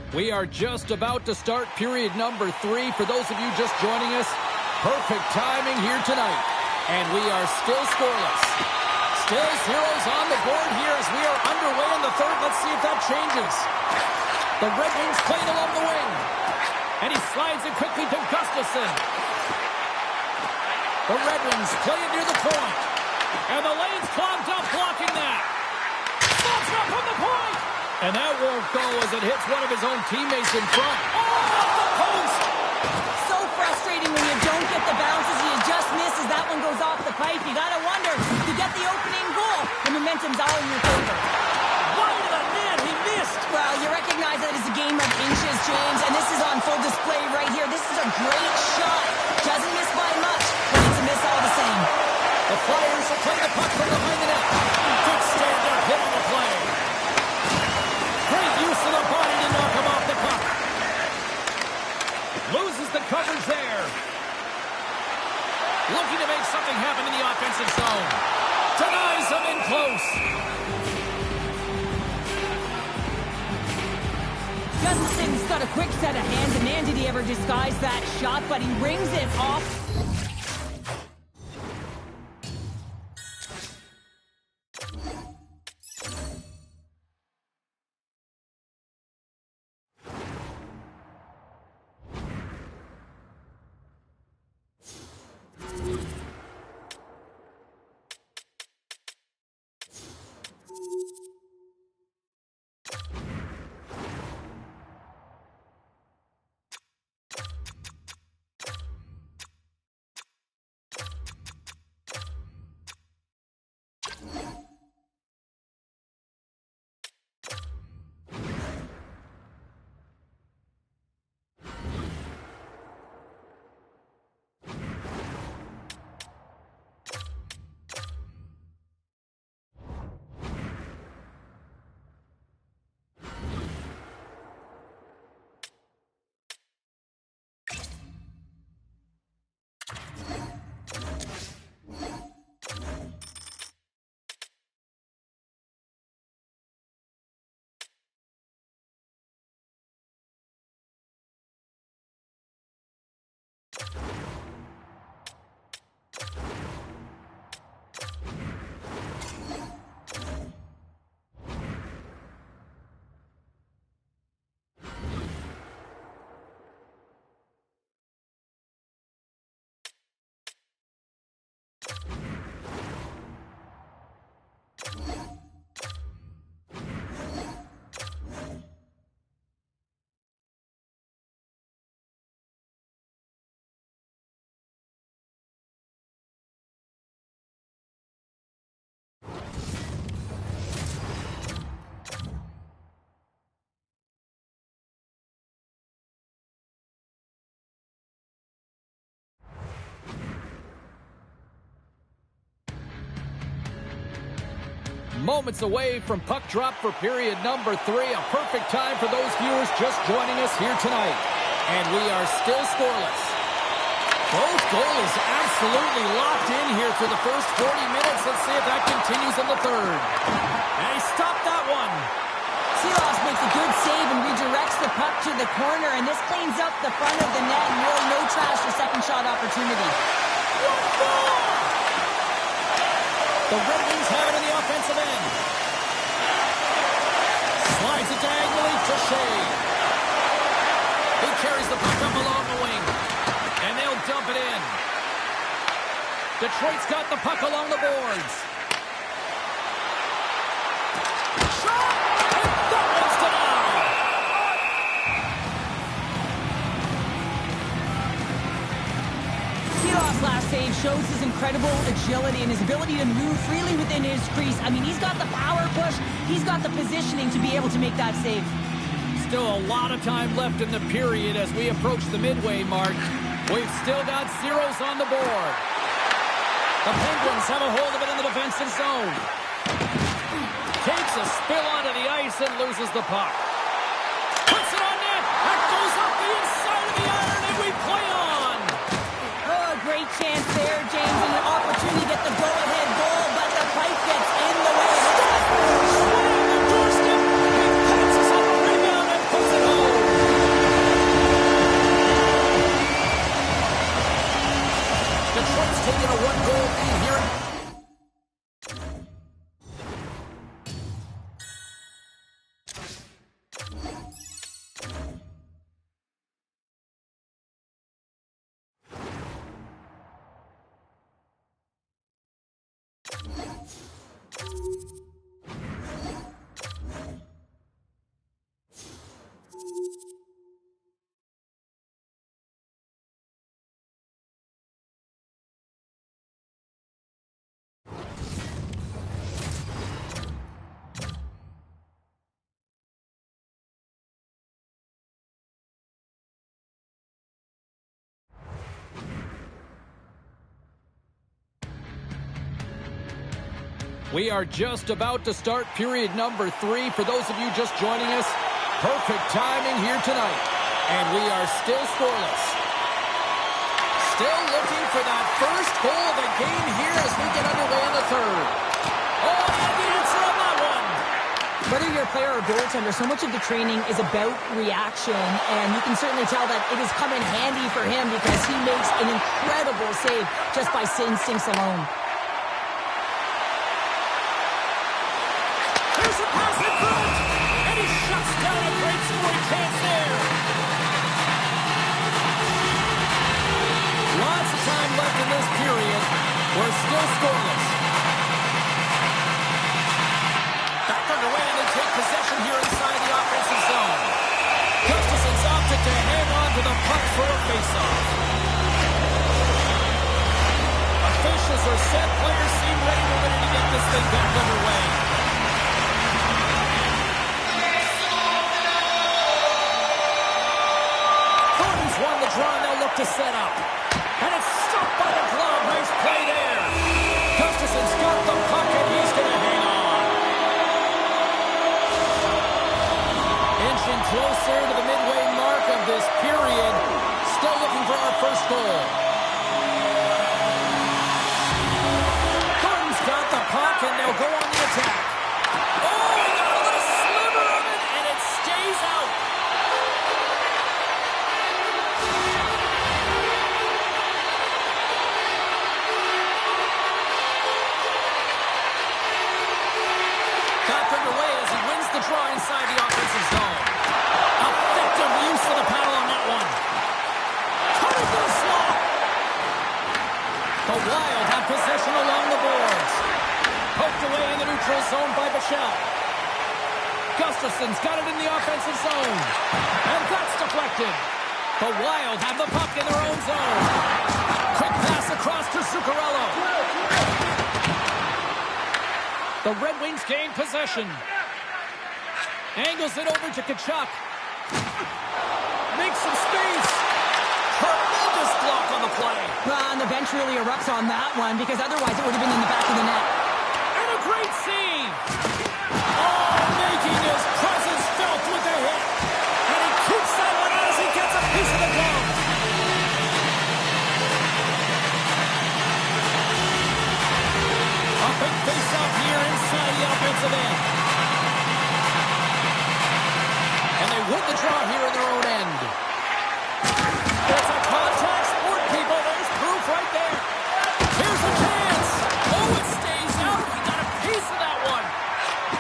We are just about to start period number 3. For those of you just joining us, perfect timing here tonight. And we are still scoreless. Still zeros on the board here as we are underway in the third. Let's see if that changes. The Red Wings played along the wing. And he slides it quickly to Gustafsson. The Red Wings play it near the point. And the lane's clogged up blocking that. Slots up from the point. And that won't go as it hits one of his own teammates in front. Oh, off the post! So frustrating when you don't get the bounces. You just miss as that one goes off the pipe. You gotta wonder, you get the opening goal, the momentum's all in your favor. Wide of the net, he missed! Well, you recognize that it's a game of inches, James, and this is on full display right here. This is a great shot. Doesn't miss by much, but it's a miss all the same. The Flyers will play the puck from behind the net. Good stand-up hit on the play. Great use of the body to knock him off the puck. Loses the coverage there. Looking to make something happen in the offensive zone. Denies him in close. Gustafsson's got a quick set of hands, and man, did he ever disguise that shot, but he rings it off. Moments away from puck drop for period number 3. A perfect time for those viewers just joining us here tonight. And we are still scoreless. Both goalies absolutely locked in here for the first 40 minutes. Let's see if that continues in the third. And he stopped that one. Seeloff makes a good save and redirects the puck to the corner, and this cleans up the front of the net, and really no trash for second shot opportunity. What goal! The Red Wings have it in the offensive end. Slides it diagonally to Shea. He carries the puck up along the wing. And they'll dump it in. Detroit's got the puck along the boards. Shot! And that one's denied! Seeloff's last save shows his incredible agility and his ability to move freely within his crease. I mean, he's got the power push. He's got the positioning to be able to make that save. Still a lot of time left in the period as we approach the midway mark. We've still got zeros on the board. The Penguins have a hold of it in the defensive zone. Takes a spill onto the ice and loses the puck. Puts it on net. That goes up the inside of the iron and we play on. Oh, great chance there, James, and an opportunity to get the go-ahead goal, but the pipe gets in the way. Stop! Swing on the doorstep. He passes on the rebound and puts it home. We are just about to start period number 3. For those of you just joining us, perfect timing here tonight. And we are still scoreless. Still looking for that first goal of the game here as we get underway in the third. Oh, and the answer on that one. Whether you're a player or goaltender, so much of the training is about reaction, and you can certainly tell that it has come in handy for him because he makes an incredible save just by instincts alone. Here's a pass in front, and he shuts down a great scoring chance there. Lots of time left in this period. We're still scoreless. Back underway, and they take possession here inside the offensive zone. Gustafson's opted to hang on to the puck for a faceoff. Officials are set. Players seem ready to get this thing back underway. Thornton's won the draw, and they'll look to set up. And it's stopped by the glove. Nice play there. Gustafson's got the puck, and he's going to hang on. Inching closer to the midway mark of this period. Still looking for our first goal. Thornton's got the puck, and they'll go on the attack. Oh, he got a little sliver of it, and it stays out. Back underway as he wins the draw inside the offensive zone. Effective use of the paddle on that one. Coming to the slot. The Wild have possession along the boards. Poked away in the neutral zone by Bichelle. Gustafson's got it in the offensive zone. And that's deflected. The Wild have the puck in their own zone. Quick pass across to Zuccarello. The Red Wings gain possession. Angles it over to Tkachuk. Makes some space. Tremendous block on the play. Well, and the bench really erupts on that one because otherwise it would have been in the back of the net. And a great save. Oh, making his presence felt with a hit. And he keeps that one out as he gets a piece of the glove. A big face-off here inside the offensive end. And they win the draw here in their own end. It's a contact sport, people. There's proof right there. Here's a chance. Oh, it stays out. He got a piece of that one.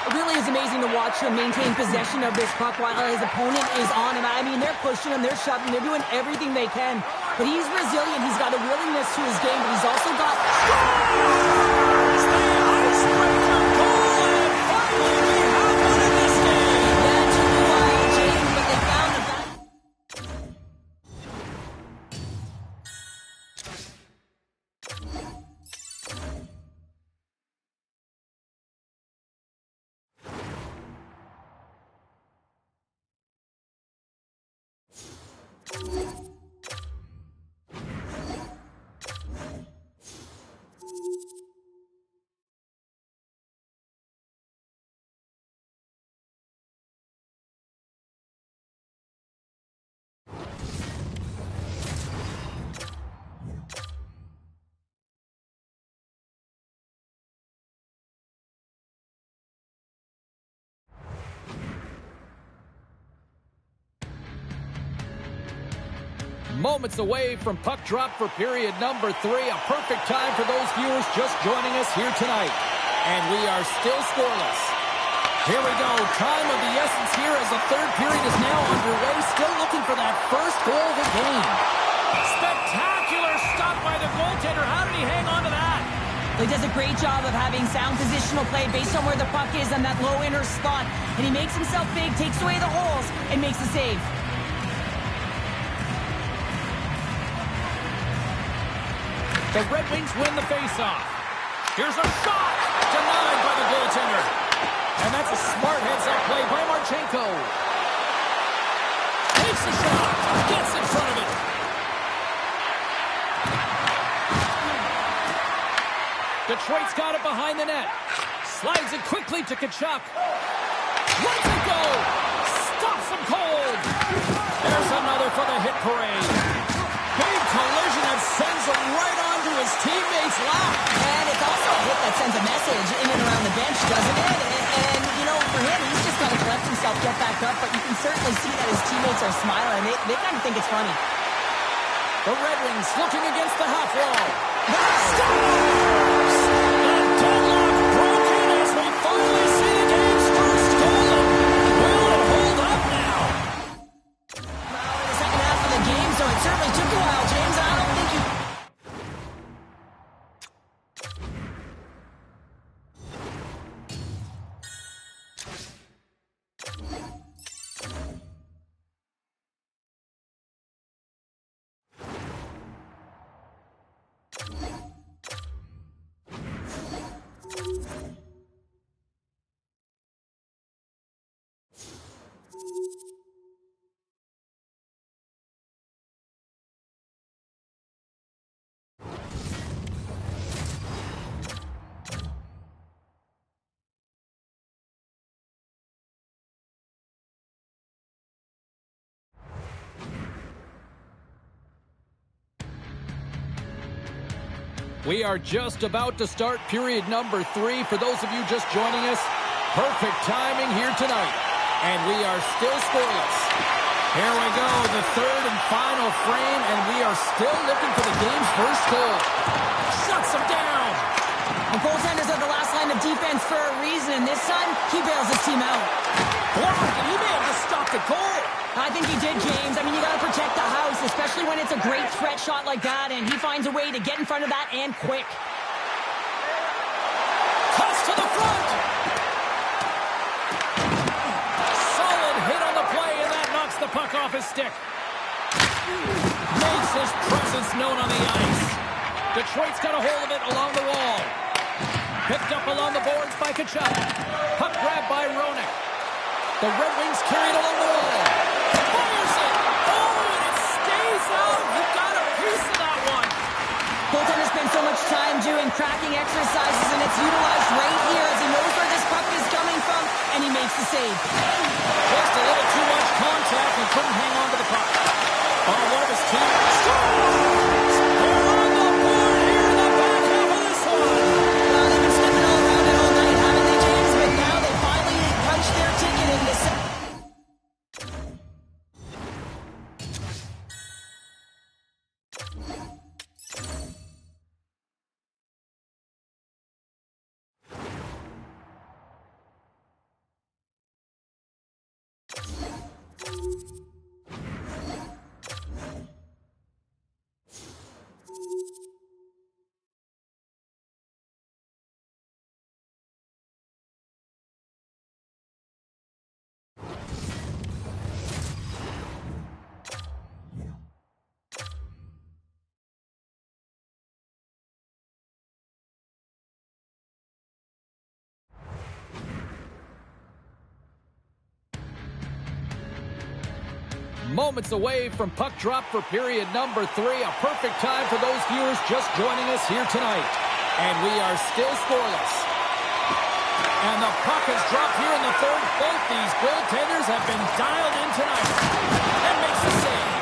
It really is amazing to watch him maintain possession of this puck while his opponent is on him. I mean, they're pushing him, they're shoving, they're doing everything they can. But he's resilient. He's got a willingness to his game, but he's also got... Scores! The icebreaker goal, and finally we have one in this game. That took a while, James, but they found the back. Moments away from puck drop for period number 3. A perfect time for those viewers just joining us here tonight. And we are still scoreless. Here we go. Time of the essence here as the third period is now underway. Still looking for that first goal of the game. Spectacular stop by the goaltender. How did he hang on to that? He does a great job of having sound positional play based on where the puck is on that low inner spot. And he makes himself big, takes away the holes, and makes the save. The Red Wings win the faceoff. Here's a shot. Denied by the goaltender. And that's a smart heads-up play by Marchenko. Takes a shot. Gets in front of it. Detroit's got it behind the net. Slides it quickly to Kachuk. Lets it go. Stops him cold. There's another for the hit parade. Big collision that sends him right onto his teammate's lap. And it's also a hit that sends a message in and around the bench, doesn't it? And you know, for him, he's just got to collect himself, get back up. But you can certainly see that his teammates are smiling. They kind of think it's funny. The Red Wings looking against the half wall. Scores! The deadlock broken as we finally see the game's first goal. Will it hold up now? Well, in the second half of the game, so it certainly took a while, James. I don't think you... We are just about to start period number 3. For those of you just joining us, perfect timing here tonight. And we are still scoreless. Here we go, the third and final frame, and we are still looking for the game's first goal. Shuts him down. The goaltenders are the last line of defense for a reason, and this time, he bails his team out. Blocked, and he may have just stopped the goal. I think he did, James. I mean, you got to protect the house, especially when it's a great threat shot like that, and he finds a way to get in front of that and quick. Toss to the front. Solid hit on the play, and that knocks the puck off his stick. Makes his presence known on the ice. Detroit's got a hold of it along the wall. Picked up along the boards by Kachuk. Puck grabbed by Roenick. The Red Wings carried along the wall. Fires it! Oh, and it stays out! You got a piece of that one! Goaltender spends so much time doing cracking exercises, and it's utilized right here as he knows where this puck is coming from, and he makes the save. Just a little too much contact and couldn't hang on to the puck. Oh, one of his team scores! They're on the board here in the back half of this one! Well, they've been sniffing all around it all night, haven't they, James? But now they finally punched their ticket in this. Moments away from puck drop for period number 3. A perfect time for those viewers just joining us here tonight. And we are still scoreless. And the puck has dropped here in the third. Both these goaltenders have been dialed in tonight. And makes the save.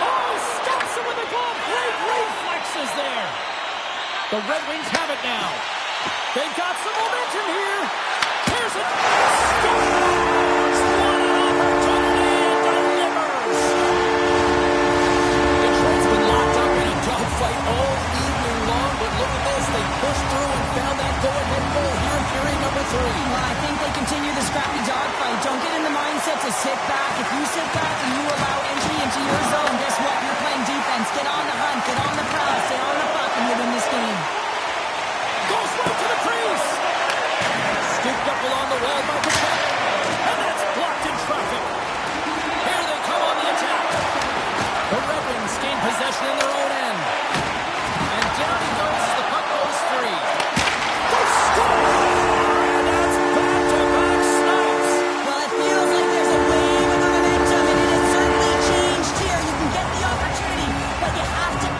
Oh, stops him with the glove. Great reflexes there. The Red Wings have it now. They've got some momentum here. Here's it. Scores! What an opportunity and delivers. Detroit's been locked up in a dogfight all evening long, but look at this. They pushed through and found that go-ahead goal here in period number 3. Well, I think they continue the scrappy dogfight. Don't get in the mindset to sit back. If you sit back and you allow entry into your zone, guess what? You're playing defense. Get on the hunt. Get on the prowl. Stay on the puck, and you'll win this game. Goes right to the crease. Scooped up along the wall by Kachuk. And that's blocked in traffic. Here they come on the attack. The Red Wings gain possession in their own end. And down he goes. The puck goes free. They score! And that's back-to-back snipes. Well, it feels like there's a wave of momentum, and it has certainly changed here. You can get the opportunity, but you have to...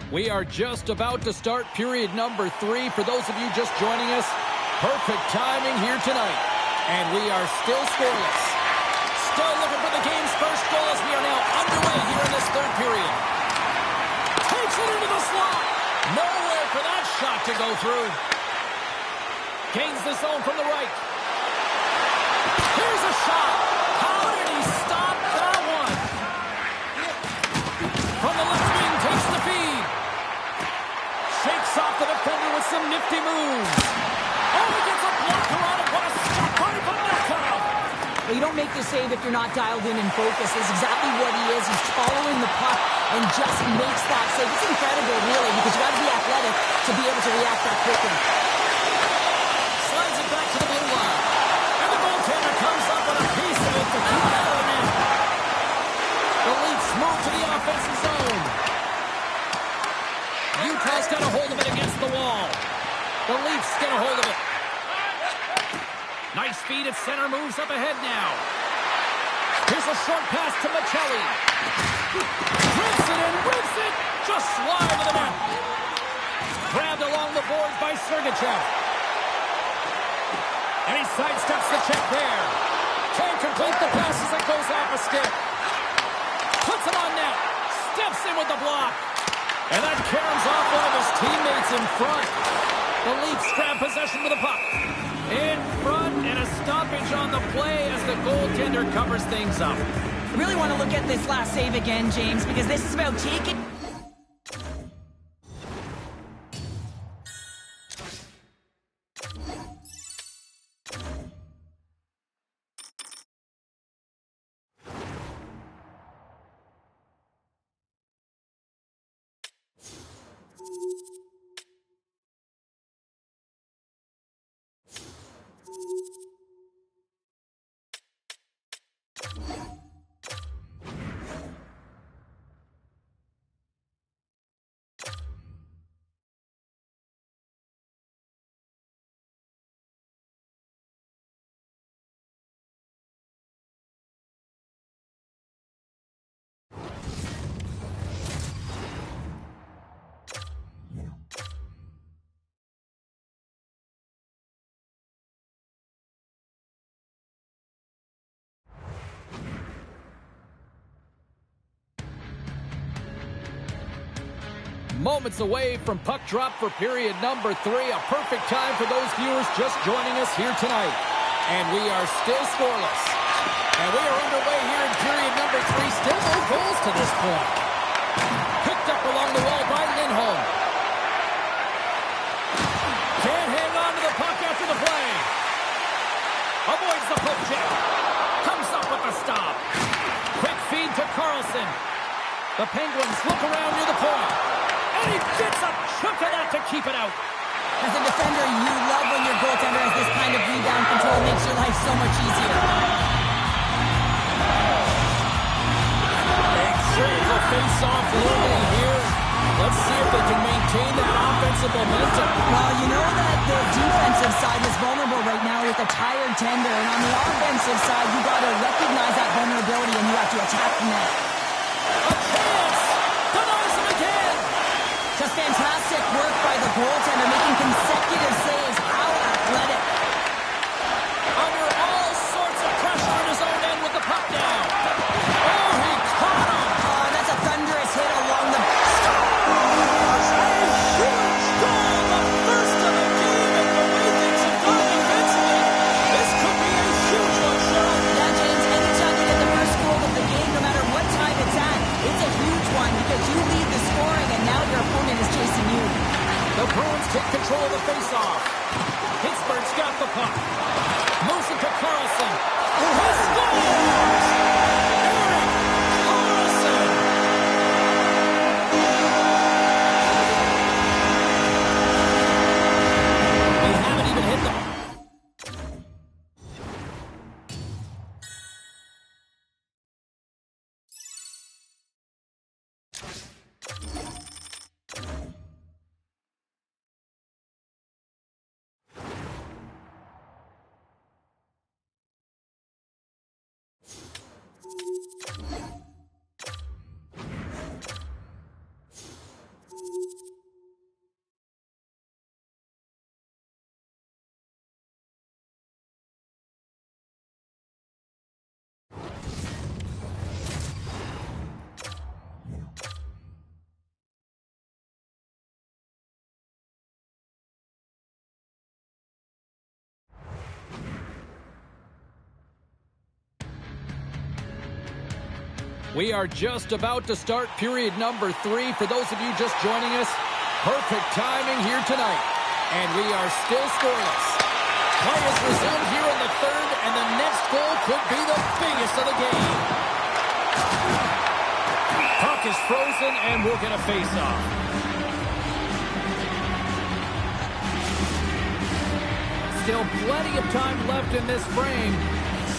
We are just about to start period number 3. For those of you just joining us, perfect timing here tonight. And we are still scoreless. Still looking for the game's first goal as we are now underway here in this third period. Takes it into the slot. Nowhere for that shot to go through. Gains the zone from the right. Here's a shot. How did he stop that one? From the left wing, takes the feed. Shakes off the defender with some nifty moves. Oh, he gets a blocker on it. What a stop by Busca. Well, you don't make the save if you're not dialed in and focused. That's exactly what he is. He's following the puck and just makes that save. It's incredible, really, because you got to be athletic to be able to react that quickly. Slides it back to the blue line. And the goaltender comes up with a piece of it to keep it out of the net. The Leafs move to the offensive zone. Utah's got a hold of it against the wall. The Leafs get a hold of it. Nice speed at center, moves up ahead now. Here's a short pass to Michelli. Rips it and rips it. Just wide of the net. Grabbed along the boards by Sergachev. And he sidesteps the check there. Can't complete the pass as it goes off a stick. Puts it on net. Steps in with the block. And that caroms off one of his teammates in front. The Leafs grab possession with the puck. In front, and a stoppage on the play as the goaltender covers things up. I really want to look at this last save again, James, because this is about taking... Moments away from puck drop for period number 3. A perfect time for those viewers just joining us here tonight. And we are still scoreless. And we are underway here in period number 3. Still no goals to this point. Picked up along the wall by Lindholm. Can't hang on to the puck after the play. Avoids the poke check. Comes up with the stop. Quick feed to Carlson. The Penguins look around near the point. And he gets a chunk of that to keep it out. As a defender, you love when your goaltender has this kind of rebound control. It makes your life so much easier. Exchange a face-off early here. Let's see if they can maintain that offensive momentum. Well, you know that the defensive side is vulnerable right now with a tired tender. And on the offensive side, you got to recognize that vulnerability and you have to attack from that. A chance! Denies him again! Just fantastic work by the goaltender, making consecutive saves. How athletic. Under all sorts of pressure on his own end with the puck down. Oh, he caught him! Oh, that's a thunderous hit along the... Scores a huge goal! The first of the game, and the way things have gone defensively, this could be a huge one, Sean. Yeah, James, anytime you get the first goal of the game, no matter what time it's at, it's a huge one because you lead the scoring and now your opponent is chasing you. The Bruins take control of the faceoff. Pittsburgh's got the puck. Moves it to Carlson. He scores! Erik Karlsson! We are just about to start period number 3. For those of you just joining us, perfect timing here tonight. And we are still scoreless. Play is resumed here in the third, and the next goal could be the biggest of the game. Puck is frozen, and we'll get a face-off. Still plenty of time left in this frame.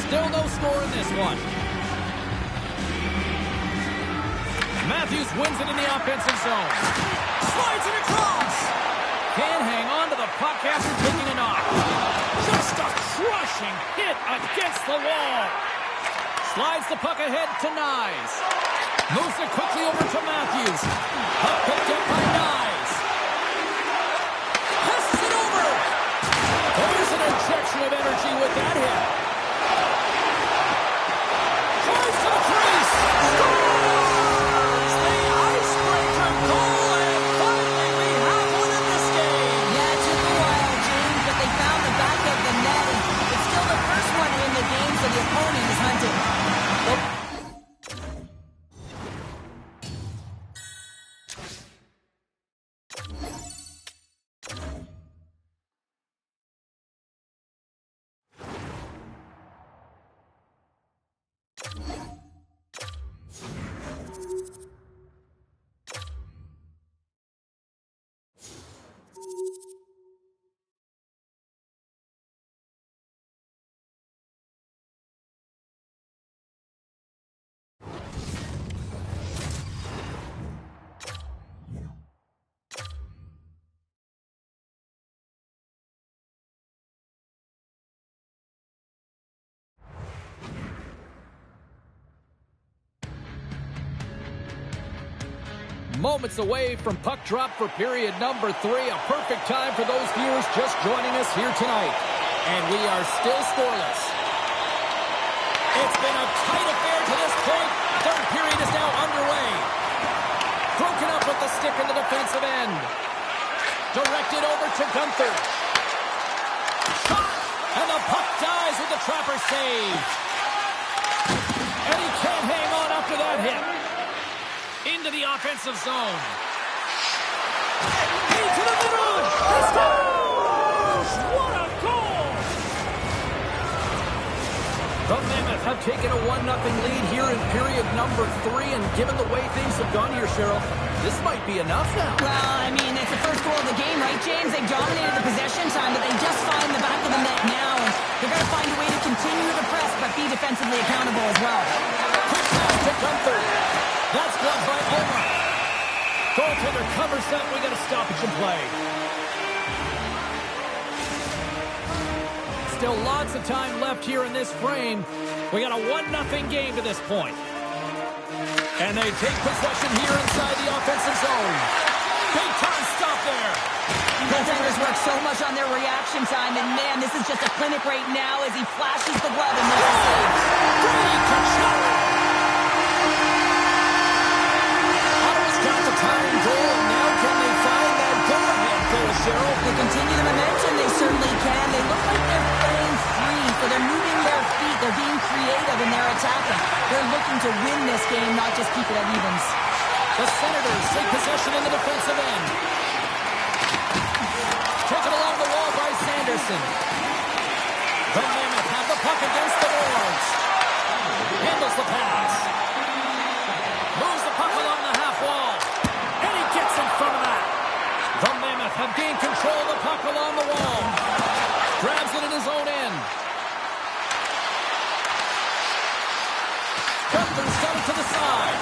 Still no score in this one. Matthews wins it in the offensive zone. Slides it across. Can't hang on to the puck after taking a knock. Just a crushing hit against the wall. Slides the puck ahead to Nyes. Moves it quickly over to Matthews. Puck picked up by Nyes. Passes it over. There's an injection of energy with that hit. Drives to the crease. Scores! The icebreaker goal, and finally we have one in this game. Yeah, it took a while, James, but they found the back of the net, and it's still the first one in the game, so the opponent is hunted. Moments away from puck drop for period number 3. A perfect time for those viewers just joining us here tonight. And we are still scoreless. It's been a tight affair to this point. Third period is now underway. Broken up with the stick in the defensive end. Directed over to Gunther. Shot! And the puck dies with the trapper save. And he can't hang on after that hit. Into the offensive zone. Into the middle. He scores! What a goal! The Mammoth have taken a 1-0 lead here in period number 3, and given the way things have gone here, Cheryl, this might be enough now. Well, I mean, it's the first goal of the game, right, James? They dominated the possession time, but they just find the back of the net now, and they're going to find a way to continue to press, but be defensively accountable as well. Quick pass to Gunther. That's blocked by Omar. Goaltender covers that. We got a stoppage in play. Still lots of time left here in this frame. We got a 1-0 game to this point. And they take possession here inside the offensive zone. Big time stop there. Goaltenders work so much on their reaction time, and man, this is just a clinic right now as he flashes the glove and makes a save. Great control. Tying goal, and now can they find that go-ahead goal, Cheryl? They continue the momentum, they certainly can. They look like they're playing free, so they're moving their feet, they're being creative, and they're attacking. They're looking to win this game, not just keep it at evens. The Senators take possession in the defensive end. Taken along the wall by Sanderson. The Mammoth have the puck against the boards. Handles the pass. Moves the puck along the half wall. Gets in front of that. The Mammoth have gained control of the puck along the wall. Grabs it in his own end. Gunther's got it to the side.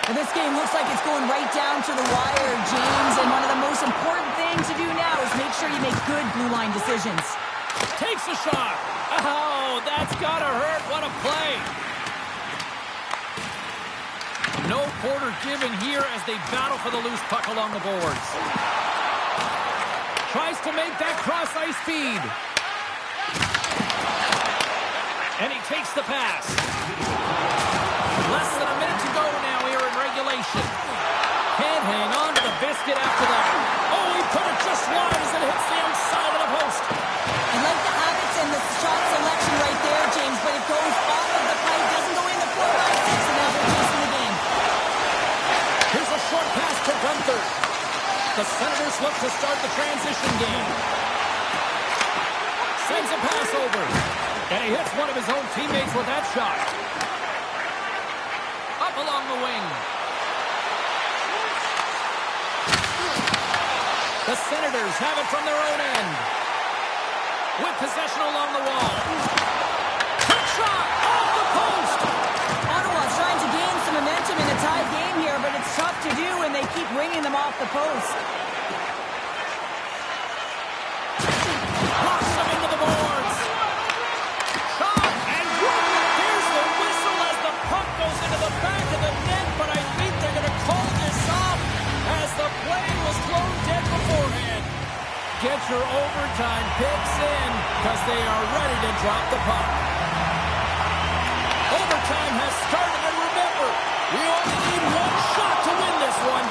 Well, this game looks like it's going right down to the wire, James, and one of the most important things to do now is make sure you make good blue line decisions. Takes a shot. Oh, that's gotta hurt. What a play. No quarter given here as they battle for the loose puck along the boards. Tries to make that cross-ice feed. And he takes the pass. Less than a minute to go now here in regulation. Can't hang on to the biscuit after that. Oh, he put it just wide as it hits the outside of the post. I like the habits and the shot selection right there, James, but it goes The Senators look to start the transition game. Sends a pass over. And he hits one of his own teammates with that shot. Up along the wing. The Senators have it from their own end. With possession along the wall. Quick shot off the post. Ottawa's trying to gain some momentum in a tied game here, but it's tough to do when they keep ringing them off the post. Knocks them into the boards. Shot and good. Here's the whistle as the puck goes into the back of the net, but I think they're going to call this off as the play was thrown dead beforehand. Get your overtime picks in because they are ready to drop the puck. Overtime has started, and remember, we only need one shot to win this one.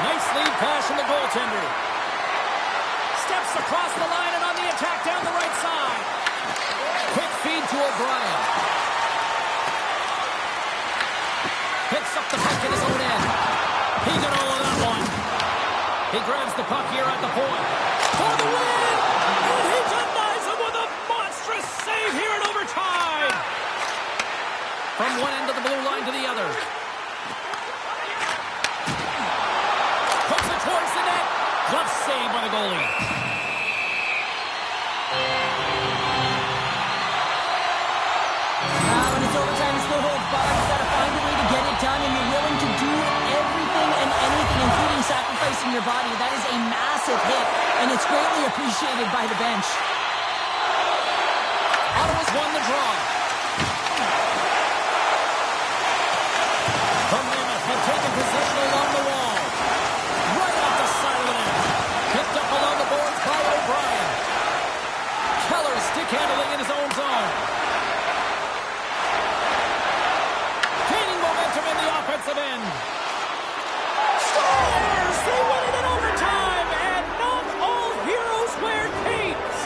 Nice lead pass from the goaltender. Steps across the line and on the attack down the right side. Quick feed to O'Brien. Picks up the puck in his own end. He got all of that one. He grabs the puck here at the point. For the win! And he denies him with a monstrous save here in overtime. From one end of the blue line to the other. Puts it towards the net. Glove save by the goalie. When it's overtime, it's no holds barred. You've got to find a way to get it done, and you're willing to do everything and anything, including sacrificing your body. That is a massive hit, and it's greatly appreciated by the bench. Ottawa's won the draw. From Mammoth have taken possession along the wall. Right off the side of the net. Picked up along the boards by O'Brien. Keller stick handling in his own zone. Gaining momentum in the offensive end. Scores! They win it in overtime, and not all heroes wear capes.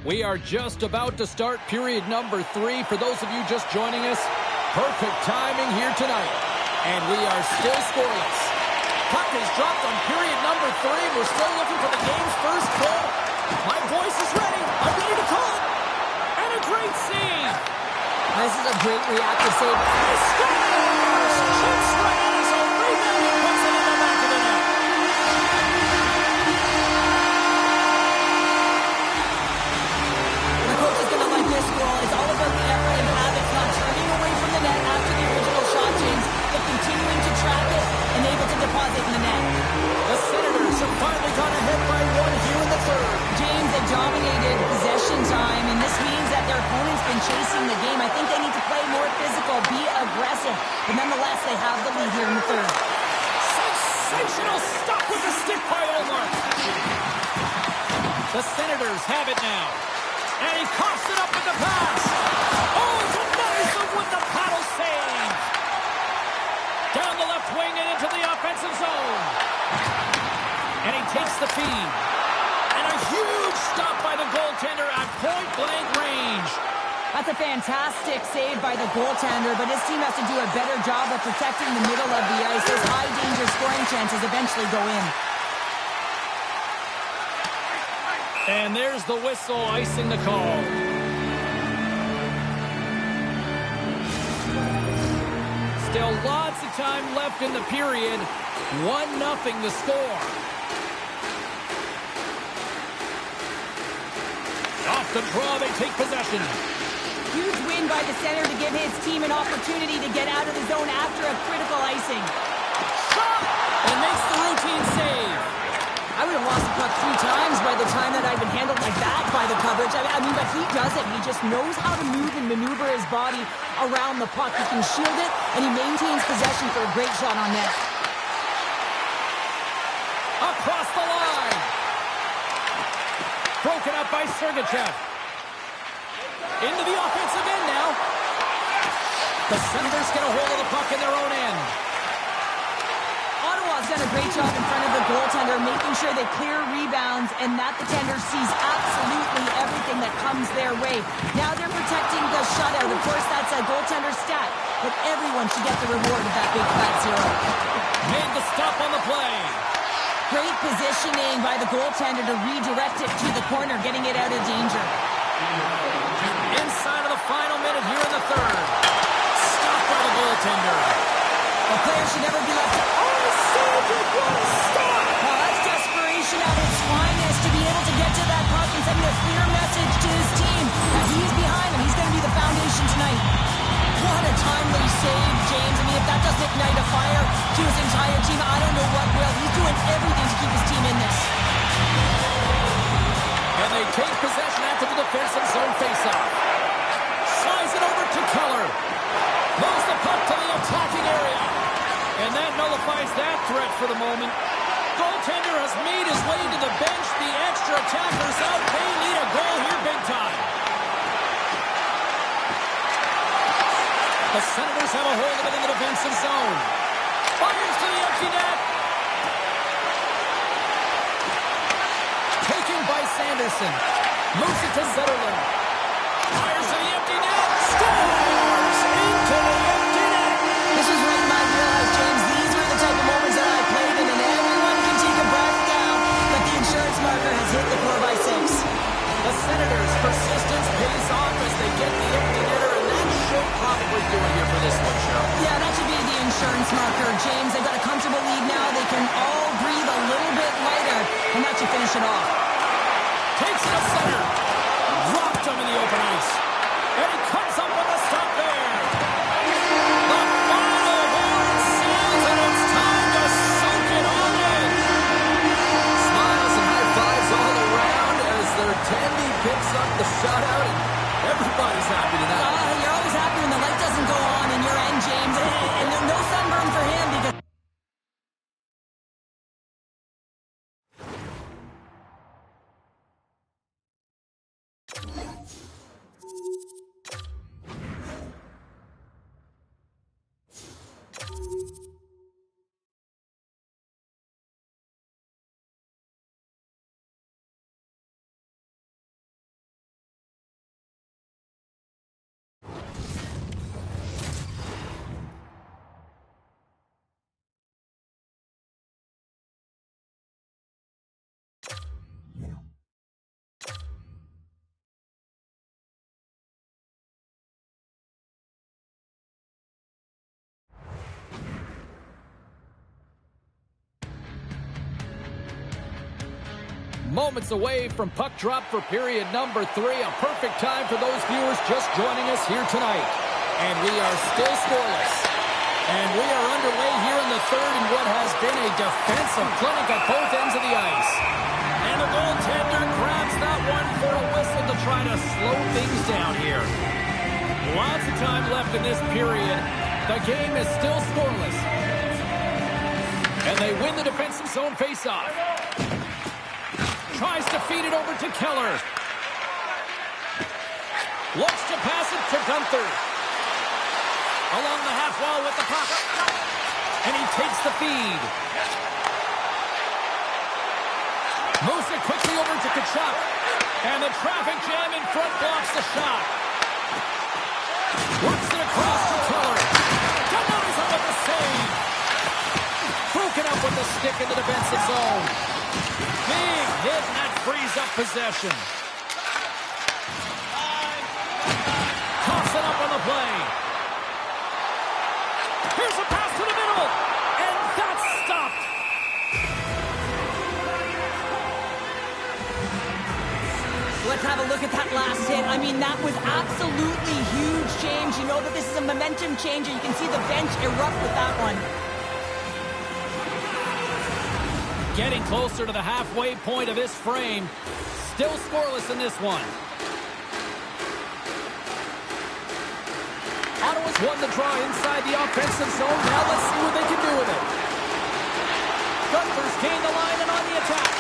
We are just about to start period number 3. For those of you just joining us, perfect timing here tonight. And we are still scoreless. Puck is dropped on period number 3. We're still looking for the game's first goal. My voice is ready. I'm ready to call it. And a great save. This is a great reactive save. He scores! Shoots right at his own rebound and puts it in the back of the net. This goal is all about the effort and habits, not turning away from the net after the original shot, James, but continuing to trap it and able to deposit in the net. The Senators have finally gone ahead by 1 here in the third. James, they dominated possession time, and this means that their opponent's been chasing the game. I think they need to play more physical, be aggressive, but nonetheless, they have the lead here in the third. Sensational stop with the stick by Omar. The Senators have it now. And he coughs it up with the pass. Oh, denies him with the paddle save. Down the left wing and into the offensive zone. And he takes the feed. And a huge stop by the goaltender at point-blank range. That's a fantastic save by the goaltender, but his team has to do a better job of protecting the middle of the ice. Those high-danger scoring chances eventually go in. And there's the whistle icing the call. Still lots of time left in the period. 1-0 the score. Off the draw, they take possession. Huge win by the center to give his team an opportunity to get out of the zone after a critical icing. Shot! And they 2 times by the time that I've been handled like that by the coverage. I mean, but he does it. He just knows how to move and maneuver his body around the puck. He can shield it, and he maintains possession for a great shot on net. Across the line. Broken up by Sergachev. Into the offensive end now. The Senators get a hold of the puck in their own end. Ottawa's done a great job in front of the goaltender, making sure they clear rebounds and that the tender sees absolutely everything that comes their way. Now they're protecting the shutout. Of course, that's a goaltender stat, but everyone should get the reward of that big fat zero. Made the stop on the play. Great positioning by the goaltender to redirect it to the corner, getting it out of danger. Inside of the final minute here in the third. Stopped by the goaltender. A player should never be left. Oh, saved it! What a stop! That's desperation at its finest to be able to get to that puck and send a clear message to his team that he's behind him. He's going to be the foundation tonight. What a timely save, James. I mean, if that doesn't ignite a fire to his entire team, I don't know what will. He's doing everything to keep his team in this. And they take possession after the defensive zone faceoff. Slides it over to Keller. Moves the puck to the attacking area. And that nullifies that threat for the moment. Goaltender has made his way to the bench. The extra attackers out. They need a goal here big time. The Senators have a hold of it in the defensive zone. Fires to the empty net. Taken by Sanderson. Moves it to Zetterlund. Fires to the empty net. Scores into the empty net. This is right in my wheelhouse, James. These are the type of moments that I played in, and everyone can take a breath down. But the insurance marker has hit the 4x6. The Senators' persistence pays off as they get the empty netter, and that should probably do it here for this one, Cheryl. Yeah, that should be the insurance marker, James. They've got a comfortable lead now. They can all breathe a little bit lighter, and that should finish it off. Takes it to center. Dropped him in the open ice. And he comes up with a stop there. The final horn sounds, and it's time to soak it all in. Smiles and high fives all around as their Tandy picks up the shutout, and everybody's happy tonight. You're always happy when the light doesn't go on in your end, James. And there's no sunburn for him because... Moments away from puck drop for period number 3. A perfect time for those viewers just joining us here tonight. And we are still scoreless. And we are underway here in the third in what has been a defensive clinic at both ends of the ice. And the goaltender grabs that one for a whistle to try to slow things down here. Lots of time left in this period. The game is still scoreless. And they win the defensive zone faceoff. Tries to feed it over to Keller. Looks to pass it to Gunther. Along the half wall with the puck. And he takes the feed. Moves it quickly over to Tkachuk. And the traffic jam in front blocks the shot. Works it across to Keller. Denies him with the save. Broken up with the stick in the defensive zone. Big hit, and that frees up possession. Toss it up on the play. Here's a pass to the middle, and that's stopped. Let's have a look at that last hit. I mean, that was absolutely huge, James. You know that this is a momentum changer. You can see the bench erupt with that one. Getting closer to the halfway point of this frame. Still scoreless in this one. Ottawa's won the draw inside the offensive zone. Now let's see what they can do with it. Gunther's gained the line and on the attack.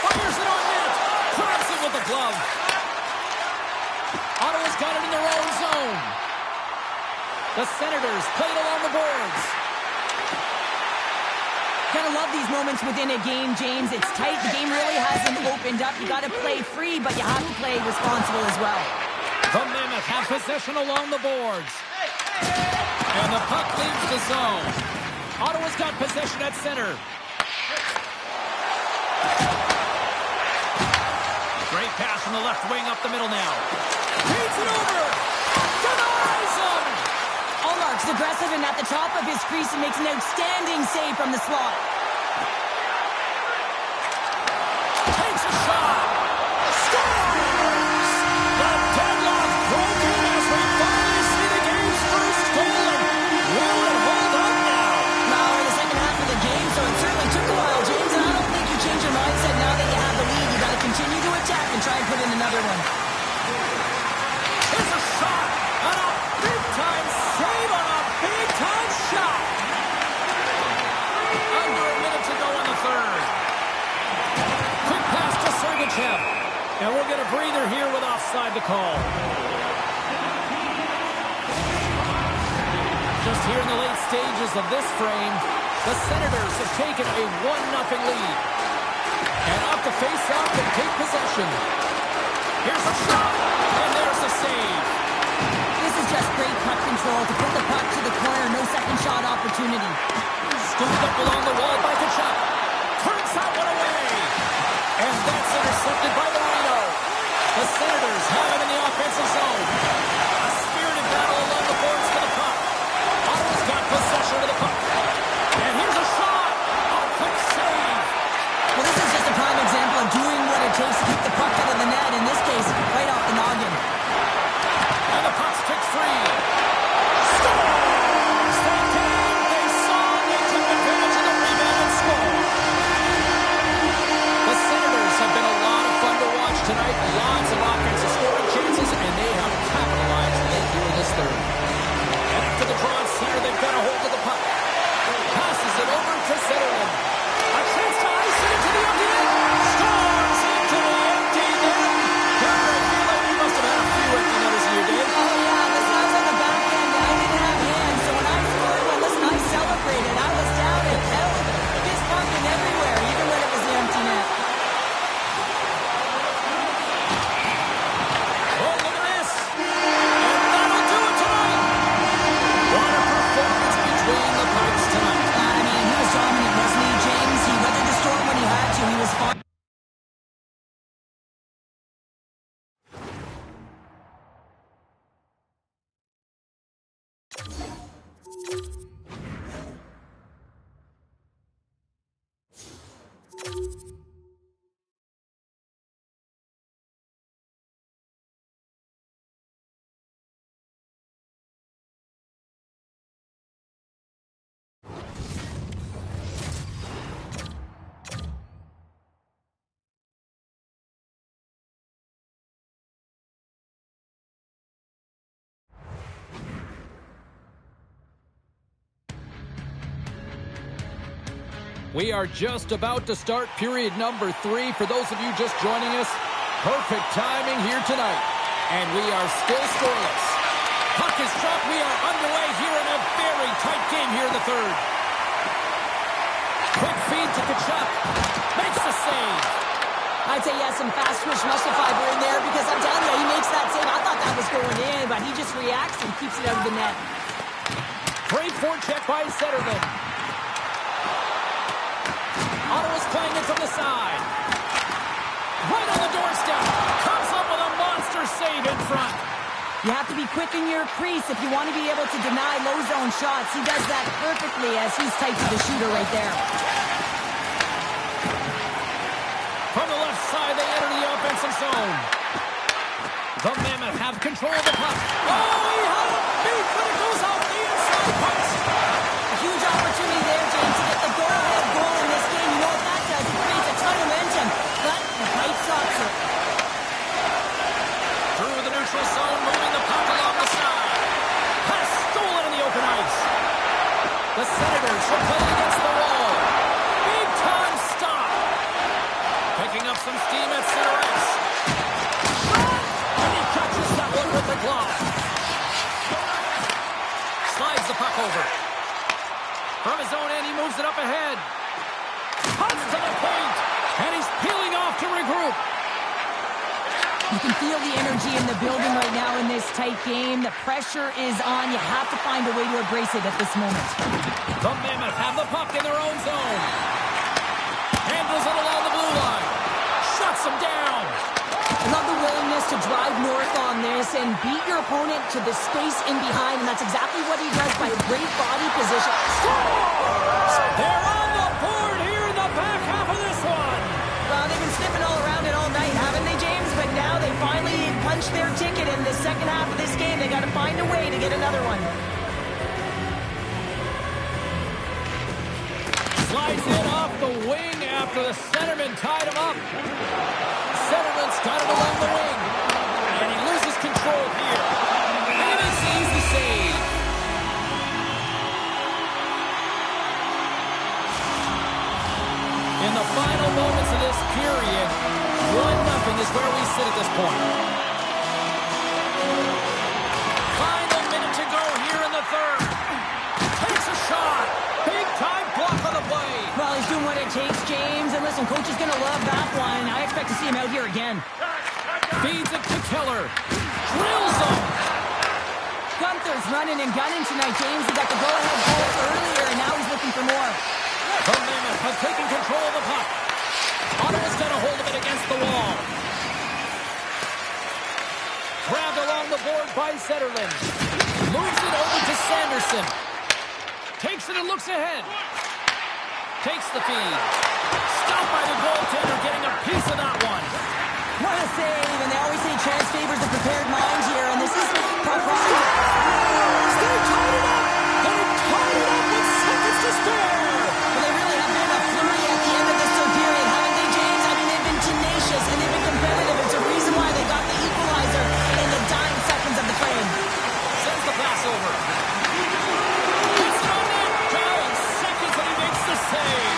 Fires it on net. Grabs it with the glove. Ottawa's got it in their own zone. The Senators play it along the boards. Gotta love these moments within a game, James. It's tight. The game really hasn't opened up. You gotta play free, but you have to play responsible as well. The Mammoth have possession along the boards. And the puck leaves the zone. Ottawa's got possession at center. Great pass from the left wing up the middle now. Feeds it over. Denies him. Allmark's aggressive and at the top of his crease and makes an outstanding save from the slot. Takes a shot. Scores! The deadlock broken as we finally see the game's first goal. Will it hold up now? Now in the second half of the game, so it certainly took a while, James, and I don't think you change your mindset now that you have the lead. You got to continue to attack and try and put in another one. Here's a shot and a big-time save on a big-time shot. Under a minute to go in the third. Quick pass to Sergachev. And we'll get a breather here with offside to call. Just here in the late stages of this frame, the Senators have taken a 1-0 lead. And off the face-off, they take possession. Here's a shot, and there's a save. This is just great puck control to put the puck to the corner. No second shot opportunity. Scooped up along the wall by Kachuk. Turns that one away. And that's intercepted by Marino. The Senators have it in the offensive zone. A spirited battle along the boards for the puck. Ottawa's got possession of the puck. And here's a shot. A quick save. Well, this is just a prime example of doing what it takes to keep the puck out of the net. In this case, right off the noggin. And the puck's kicked free. Scores! They came, they saw, they took advantage of the rebound and scored. The Senators have been a lot of fun to watch tonight. Lots of offensive scoring chances, and they have capitalized late here in this third. And after the draw center, they've got a hold of the puck. Passes it over to Zetterlund. A chance to ice it into the empty net. Scores into the empty net. I feel like you must have had a few empty netters in your day. Oh, yeah, this was on the back end. I didn't have hands, so when I scored, well, listen, I celebrated. I was down and out, fist pumping everywhere, even when it was the empty net. Oh, look at this. And that'll do it tonight. What a performance between the Pipes tonight. I mean, he was dominant, wasn't he, James? He weathered the storm when he had to. He was fine. We are just about to start period number 3. For those of you just joining us, perfect timing here tonight. And we are still scoreless. Puck is dropped. We are underway here in a very tight game here in the third. Quick feed to Kachuk. Makes the save. I'd say he has some fast twitch muscle fiber in there because I'm telling you, he makes that save. I thought that was going in, but he just reacts and keeps it out of the net. Great forecheck by Zetterlund. Ottawa's playing it from the side. Right on the doorstep. Comes up with a monster save in front. You have to be quick in your crease if you want to be able to deny low zone shots. He does that perfectly as he's tight to the shooter right there. From the left side, they enter the offensive zone. The Mammoth have control of the puck. Oh, he had a beat, but it goes off the inside post. A huge opportunity there, James, to get the go-ahead goal in this game. You know it's Makes a play against the wall. Big time stop. Picking up some steam at center ice. And he catches that one with the glove. Slides the puck over. From his own end, he moves it up ahead. Punts to the paint. And he's peeling off to regroup. You can feel the energy in the building right now in this tight game. The pressure is on. You have to find a way to embrace it at this moment. The Mammoth have the puck in their own zone. Handles it along the blue line. Shuts them down. I love the willingness to drive north on this and beat your opponent to the space in behind, and that's exactly what he does by a great body position. Scores! They're on the board here in the back half of this one. Well, they've been sniffing all around it all night, haven't they, James? But now they finally punched their ticket in the second half of this game. They got to find a way to get another one. Slides it off the wing after the centerman tied him up. Centerman's got it along the wing. And he loses control here. And it's an easy save. In the final moments of this period, 1-0 is where we sit at this point. Final minute to go here in the third. Takes a shot. Big time block on the play. Well, he's doing what it takes, James. And listen, coach is going to love that one. I expect to see him out here again. Feeds it to Keller. Drills him. Gunther's running and gunning tonight, James. He got the go-ahead goal earlier, and now he's looking for more. The Mammoth has taken control of the puck. Ottawa's got a hold of it against the wall. Grabbed along the board by Zetterlund. Moves it over to Sanderson. Takes it and looks ahead. Takes the feed. Stopped by the goaltender, getting a piece of that one. What a save, and they always say chance favors a prepared mind here, and this is probably... They tied it up! They tied it up with seconds to spare! Well, they really have been a flurry at the end of this third period, haven't they, James? I mean, they've been tenacious, and they've been competitive. It's a reason why they got the equalizer in the dying seconds of the frame. Sends the pass over. It's on net. Dying seconds, and he makes the save.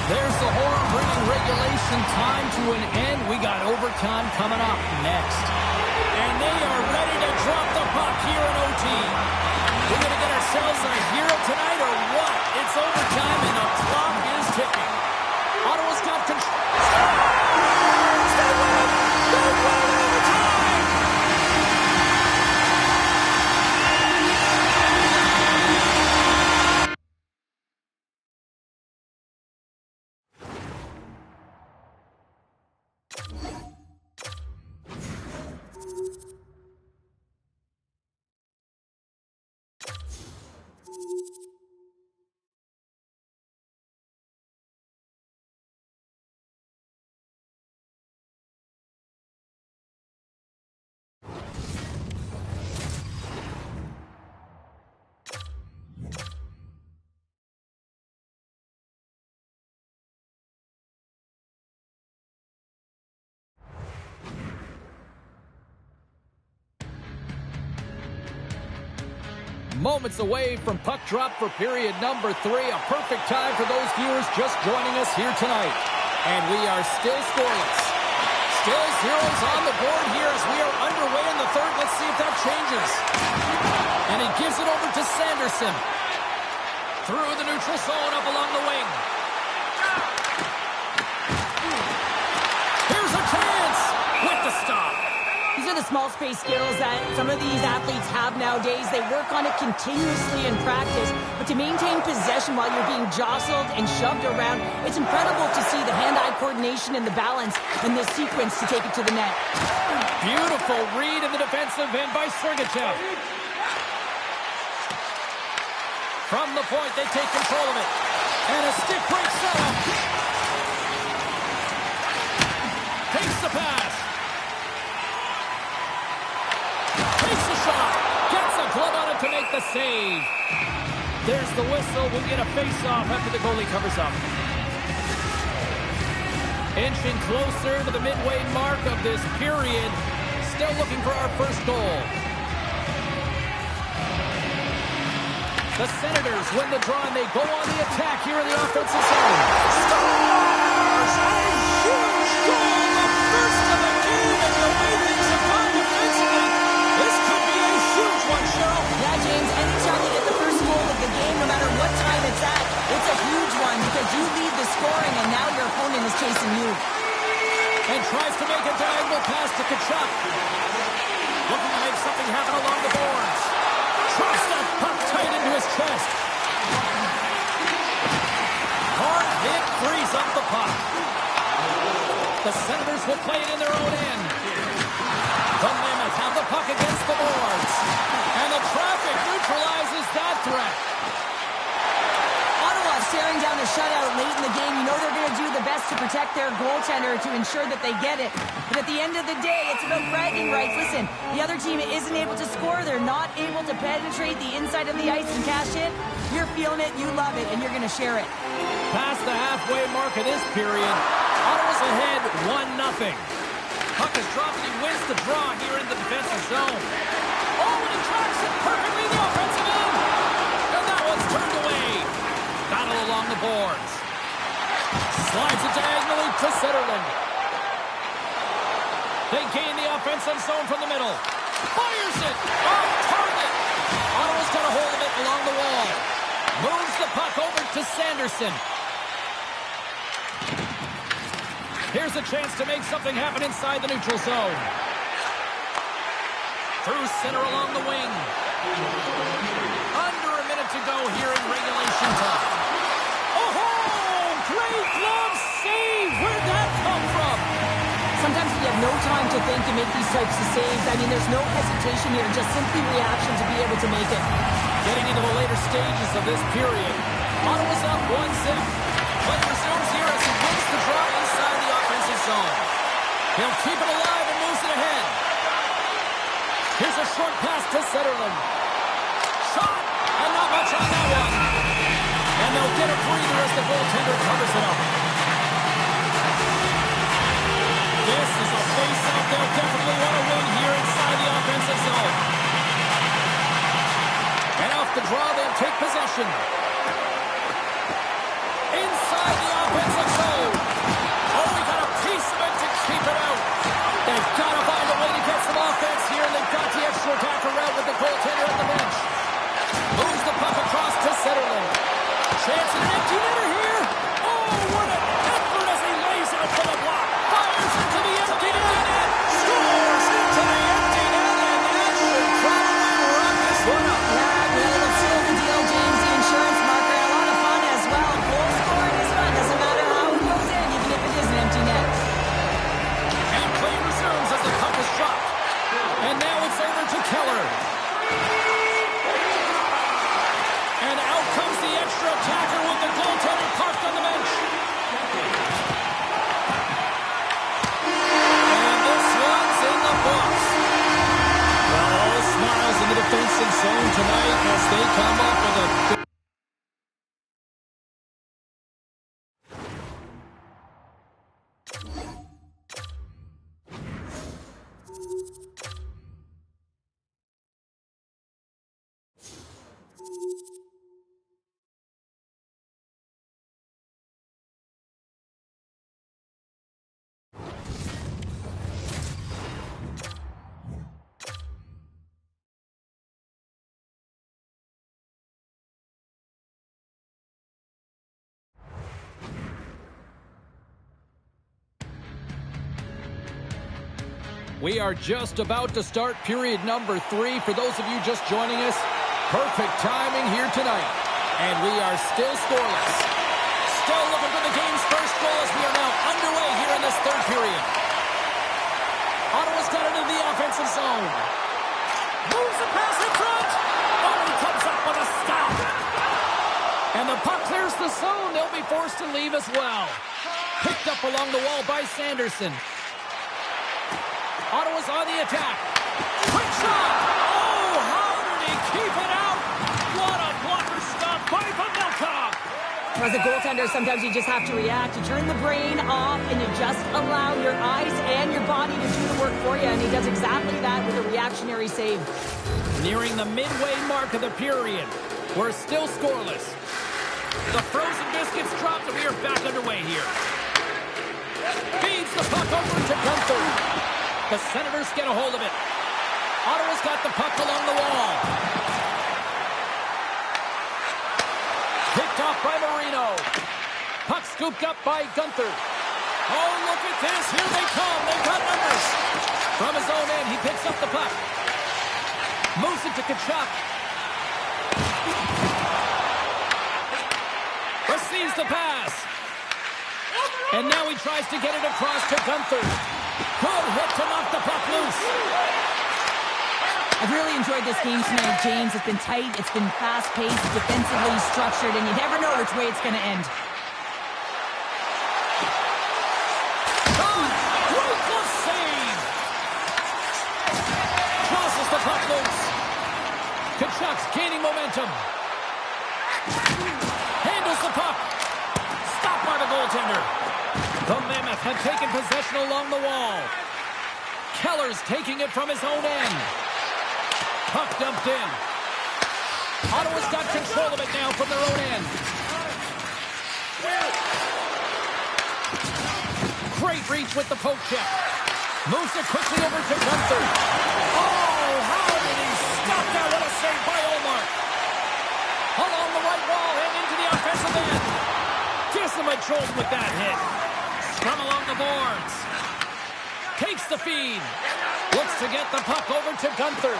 There's the horn bringing regulation time to an end. We got overtime coming up next. And they are ready to drop the puck here in OT. We're going to get ourselves a hero tonight or what? It's overtime and the clock is ticking. Ottawa's got control. They win! They win overtime! Moments away from puck drop for period number 3. A perfect time for those viewers just joining us here tonight. And we are still scoreless. Still zeros on the board here as we are underway in the third. Let's see if that changes. And he gives it over to Sanderson. Through the neutral zone up along the wing. Here's a chance with the stop. These are the small space skills that some of these athletes have nowadays. They work on it continuously in practice, but to maintain possession while you're being jostled and shoved around, it's incredible to see the hand-eye coordination and the balance in this sequence to take it to the net. Beautiful read in the defensive end by Sergachev. From the point, they take control of it. And a stick break setup. Takes the pass. Takes the shot. Gets a glove on it to make the save. There's the whistle. We'll get a face-off after the goalie covers up. Inching closer to the midway mark of this period. Still looking for our first goal. The Senators win the draw, and they go on the attack here in the offensive zone. Scores! A huge goal! The first of the game, and the way things have gone defensively, this could be a huge one, Cheryl. Yeah, James, anytime you get the first goal of the game, no matter what time it's at, it's a huge one because you lead the scoring, and now your opponent is chasing you. And tries to make a diagonal pass to Kachuk. Looking to make something happen along the boards. Drops that puck tight into his chest. Hard hit frees up the puck. The Senators will play it in their own end. The Mammoths have the puck against the boards. And the traffic neutralizes that threat. Ottawa staring down a shutout late in the game. You know they're going to do the best to protect their goaltender to ensure that they get it. But at the end of the day, it's about bragging rights. Listen, the other team isn't able to score. They're not able to penetrate the inside of the ice and cash in. You're feeling it, you love it, and you're going to share it. Past the halfway mark of this period, Ottawa's ahead 1-0. Puck is dropped and he wins the draw here in the defensive zone. Oh, and he tracks it perfectly in the offensive end. And that one's turned away. Battle along the boards. Slides it diagonally to Zetterlund. They gain the offensive zone from the middle. Fires it off target. Ottawa's got a hold of it along the wall. Moves the puck over to Sanderson. Here's a chance to make something happen inside the neutral zone. Through center along the wing. Under a minute to go here in regulation time. Oh, great glove save! Where'd that come from? Sometimes you have no time to think and make these types of saves. I mean, there's no hesitation here, just simply reaction to be able to make it. Getting into the later stages of this period. Ottawa's up 1-0. Play resumes here as he wins the draw inside the offensive zone. He'll keep it alive and moves it ahead. Here's a short pass to Zetterlund. Shot! And not much on that one. And they'll get a breather as the goaltender covers it up. This is a face-off they'll definitely want to win here inside the offensive zone. And off the draw, they'll take possession. Inside the offensive zone. Oh, we got a piece of it to keep it out. They've got to find a way to get some offense here, and they've got the extra attacker out with the goaltender at the bench. Moves the puck across to Zetterlund. Chance at an empty netter here. Oh, what an effort as he lays out for the block. Fires into the empty net. Scores into the empty net, and that should probably wrap this one up. Yeah, let's seal the deal, James. The insurance marker, a lot of fun as well. Goal scoring is fun. Doesn't matter how it goes in, even if it is an empty net. And play resumes as the puck is dropped. And now it's over to Keller. And out comes the extra attacker with the goaltender parked on the bench. And this one's in the books. Well, all smiles in the defensive zone tonight as they come up with a... We are just about to start period number 3. For those of you just joining us, perfect timing here tonight. And we are still scoreless. Still looking for the game's first goal as we are now underway here in this third period. Ottawa's got it into the offensive zone. Moves the pass in front. Oh, he comes up with a stop. And the puck clears the zone. They'll be forced to leave as well. Picked up along the wall by Sanderson. Ottawa's on the attack. Quick shot! Oh, how did he keep it out? What a blocker stop by Pavelka! As a goaltender, sometimes you just have to react. You turn the brain off, and you just allow your eyes and your body to do the work for you, and he does exactly that with a reactionary save. Nearing the midway mark of the period. We're still scoreless. The frozen biscuits dropped, and we are back underway here. Feeds the puck over to Gunther. The Senators get a hold of it. Ottawa's got the puck along the wall. Picked off by Marino. Puck scooped up by Gunther. Oh, look at this. Here they come. They've got numbers. From his own end, he picks up the puck. Moves it to Tkachuk. Receives the pass. And now he tries to get it across to Gunther. Good hit to knock the puck loose. I've really enjoyed this game tonight, James. It's been tight, it's been fast-paced, defensively structured, and you never know which way it's going to end. Ruthless save. Crosses the puck loose. Tkachuk's gaining momentum. Handles the puck. Stopped by the goaltender. The Mammoth have taken possession along the wall. Keller's taking it from his own end. Puck dumped in. Ottawa's got control of it now from their own end. Great reach with the poke check. Moves it quickly over to Gunther. Oh, how did he stop that? What a save by Omar. Along the right wall and into the offensive end. Decimatrolled with that hit. From along the boards. Takes the feed. Looks to get the puck over to Gunther.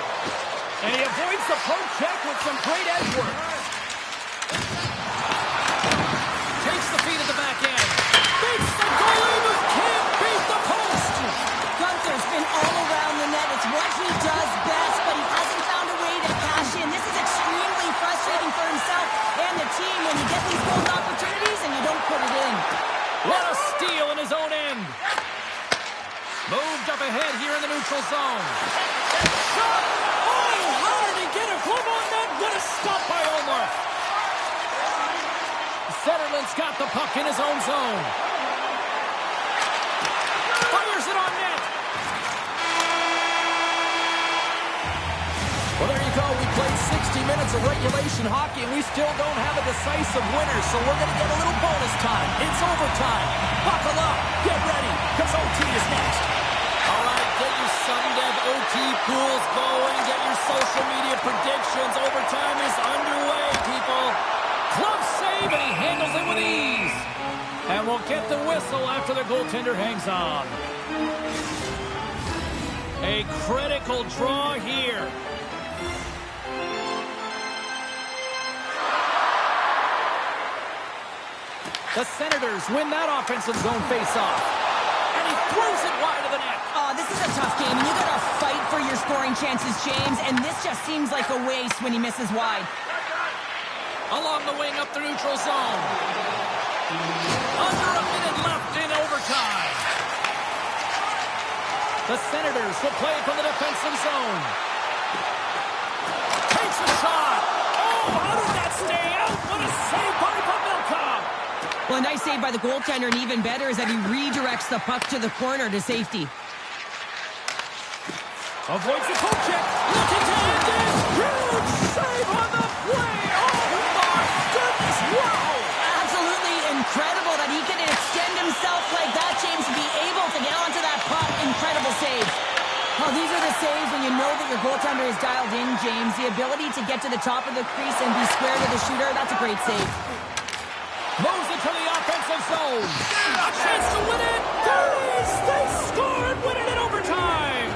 And he avoids the poke check with some great edge work. Takes the feed at the back end. Beats the goalie, but can't beat the post. Gunther's been all around the net. It's what he does best, but he hasn't found a way to cash in. This is extremely frustrating for himself and the team when you get these goal opportunities and you don't put it in. What a steal in his own end. Moved up ahead here in the neutral zone. Shot! Oh, how did he get a glove on that? What a stop by Omar. Zetterlund's got the puck in his own zone. Fires it on net. Well, there you go. We played 60 minutes of regulation hockey, and we still don't have a decisive winner, so we're going to get a little bonus time. It's overtime. Buckle up. Get ready, because OT is next. All right, get your sudden death OT pools going. Get your social media predictions. Overtime is underway, people. Club save, and he handles it with ease. And we'll get the whistle after the goaltender hangs on. A critical draw here. The Senators win that offensive zone face-off. And he throws it wide of the net. Oh, this is a tough game, and you got to fight for your scoring chances, James, and this just seems like a waste when he misses wide. Along the wing up the neutral zone. Under a minute left in overtime. The Senators will play it from the defensive zone. Takes a shot. Oh, how did that stay out? What a save by Pavelka. Well, a nice save by the goaltender, and even better is that he redirects the puck to the corner to safety. Avoids the poke check. Looking to end it. Huge save on the play. Oh, my goodness. Wow. Absolutely incredible that he can extend himself like that, James, to be able to get onto that puck. Incredible save. Oh, these are the saves when you know that your goaltender is dialed in, James. The ability to get to the top of the crease and be square to the shooter, that's a great save. Moves it to the offensive zone. A chance to win it. There it is. They score and win it in overtime.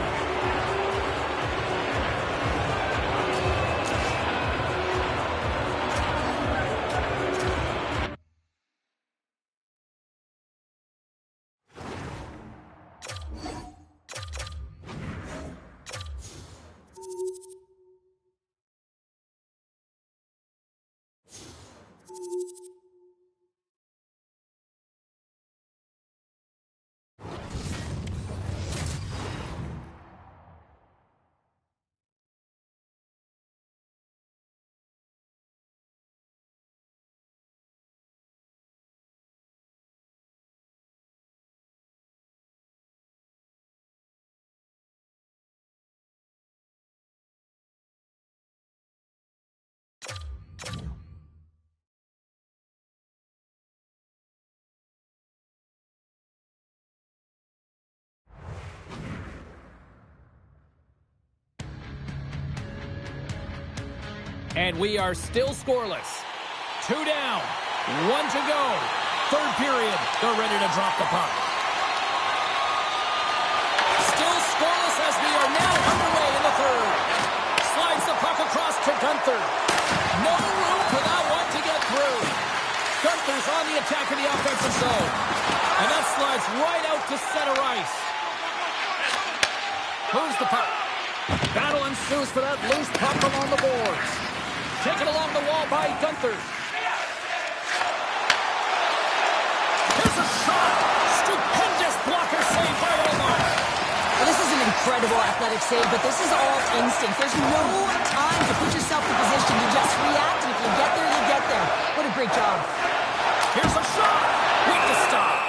And we are still scoreless. 2 down, 1 to go. Third period, they're ready to drop the puck. Still scoreless as we are now underway in the third. Slides the puck across to Gunther. No room for that one to get through. Gunther's on the attack in the offensive zone. And that slides right out to center ice. Moves the puck. Battle ensues for that loose puck along the boards. Taken along the wall by Gunther. Here's a shot. Stupendous blocker save by Omar. Well, this is an incredible athletic save, but this is all instinct. There's no time to put yourself in position to just react, and if you get there, you get there. What a great job. Here's a shot. Weak to stop.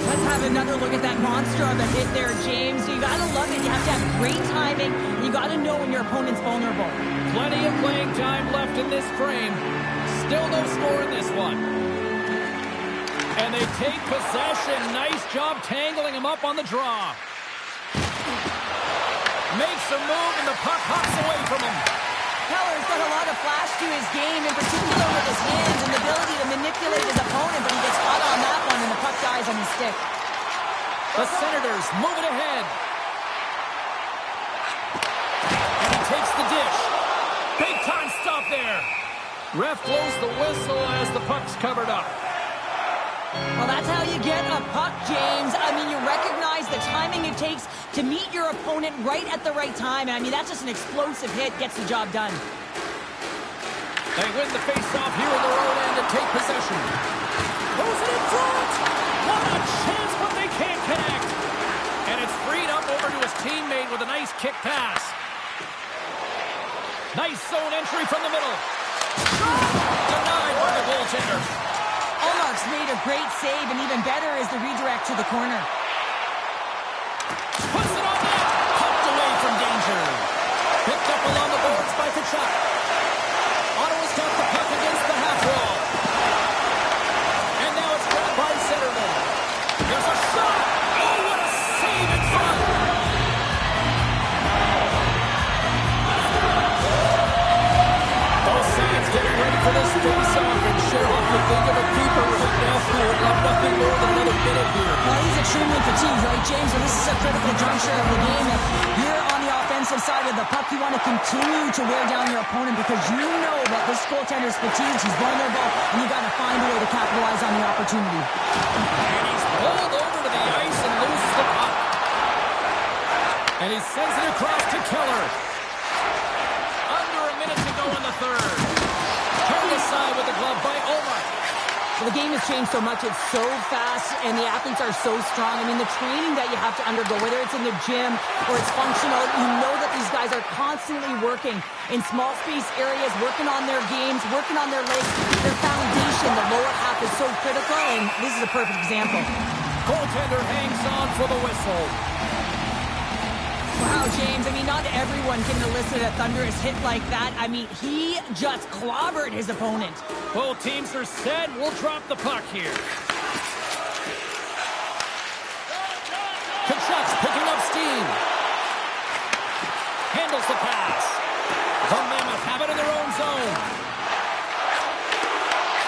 Let's have another look at that monster of a hit there, James. You gotta love it. You have to have great timing. You gotta know when your opponent's vulnerable. Plenty of playing time left in this frame. Still no score in this one. And they take possession. Nice job tangling him up on the draw. Makes a move and the puck hops away from him. Keller's got a lot of flash to his game, in particular with his hands and the ability to manipulate his opponent, but he gets caught on that one and the puck dies on his stick. The Senators move it ahead. And he takes the dish. Big time stop there. Ref blows the whistle as the puck's covered up. Well, that's how you get a puck, James. I mean, you recognize the timing it takes to meet your opponent right at the right time. And I mean, that's just an explosive hit, gets the job done. They win the face-off here in their own end and take possession. Throws it in front. What a chance, but they can't connect. And it's freed up over to his teammate with a nice kick pass. Nice zone entry from the middle. Denied by the goaltender. Allmark's made a great save, and even better is the redirect to the corner. Puts it on net. Popped away from danger. Picked up along the boards by Kachuk. Ottawa's got the puck against the half wall. And now it's grabbed by Zetterman. There's a shot. Oh, what a save in front. Both sides getting ready for this face-off, and Sherlock would think of a keeper right now who would love nothing more than another minute here. Well, he's extremely fatigued, right, James? And this is a critical juncture of the game. If you're on the offensive side of the puck, you want to continue to wear down your opponent because you know that this goaltender's fatigued, he's vulnerable, and you got to find a way to capitalize on the opportunity. And he's pulled over to the ice and loses the puck. And he sends it across to Keller. Under a minute to go in the third. Turned aside with the glove by Omar. Well, the game has changed so much. It's so fast, and the athletes are so strong. I mean, the training that you have to undergo, whether it's in the gym or it's functional, you know that these guys are constantly working in small space areas, working on their games, working on their legs. Their foundation, the lower half, is so critical, and this is a perfect example. Goaltender hangs on for the whistle. Wow, James, I mean, not everyone can elicit a thunderous hit like that. I mean, he just clobbered his opponent. Both teams are set. We'll drop the puck here. Kachuk's picking up steam. Handles the pass. The Mammoth have it in their own zone.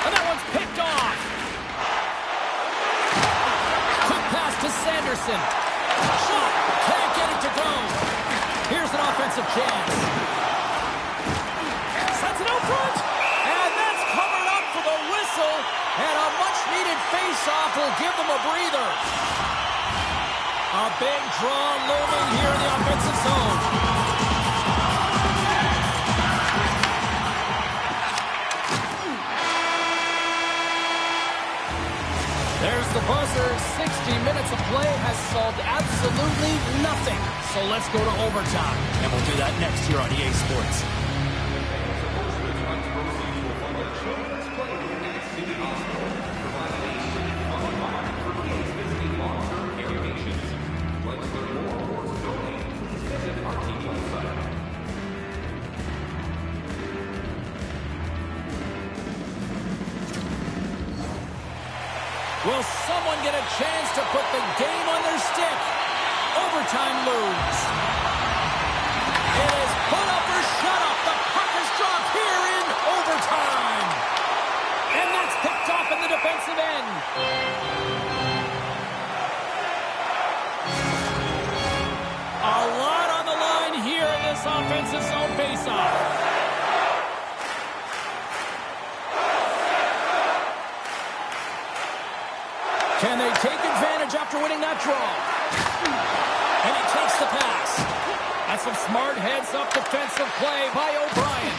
And that one's picked off. Quick pass to Sanderson. Shot. Can't get it to go. Here's an offensive chance. Sends it out front. And that's covered up for the whistle. And a much-needed face-off will give them a breather. A big draw looming here in the offensive zone. There's the buzzer. 60 minutes of play has solved absolutely nothing. So let's go to overtime. And we'll do that next here on EA Sports. Will someone get a chance to put the game on their stick? Overtime moves. after winning that draw. And he takes the pass. That's some smart heads-up defensive play by O'Brien.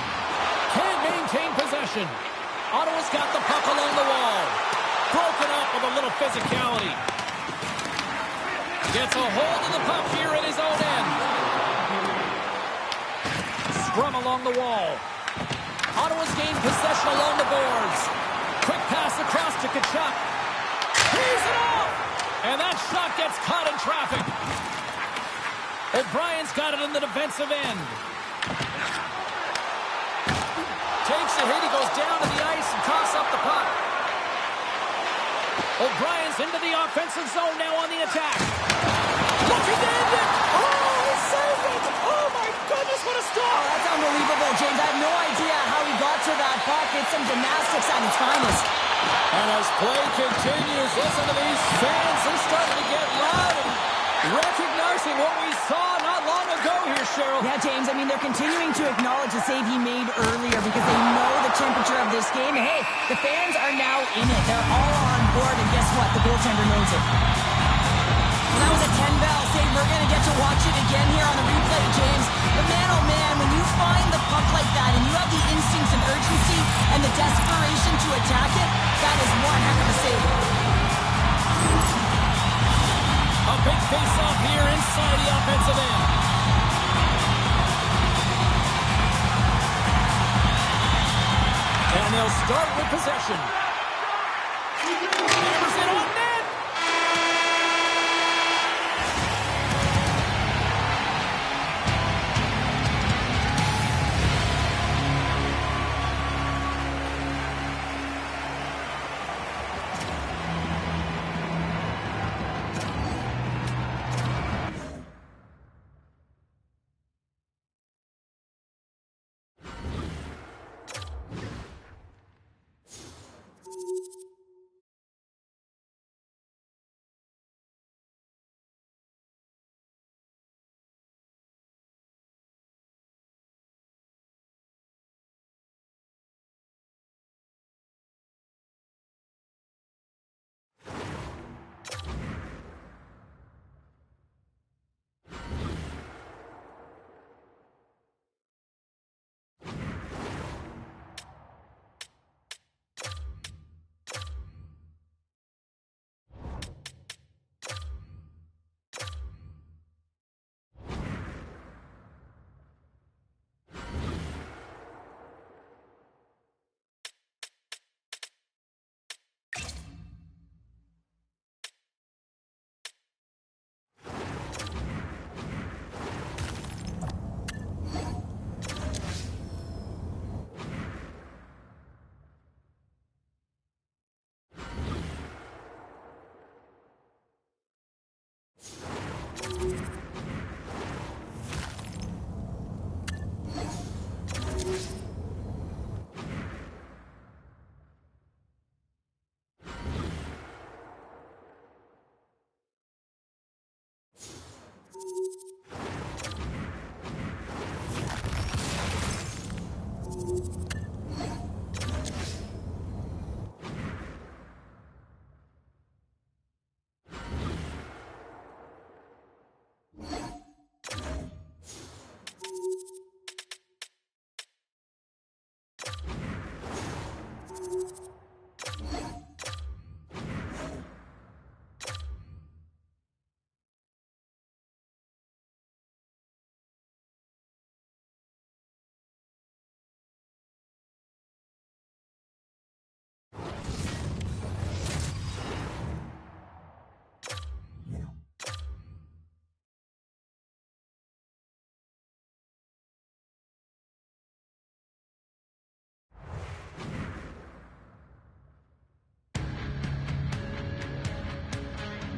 Can't maintain possession. Ottawa's got the puck along the wall. Broken up with a little physicality. Gets a hold of the puck here in his own end. Scrum along the wall. Ottawa's gained possession along the boards. Quick pass across to Tkachuk. He's it off! And that shot gets caught in traffic. O'Brien's got it in the defensive end. Takes a hit. He goes down to the ice and tosses up the puck. O'Brien's into the offensive zone now on the attack. Looking to end it. Oh, he saved it. Oh, my goodness, what a stop. Oh, that's unbelievable, James. I have no idea how he got to that puck. It's some gymnastics at its finest. And as play continues, listen to these fans. They're starting to get loud and recognizing what we saw not long ago here, Cheryl. Yeah, James, I mean, they're continuing to acknowledge the save he made earlier because they know the temperature of this game. And hey, the fans are now in it. They're all on board, and guess what? The goaltender knows it. Well, that was a 10-bell save. We're going to get to watch it again here on the replay, James. But man, oh man, when you find the puck like that and you have the instincts and urgency and the desperation to attack it, that is one heck of a save. A big face-off here inside the offensive end. And they'll start with possession. Hammers it on net.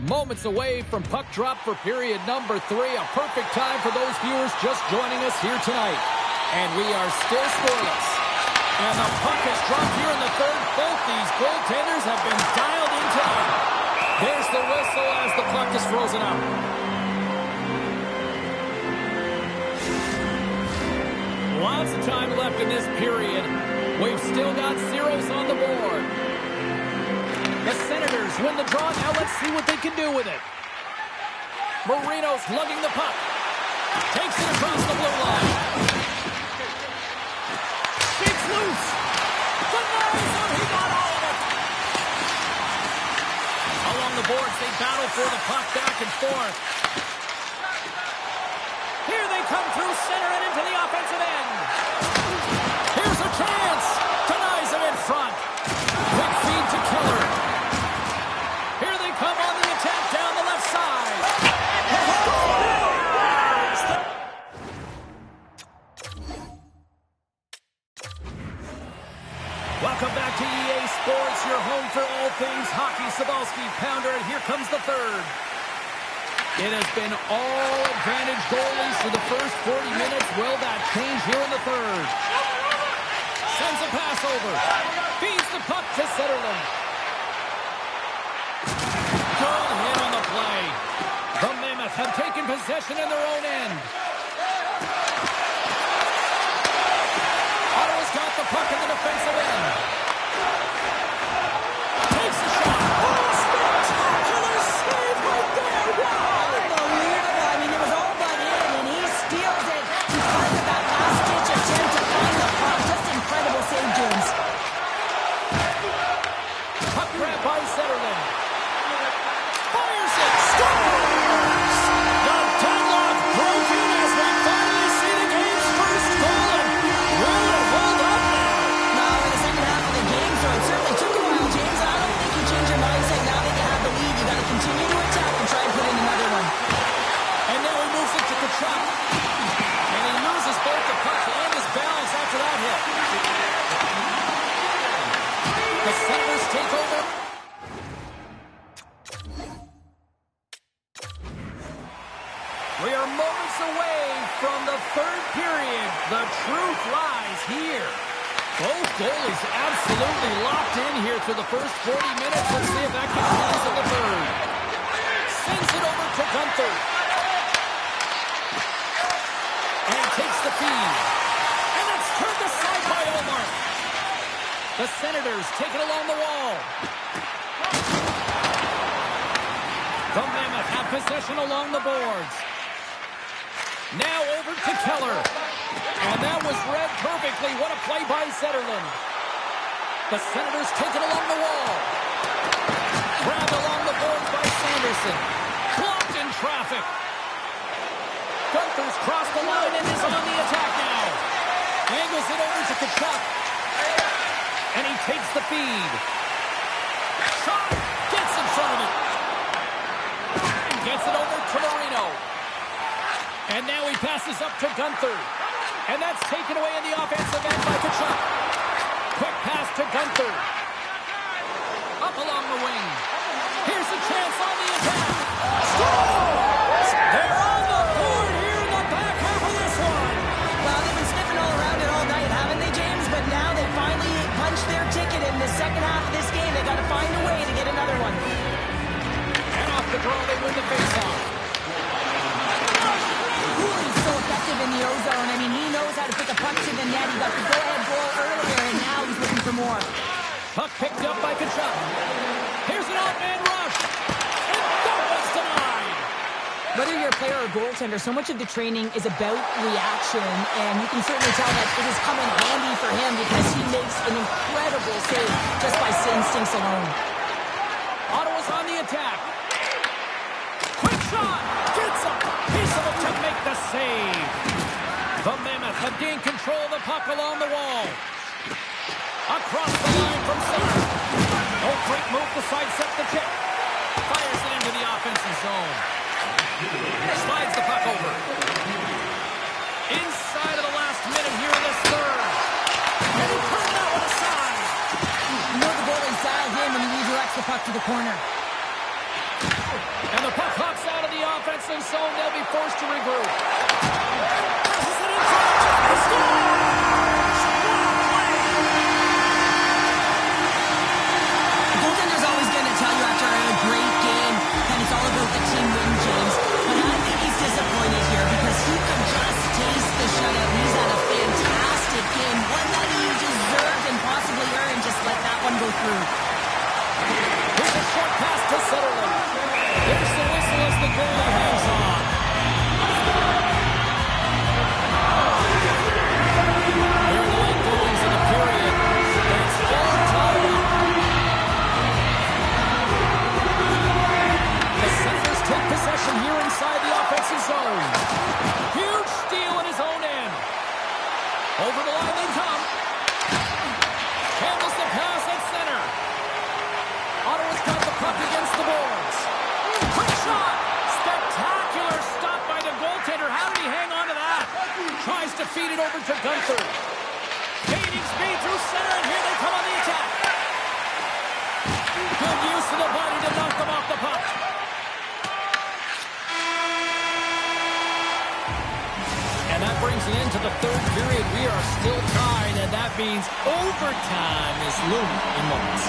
Moments away from puck drop for period number 3. A perfect time for those viewers just joining us here tonight. And we are still scoreless. And the puck is dropped here in the third. Both these goaltenders have been dialed in tonight. There's the whistle as the puck is frozen out. Lots of time left in this period. We've still got zeros on the board. The Senators win the draw. Now let's see what they can do with it. Marino's lugging the puck. Takes it across the blue line. Shakes loose. Denies him. He got all of it. Along the boards, they battle for the puck back and forth. Here they come through center and into the offensive end. Here's a chance. Denies him in front. Quick feed to Keller. Here they come on the attack down the left side. Welcome back to EA Sports, your home for all things hockey. Cybulski, Pounder, and here comes the third. It has been all advantage goalies for the first 40 minutes. Will that change here in the third? Sends a pass over. Feeds the puck to Zetterlund. Good hit on the play. The Mammoth have taken possession in their own end. Ottawa's got the puck in the defensive end. Takes the shot. Oh, spectacular save right there. Wow. Unbelievable. I mean, it was all but in, and he steals it because of that last-ditch attempt to find the puck. Just incredible save, James. Puck grab by Zetterlund. Fires it. Scores! The deadlock broken as we finally see the game's first goal. Will it hold up now? No, in the second half of the game, so it certainly took a while, James. And I don't think you change your mindset now that you have the lead. You got to continue to attack and try and put in another one. And now he moves it to Kachuk. And he loses both the puck and his balance after that hit. The Senators take over. We are moments away from the third period. The truth lies here. Both goalies absolutely locked in here through the first 40 minutes. Let's see if that continues in the third. Sends it over to Gunther. And takes the feed. And it's turned aside by Omar. The Senators take it along the wall. The Mammoth have possession along the boards. Now over to Keller. And that was read perfectly. What a play by Zetterlund. The Senators take it along the wall. Grabbed along the boards by Sanderson. Blocked in traffic. Gunther's crossed the line and is on the attack now. Angles it over to Kachuk. And he takes the feed. Shot. Gets in front of it. And gets it over to Marino. And now he passes up to Gunther. And that's taken away in the offensive end by Kachuk. Quick pass to Gunther. Up along the wing. Here's a chance on the attack. Scores! They're on the board here in the back half of this one. Well, they've been sniffing all around it all night, haven't they, James? But now they finally punched their ticket in the second half of this game. They got to find a way to get another one. And off the draw, they win the faceoff. He's so effective in the O-zone. I mean, he knows how to pick a puck to the net. He got the go-ahead goal earlier, and now he's looking for more. Puck picked up by Kachuk. Here's an off-man rush. And that was denied. Whether you're a player or a goaltender, so much of the training is about reaction, and you can certainly tell that it has come in handy for him because he makes an incredible save just by instincts alone. Ottawa's on the attack. Quick shot. Gets a piece of it to make the save. The Mammoth have gained control of the puck along the wall. Across the line from center. Oh, great move to sidestep the check. Fires it into the offensive zone. Slides the puck over. Inside of the last minute here in this third. And he turned that one aside. You know the goalie's dialed in when he redirects the puck to the corner. And the puck hops out of the offensive zone. They'll be forced to regroup. Passes it in front. He scores! The goaltender's always going to tell you after a great game, and it's all about the team win, James. But I think he's disappointed here because he could just taste the shutout. He's had a fantastic game, one that he deserved and possibly earned. Just let that one go through. His defeated over to Gunther. Gaining speed through center, and here they come on the attack. Good use of the body to knock them off the puck. And that brings an end to the third period. We are still tied, and that means overtime is looming in moments.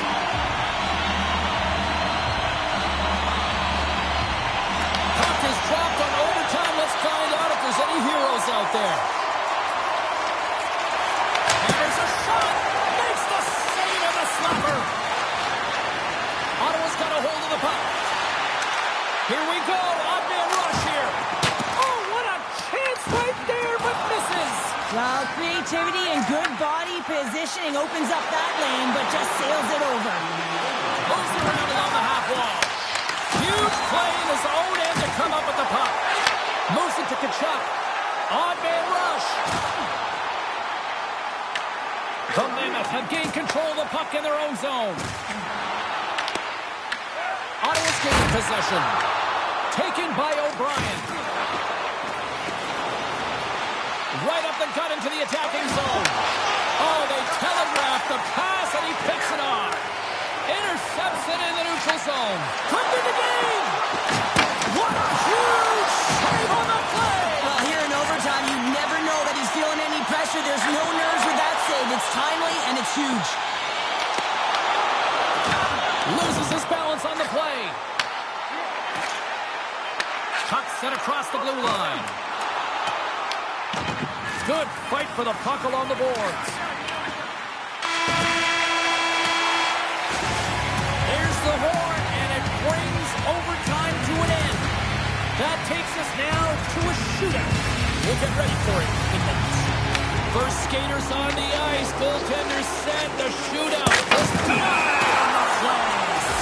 Puck is dropped on overtime. Let's find out if there's any heroes out there. And there's a shot. Makes the save of the slapper. Ottawa's got a hold of the puck. Here we go. Odd man rush here. Oh, what a chance right there, but misses. Well, creativity and good body positioning opens up that lane, but just sails it over. Moves it around along the half wall. Huge play in his own end to come up with the puck. Moves it to Tkachuk. Odd man rush. The Mammoth have gained control of the puck in their own zone. Ottawa's gained possession. Taken by O'Brien. Right up the gut into the attacking zone. Oh, they telegraph the pass, and he picks it off. Intercepts it in the neutral zone. Could be the game. What a huge save on the play. Well, here in overtime, you never know that he's feeling any pressure. There's no nerves with that save. It's timely, and it's huge. Loses his balance on the play. Puck set across the blue line. Good fight for the puck along the boards. There's the horn, and it brings overtime to an end. That takes us now to a shootout. We'll get ready for it in minutes. First skaters on the ice. Goaltenders set. The shootout. Just on the play.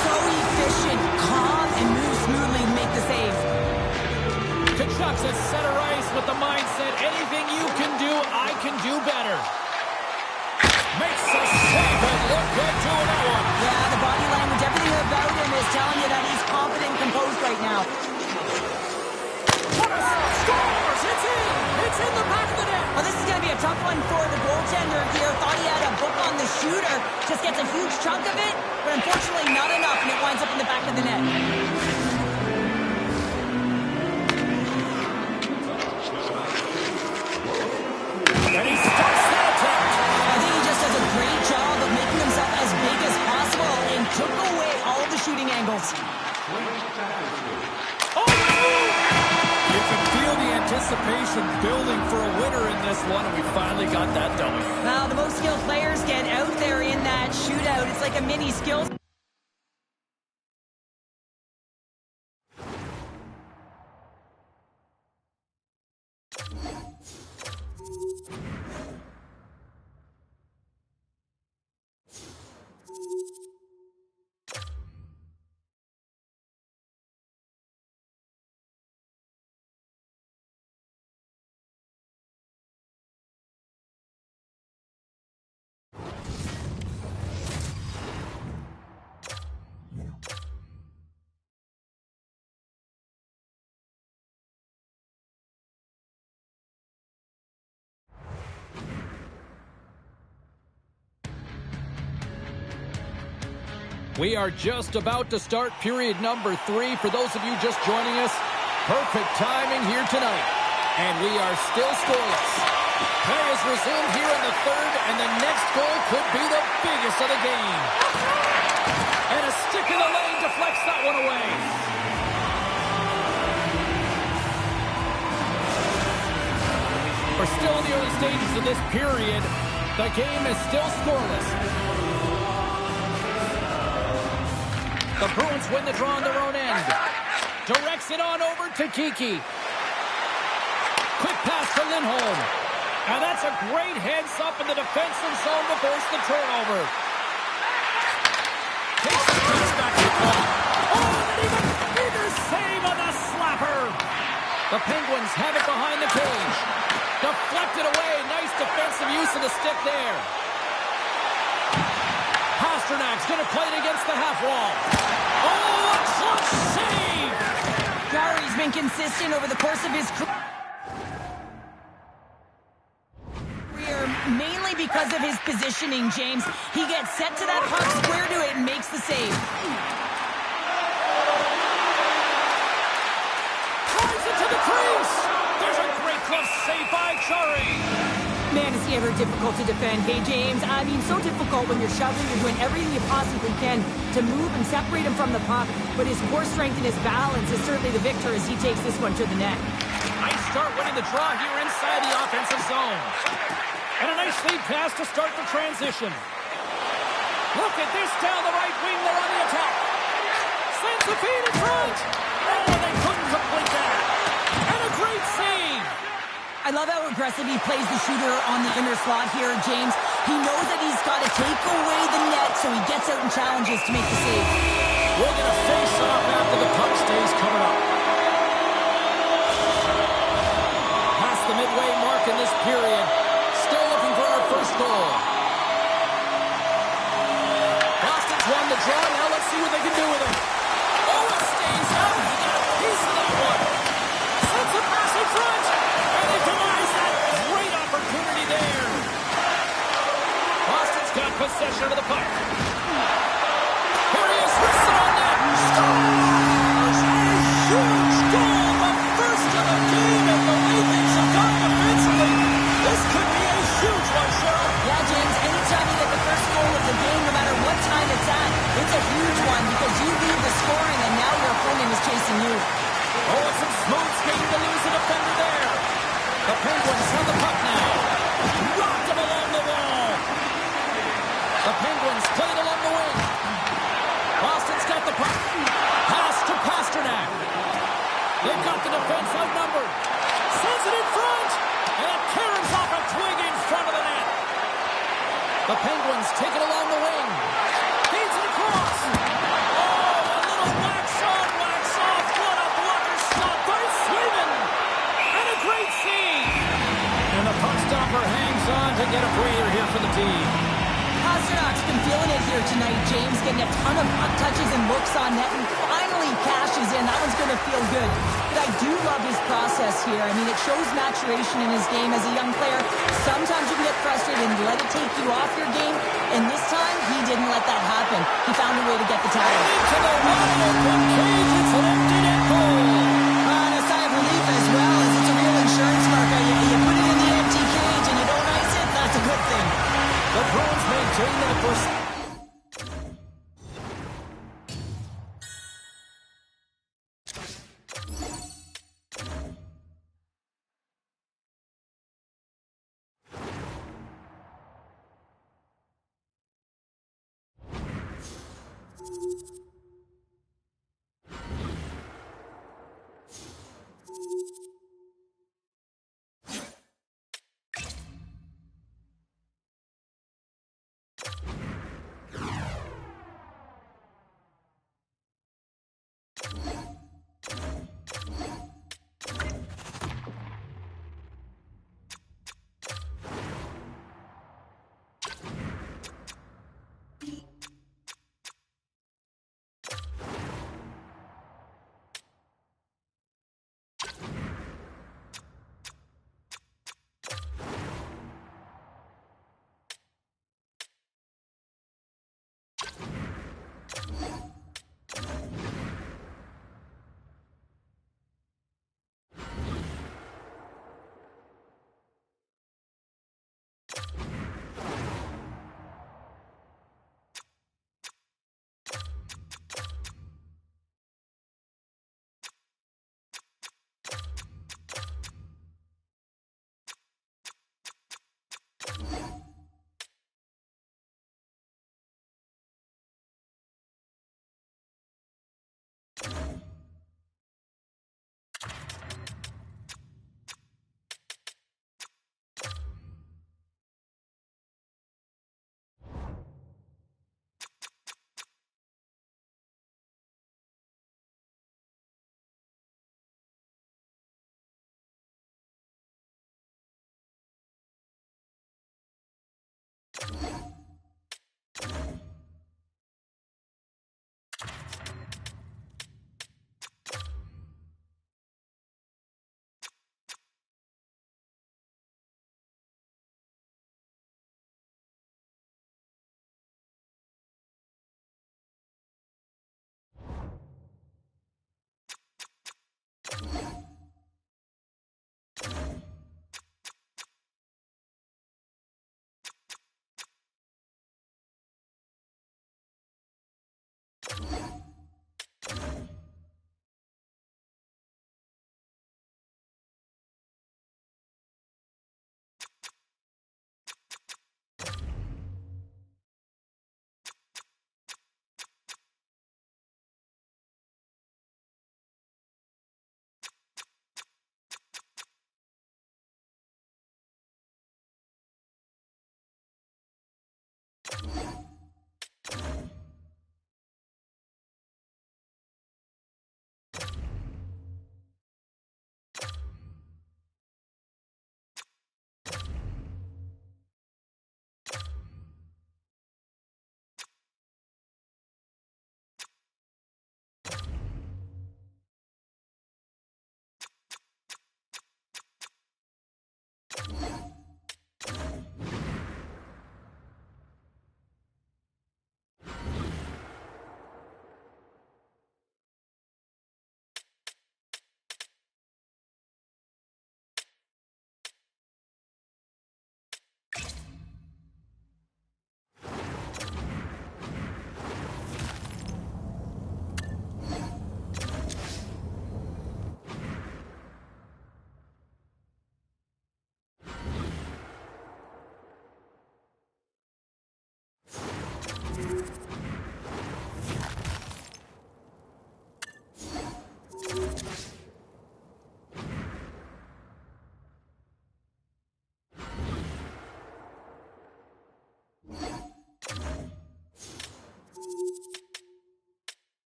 So efficient, calm, and moves smoothly to make the save. Tkachuk's at center ice with the mindset, anything you can do, I can do better. Makes a save and look good doing that one. Yeah, the body language, everything about him is telling you that he's confident and composed right now. Scores! It's in! It's in the back of the net! Well, this is going to be a tough one for the goaltender here. Thought he had a book on the shooter. Just gets a huge chunk of it, but unfortunately not enough, and it winds up in the back of the net. And he starts that attempt. I think he just does a great job of making himself as big as possible and took away all of the shooting angles. Oh, no! You can feel the anticipation building for a winner in this one, and we finally got that done. Well, the most skilled players get out there in that shootout. It's like a mini skills. We are just about to start period number 3. For those of you just joining us, perfect timing here tonight. And we are still scoreless. Play is resumed here in the third, and the next goal could be the biggest of the game. And a stick in the lane deflects that one away. We're still in the early stages of this period. The game is still scoreless. The Bruins win the draw on their own end. Directs it on over to Kiki. Quick pass to Lindholm. And that's a great heads-up in the defensive zone to force the turnover. Takes the pass back to the clock. Oh, and even bigger save on the slapper. The Penguins have it behind the cage. Deflected away. Nice defensive use of the stick there. Pasternak's going to play it against the half wall. Oh, a clutch save! Gary's been consistent over the course of his career. because of his positioning, James. He gets set to that puck, square to it, and makes the save. Drives it to the crease. There's a great glove save by Chari. Man, is he ever difficult to defend. Hey, James, I mean, so difficult when you're shoving. You're doing everything you possibly can to move and separate him from the puck. But his core strength and his balance is certainly the victor as he takes this one to the net. Nice start winning the draw here inside the offensive zone. And a nice lead pass to start the transition. Look at this down the right wing. They're on the attack. Sends the feed in front. Oh, they couldn't complete that. And a great save. I love how aggressive he plays the shooter on the inner slot here, James. He knows that he's got to take away the net, so he gets out and challenges to make the save. We'll get a face-off after the puck stays coming up. Past the midway mark in this period. Still looking for our first goal. Boston's won the draw. Now let's see what they can do with it. Oh, it stays out. He got a piece of that one. Sends a pass in front. And he denies that. Great opportunity there. Boston's got possession of the puck. Here he is. Wrists it on net. Scores! A huge goal. The first of the game. And the way things have gone defensively, this could be a huge one, Cheryl. Yeah, James, anytime you get the first goal of the game, no matter what time it's at, it's a huge one because you lead the scoring and now your opponent is chasing you. Oh, it's some smooth skating to lose a defender there. The Penguins have the puck now. Rocked him along the wall. The Penguins play it along the wing. Boston's got the puck. Pass to Pasternak. They've got the defense outnumbered. Sends it in front. And it caroms off a twig in front of the net. The Penguins take it along the wing. Feeds it across. Oh, a little wax on, wax off. What a blocker stop by Swayman. And a great save. And the puck stopper hangs on to get a breather here for the team. Pasternak's been feeling it here tonight, James, getting a ton of puck touches and looks on net, and finally cashes in. That one's going to feel good. But I do love his process here. I mean, it shows maturation in his game as a young player. Sometimes you can get frustrated and let it take you off your game, and this time, he didn't let that happen. He found a way to get the tie. Into the wide open cage. It's an empty net goal. And a sigh of relief as well, as it's a real insurance marker. You put it in the empty cage and you don't ice it, that's a good thing. The Bruins maintain that first.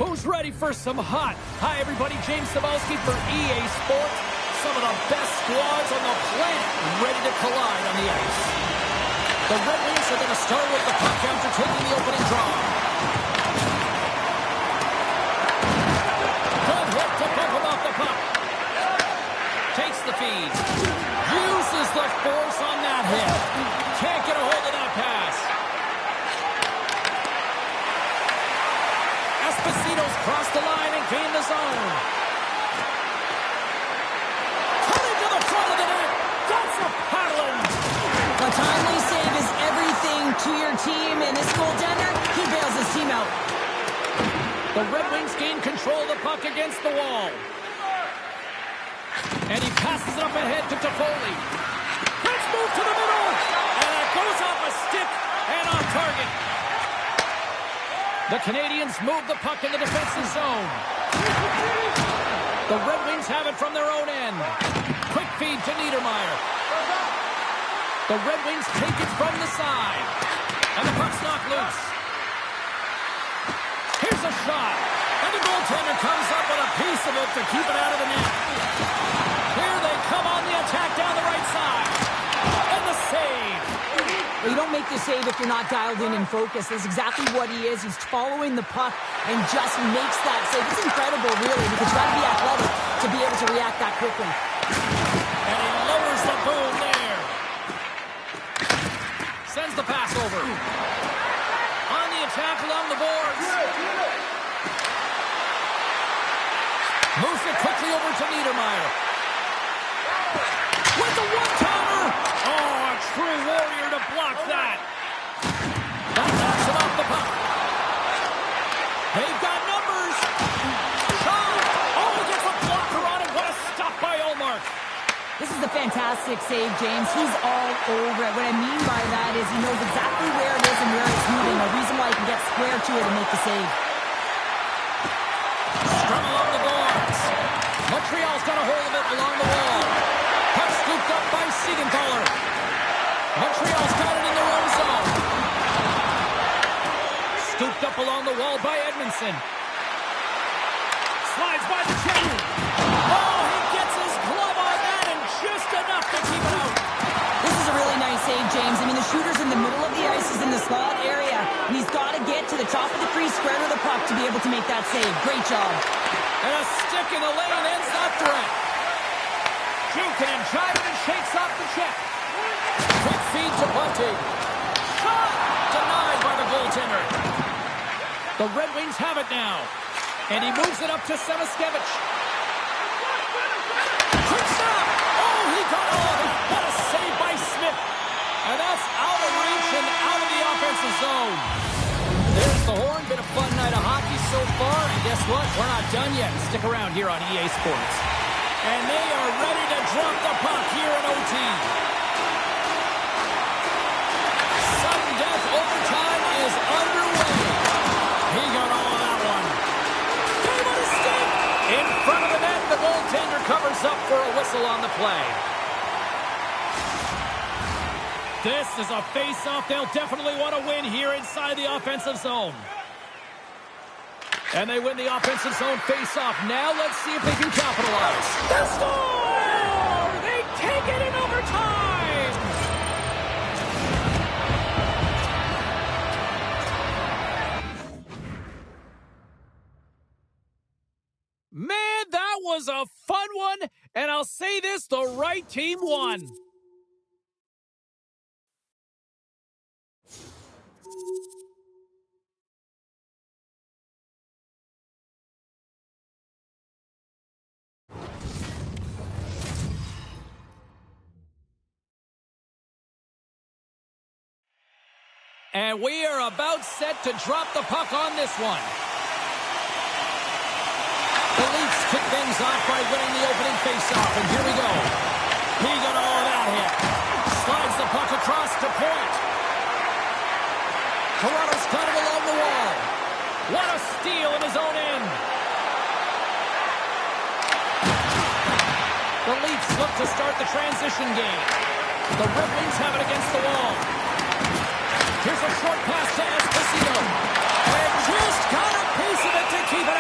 Who's ready for some hot? Hi, everybody. James Cebulski for EA Sports. Some of the best squads on the planet ready to collide on the ice. The Red Wings are going to start with the puck after taking the opening draw. Good hit to bump him off the puck. Takes the feed. Uses the force on that hit. Can't get a hold of that pass. Esposito's crossed the line and gained the zone. Coming to the front of the net. That's a paddling. A timely save is everything to your team, and this goaltender, he bails his team out. The Red Wings gain control of the puck against the wall. And he passes it up ahead to Toffoli. Let's move to the middle. And it goes off a stick and off target. The Canadians move the puck in the defensive zone. The Red Wings have it from their own end. Quick feed to Niedermeyer. The Red Wings take it from the side. And the puck's knocked loose. Here's a shot. And the goaltender comes up with a piece of it to keep it out of the net. Here they come on the attack down the right side. And the save. Well, you don't make the save if you're not dialed in and focused. That's exactly what he is. He's following the puck and just makes that save. It's incredible, really, because you've got to be athletic to be able to react that quickly. And he lowers the boom there. Sends the pass over. On the attack along the boards. Moves it quickly over to Niedermeyer. With the one-timer. Oh, a true warrior to block that. That knocks him off the puck. They've got numbers. Shot. Oh, he gets a blocker on it. What a stop by Ullmark. This is a fantastic save, James. He's all over it. What I mean by that is he knows exactly where it is and where it's moving. A reason why he can get square to it and make the save. Strung along the boards. Montreal's got a hold of it along the wall. Puck scooped up by Siegenthaler. Montreal's got it in their own zone. Scooped up along the wall by Edmondson. Slides by the check. Oh, he gets his glove on that and just enough to keep it out. This is a really nice save, James. I mean, the shooter's in the middle of the ice. He's in the slot area. And he's got to get to the top of the crease, square to the puck to be able to make that save. Great job. And a stick in the lane ends that threat. Jukin and jiving and shakes off the check. Quick feed to Bunting. Shot! Denied by the goaltender. The Red Wings have it now. And he moves it up to Semaskevich. Quick stop! Oh, he got all of it. What a save by Smith. And that's out of reach and out of the offensive zone. There's the horn. Been a fun night of hockey so far. And guess what? We're not done yet. Stick around here on EA Sports. And they are ready to drop the puck here in OT. Sudden death overtime is underway. He got all of that one. Gave it a stick. In front of the net, the goaltender covers up for a whistle on the play. This is a face-off they'll definitely want to win here inside the offensive zone. And they win the offensive zone face-off. Now let's see if they can capitalize. They score! They take it in overtime! Man, that was a fun one. And I'll say this, the right team won. And we are about set to drop the puck on this one. The Leafs kick things off by winning the opening faceoff, and here we go. He got all of that hit. Slides the puck across to point. Toronto's got it along the wall. What a steal in his own end. The Leafs look to start the transition game. The Red Wings have it against the wall. Here's a short pass to Esposito. And just got a piece of it to keep it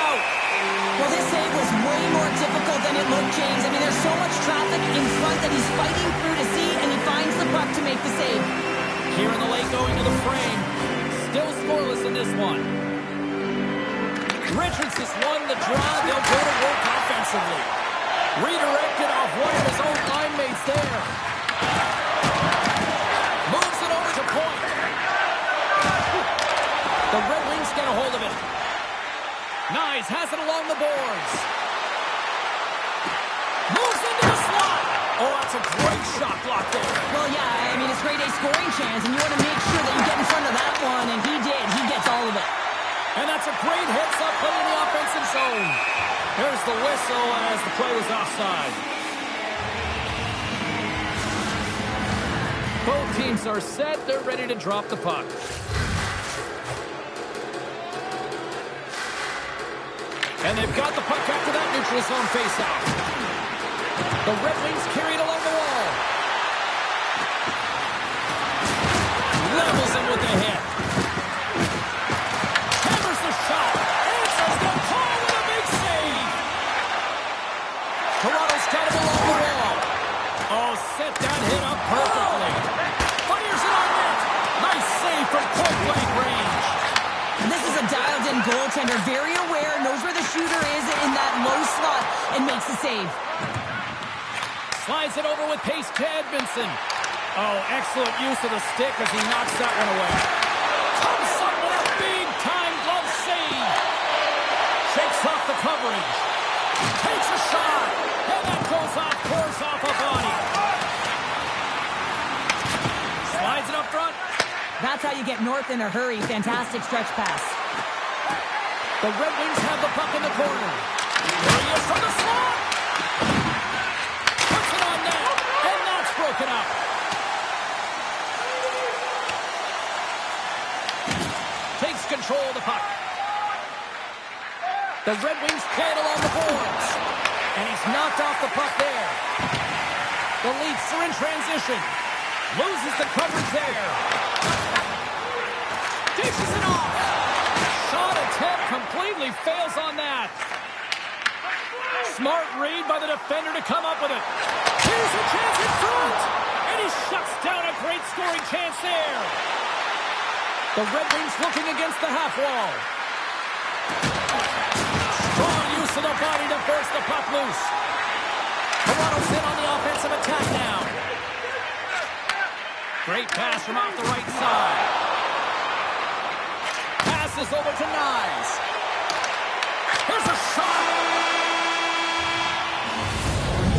Richards has won the draw. They'll go to work offensively. Redirected off one of his own line mates there. Moves it over to point. The Red Wings get a hold of it. Nyes has it along the boards. Moves into the slot. Oh, that's a great shot block there. Well, yeah, I mean, it's grade A scoring chance, and you want to make sure that you get in front of that one, and he did. He gets all of it. And that's a great heads-up play in the offensive zone. There's the whistle as the play was offside. Both teams are set. They're ready to drop the puck. And they've got the puck back to that neutral zone faceoff. The Red Wings carry it along the wall. Levels him with the hit. Hammers the shot. Answers the call with a big save. Toronto's got him along the wall. Oh, set that hit up perfectly. Fires it on net. Nice save from point-blank range. And this is a dialed-in goaltender, very aware, knows where the shooter is in that low slot, and makes the save. Slides it over with pace to Edmondson. Oh, excellent use of the stick as he knocks that one away. Comes up with a big-time glove save. Shakes off the coverage. Takes a shot. And that goes off course off a body. Slides it up front. That's how you get north in a hurry. Fantastic stretch pass. The Red Wings have the puck in the corner. There he is from the slot. Puts it on net. And that's broken up. Takes control of the puck. The Red Wings play it along the boards. And he's knocked off the puck there. The Leafs are in transition. Loses the coverage there. Dishes it off. Shot attempt completely fails on that. Smart read by the defender to come up with it. Here's a chance in front. And he shuts down a great scoring chance there. The Red Wings looking against the half wall. Strong use of the body to force the puck loose. Toronto's in on the offensive attack now. Great pass from off the right side. Passes over to Nyes. Here's a shot.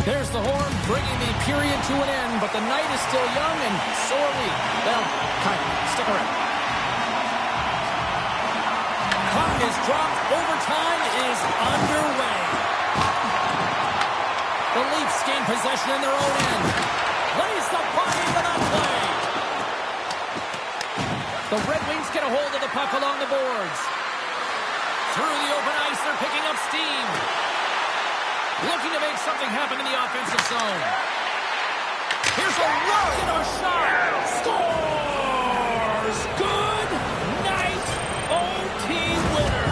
There's the horn, bringing the period to an end, but the night is still young, and so are we. Well, kind of. Stick around. Puck is dropped. Overtime is underway. The Leafs gain possession in their own end. Lays the puck into that play. The Red Wings get a hold of the puck along the boards. Through the open ice, they're picking up steam. Looking to make something happen in the offensive zone. Here's a rocket or shot. Scores! Good night, OT winner.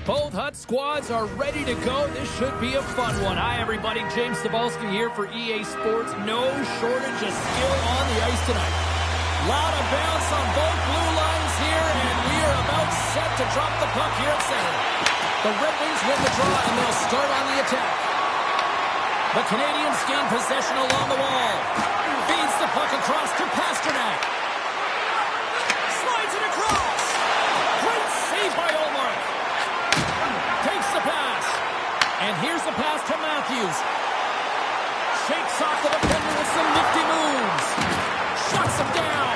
Both Hut squads are ready to go. This should be a fun one. Hi, everybody. James Cebulski here for EA Sports. No shortage of skill on the ice tonight. Lot of bounce on both blue lines here, and we are about set to drop the puck here at center. The Red Wings win the draw, and they'll start on the attack. The Canadians gain possession along the wall. Feeds the puck across to Pasternak. Slides it across. Great save by Olmark. Takes the pass. And here's the pass to Matthews. Shakes off the defender with some nifty moves. Shuts him down.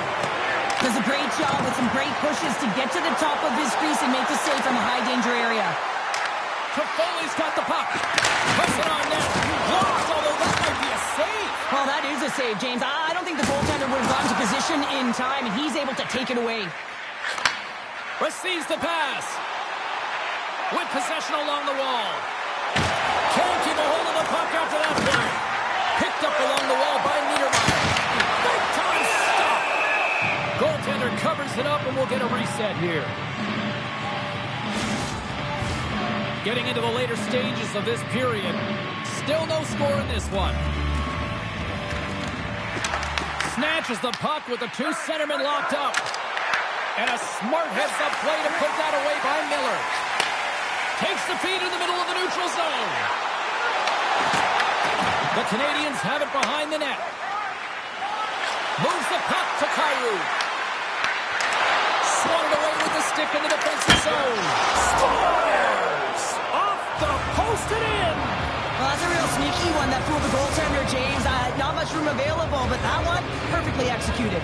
Does a great job with some great pushes to get to the top of his crease and make the save from a high-danger area. Toffoli's got the puck. Puts it on net. Blocked, although that might be a save. Well, that is a save, James. I don't think the goaltender would have gotten to position in time, and he's able to take it away. Receives the pass. With possession along the wall. Can't keep a hold of the puck after that play. Picked up along the wall by Niedermeyer. Big time stop. Goaltender covers it up, and we'll get a reset here. Getting into the later stages of this period. Still no score in this one. Snatches the puck with the two centermen locked up. And a smart heads-up play to put that away by Miller. Takes the feed in the middle of the neutral zone. The Canadians have it behind the net. Moves the puck to Kyrou. Swatted away with the stick in the defensive zone. Scores! Off the post and in. Well, that's a real sneaky one that fooled the goaltender, James. Not much room available, but that one, perfectly executed.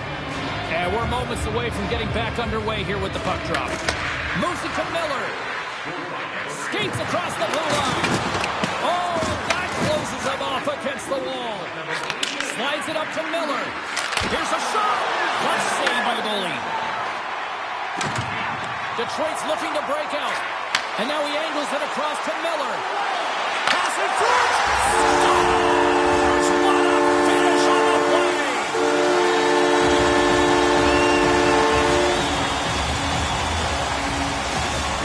And we're moments away from getting back underway here with the puck drop. Moves it to Miller. Skates across the blue line. Oh, that closes him off against the wall. Slides it up to Miller. Here's a shot. Clutch save by the goalie. Detroit's looking to break out. And now he angles it across to Miller. Passing through. Scores! What a finish on the play.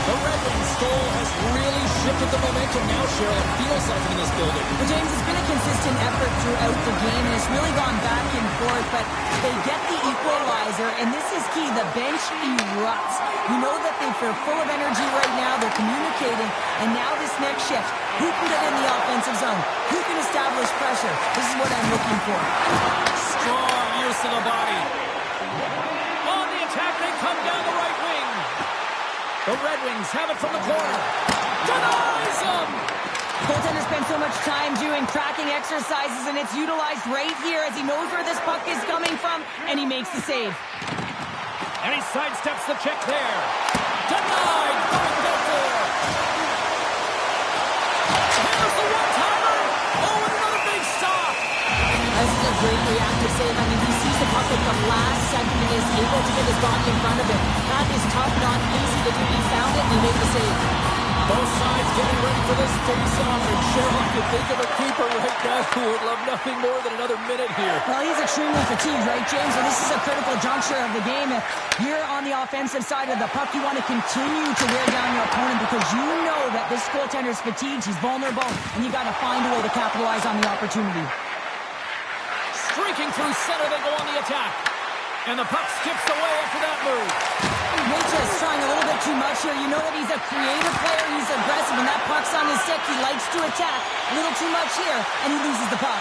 The Red Wings goal has really shifted the momentum now, Cheryl. It feels like in this building. Well, James, it's been a consistent effort throughout the game, and it's really gone back and forth, but they get the equalizer, and this is key. The bench erupts. You know that they're full of energy right now. They're communicating, and now this next shift, who can get in the offensive zone? Who can establish pressure? This is what I'm looking for. Strong use of the body. On the attack, they come down the right wing. The Red Wings have it from the corner. Denies them! Goaltender spends so much time doing tracking exercises, and it's utilized right here as he knows where this puck is coming from, and he makes the save. And he sidesteps the check there. Denied by Belfour. Here's the one-timer. Oh, and another big stop. This is a great reactive save. I mean, he sees the puck at the last second and is able to get his body in front of it. That is tough, not easy to do. He found it, and he made the save. Both sides getting ready for this face-off. And Cheryl, I can think of a keeper right now who would love nothing more than another minute here. Well, he's extremely fatigued, right, James? So this is a critical juncture of the game. If you're on the offensive side of the puck, you want to continue to wear down your opponent because you know that this goaltender's fatigued, he's vulnerable, and you got to find a way to capitalize on the opportunity. Streaking through center, they go on the attack. And the puck skips away after that move. Mitchell is trying a little bit too much here. You know that he's a creative player. He's aggressive. When that puck's on his stick, he likes to attack. A little too much here, and he loses the puck.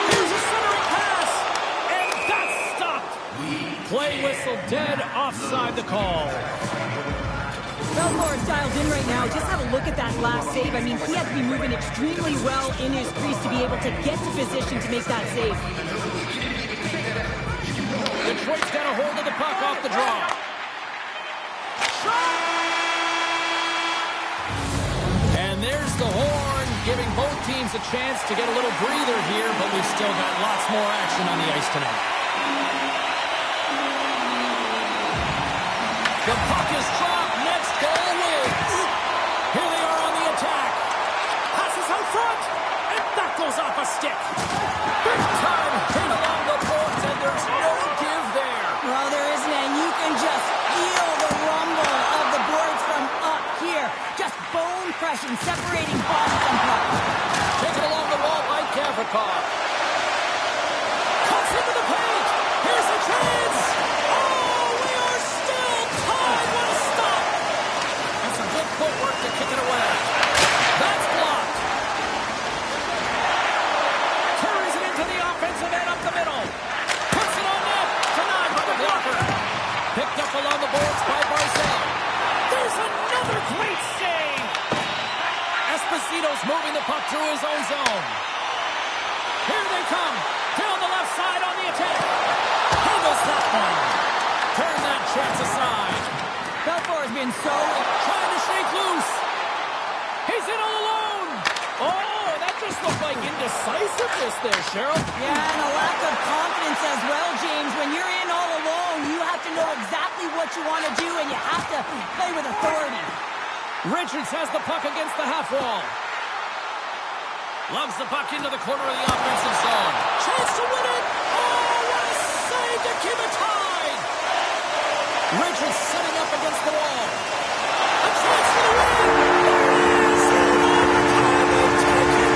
Here's a centering pass, and that's stopped. Play whistle dead, offside the call. Belfour is dialed in right now. Just have a look at that last save. I mean, he had to be moving extremely well in his crease to be able to get to position to make that save. Detroit's got a hold of the puck off the draw. And there's the horn, giving both teams a chance to get a little breather here, but we've still got lots more action on the ice tonight. The puck is dropped. Next goal wins. Here they are on the attack. Passes out front, and that goes off a stick. Big time hit along the boards, and there's no give there. Well, there isn't, and you can just feel the rumble of the boards from and separating bodies and puck. Taken along the wall by Gavrikov. Cuts into the paint. Here's a chance. Oh, we are still tied. What a stop. And some good footwork to kick it away. That's blocked. Carries it into the offensive end up the middle. Puts it on net. Denied by the blocker. Picked up along the boards by Barzal. There's another great save. Esposito's moving the puck through his own zone. Here they come. Down the left side on the attack. Handles that one. Turn that chance aside. Belfour has been so... Trying to shake loose. He's in all alone. Oh, that just looked like indecisiveness there, Cheryl. Yeah, and a lack of confidence as well, James. When you're in all alone, you have to know exactly what you want to do, and you have to play with authority. Richards has the puck against the half wall. Loves the puck into the corner of the offensive zone. Chance to win it. Oh, what a save to keep it tied. Richards setting up against the wall. A chance for the win. There is an overtime. They take it.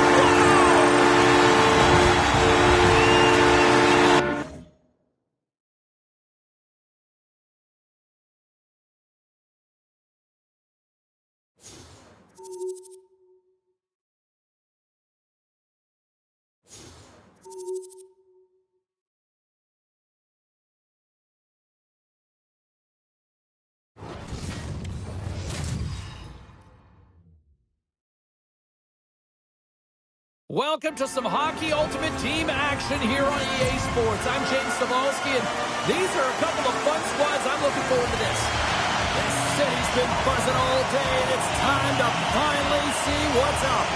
Welcome to some Hockey Ultimate Team action here on EA Sports. I'm James Cybulski, and these are a couple of fun squads. I'm looking forward to this. This city's been buzzing all day, and it's time to finally see what's up.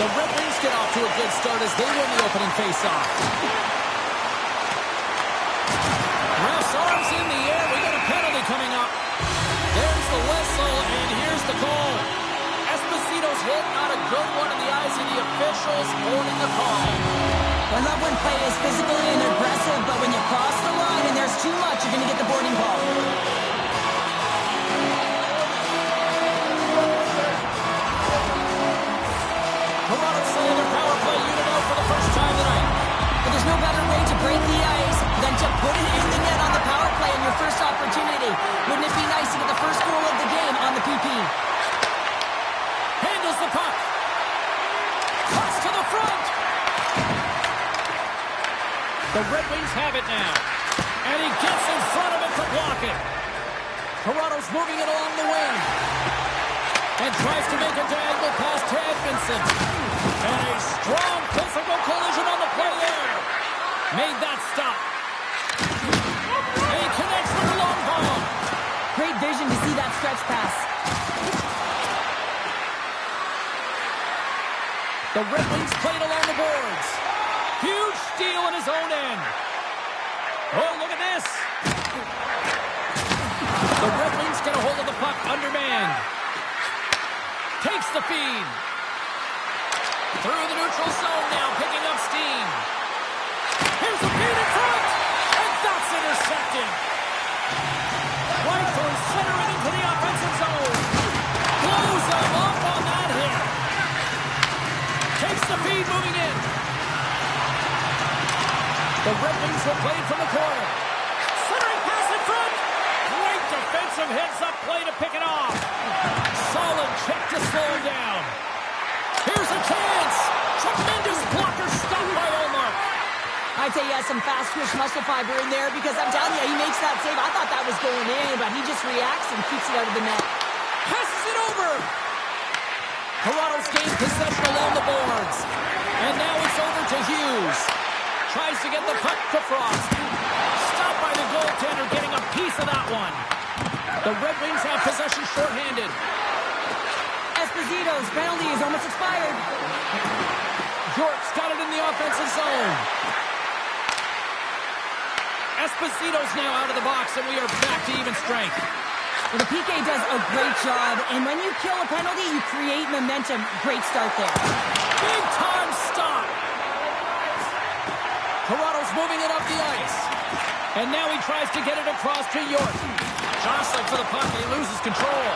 The Red Wings get off to a good start as they win the opening faceoff. Ref's arms in the air. We got a penalty coming up. There's the whistle, and here's the call. Esposito's hit, not a good one in the eyes of the officials, holding the call. I love when play is physical and aggressive, but when you cross the line and there's too much, you're going to get the boarding call. Toronto sending their power play unit out for the first time tonight. But there's no better way to break the ice than to put it in the net on the power play in your first opportunity. Wouldn't it be nice to get the first goal of the game on the PP? Handles the puck. Cuts to the front. The Red Wings have it now. And he gets in front of it to block it. Toronto's moving it along the wing. And tries to make a diagonal pass to Edmondson. And a strong physical collision on the play there. Made that stop. And he connects with a long ball. Great vision to see that stretch pass. The Red Wings played along the boards. Huge steal in his own end. Oh, look at this. The Red Wings get a hold of the puck undermanned. Takes the feed. Through the neutral zone now, picking up steam. Here's a feed in front. And that's intercepted. Right through center and into the offensive zone. Blows them up on that hit. Takes the feed moving in. The Red Wings will play from the corner. Centering pass in front. Great defensive heads-up play to pick it off. Solid check to slow him down. Here's a chance. Tremendous blocker stopped by Omar. I'd say he has some fast twitch muscle fiber in there because I'm telling you, he makes that save. I thought that was going in, but he just reacts and keeps it out of the net. Passes it over. Toronto's gained possession along the boards. And now it's over to Hughes. Tries to get the puck to Frost. Stopped by the goaltender, getting a piece of that one. The Red Wings have possession shorthanded. Esposito's penalty is almost expired. York's got it in the offensive zone. Esposito's now out of the box, and we are back to even strength. Well, the PK does a great job, and when you kill a penalty, you create momentum. Great start there. Big time stop. Toronto's moving it up the ice. And now he tries to get it across to York. Jostling for the puck, he loses control.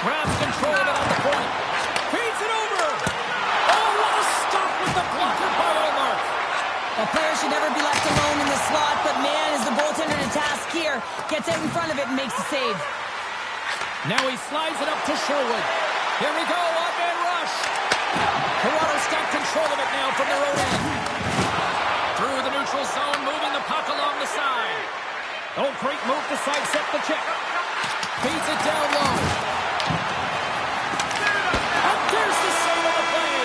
Grabs control of it at the point. Feeds it over. Oh, what a stop with the blocker by Omar. A player should never be left alone in the slot, but man, is the goaltender to task here. Gets out in front of it and makes the save. Now he slides it up to Sherwood. Here we go, one-man rush. Toronto's got control of it now from their own end. Through the neutral zone, moving the puck along the side. Oh, great move to sidestep the check. Feeds it down low. And there's the save of the play.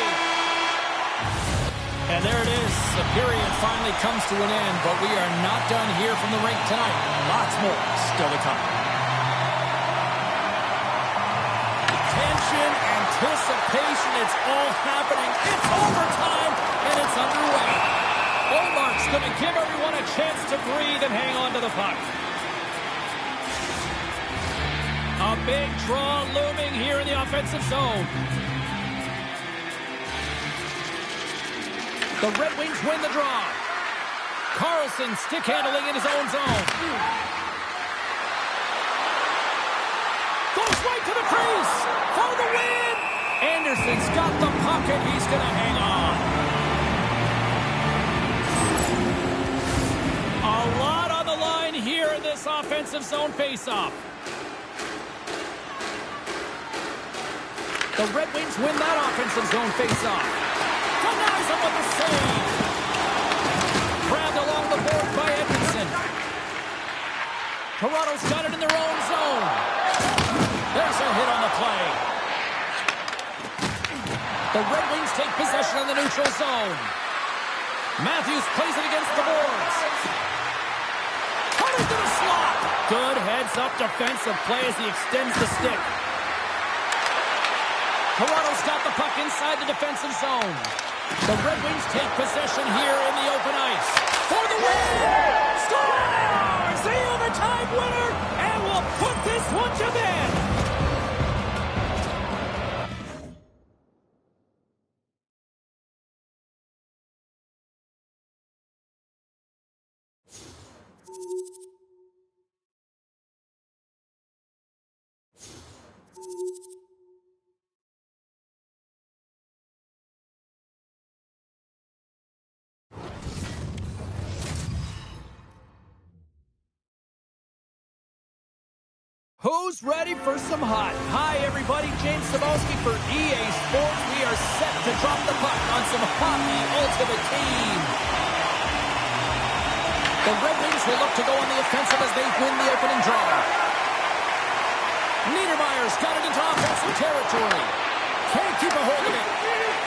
And there it is. The period finally comes to an end, but we are not done here from the rink tonight. Lots more still to come. Tension, anticipation, it's all happening. It's overtime, and it's underway. Omar's going to give everyone a chance to breathe and hang on to the puck. A big draw looming here in the offensive zone. The Red Wings win the draw. Carlson stick handling in his own zone. Goes right to the crease for the win. Anderson's got the puck and he's going to hang on. A lot on the line here in this offensive zone faceoff. The Red Wings win that offensive zone faceoff. Denies him with the save. Grabbed along the board by Edmondson. Toronto's got it in their own zone. There's a hit on the play. The Red Wings take possession on the neutral zone. Matthews plays it against the boards. Coming to the slot. Good heads-up defensive play as he extends the stick. Toronto's got the puck inside the defensive zone. The Red Wings take possession here in the open ice. For the win! Scores! The overtime winner! And will put this one to bed! Who's ready for some hot? Hi, everybody. James Cebulski for EA Sports. We are set to drop the puck on some hockey ultimate team. The Red Wings will look to go on the offensive as they win the opening draw. Niedermayer's got it into offensive territory. Can't keep a hold of it.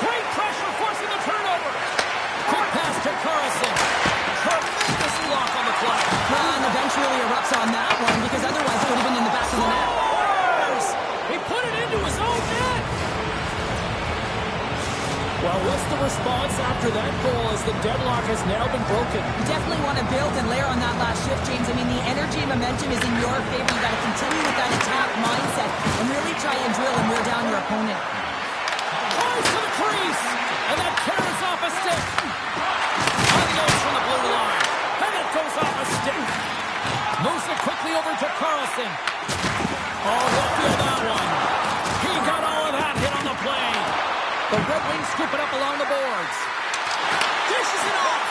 Great pressure forcing the turnover. Quick pass to Carlson. Tremendous block on the play. And the bench really erupts on that one because otherwise it would have been in the back of the net. He put it into his own net. Well, what's the response after that goal as the deadlock has now been broken? You definitely want to build and layer on that last shift, James. I mean, the energy and momentum is in your favor. You got to continue with that attack mindset and really try and drill and wear down your opponent. Tries to the crease, and that carries off a stick. Unloads from the blue line, and it goes off a stick. Moves it quickly over to Carlson. Oh, he'll feel that one. He got all of that hit on the play. The Red Wings scoop it up along the boards. Dishes it off.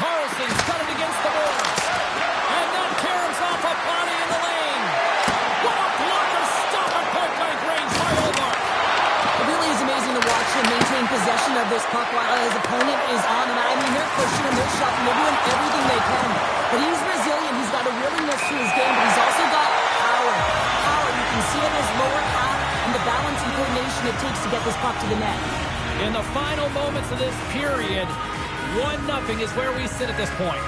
Carlson's got it against the boards. And that carries off a body in the lane. What a blocker stop at point-blank range by Omar. It really is amazing to watch him maintain possession of this puck while his opponent is on him. I mean, they're pushing him, they're shoving, they're doing everything they can. But he's resilient. He's got a willingness to his game, but he's also got power. Power, you can see it in his lower half and the balance and coordination it takes to get this puck to the net. In the final moments of this period, 1-0 is where we sit at this point.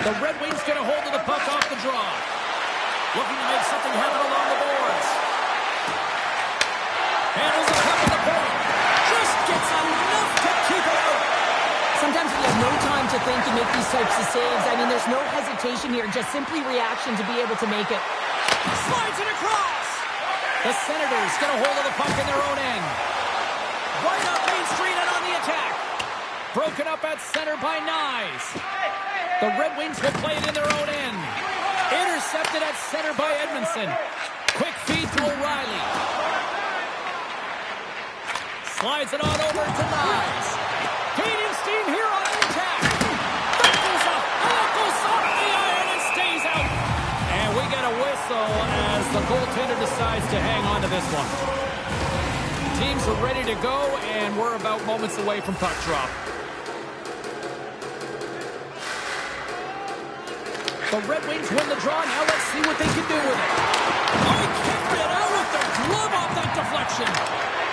The Red Wings get a hold of the puck off the draw. Looking to make something happen along the boards. Handles the puck at the point. Just gets enough to keep it out. Sometimes you have no time to think and make these types of saves. I mean, there's no hesitation here, just simply reaction to be able to make it. Slides it across. The Senators get a hold of the puck in their own end. Right up Main Street and on the attack. Broken up at center by Nyes. The Red Wings will play it in their own end. Intercepted at center by Edmondson. Quick feed to O'Reilly. Slides it on over to Knies. Gaining steam here on the attack. That goes up. That goes off the iron and stays out. And we get a whistle as the goaltender decides to hang on to this one. Teams are ready to go, and we're about moments away from puck drop. The Red Wings win the draw. Now let's see what they can do with it. Oh, he kicked it out with the glove off that deflection.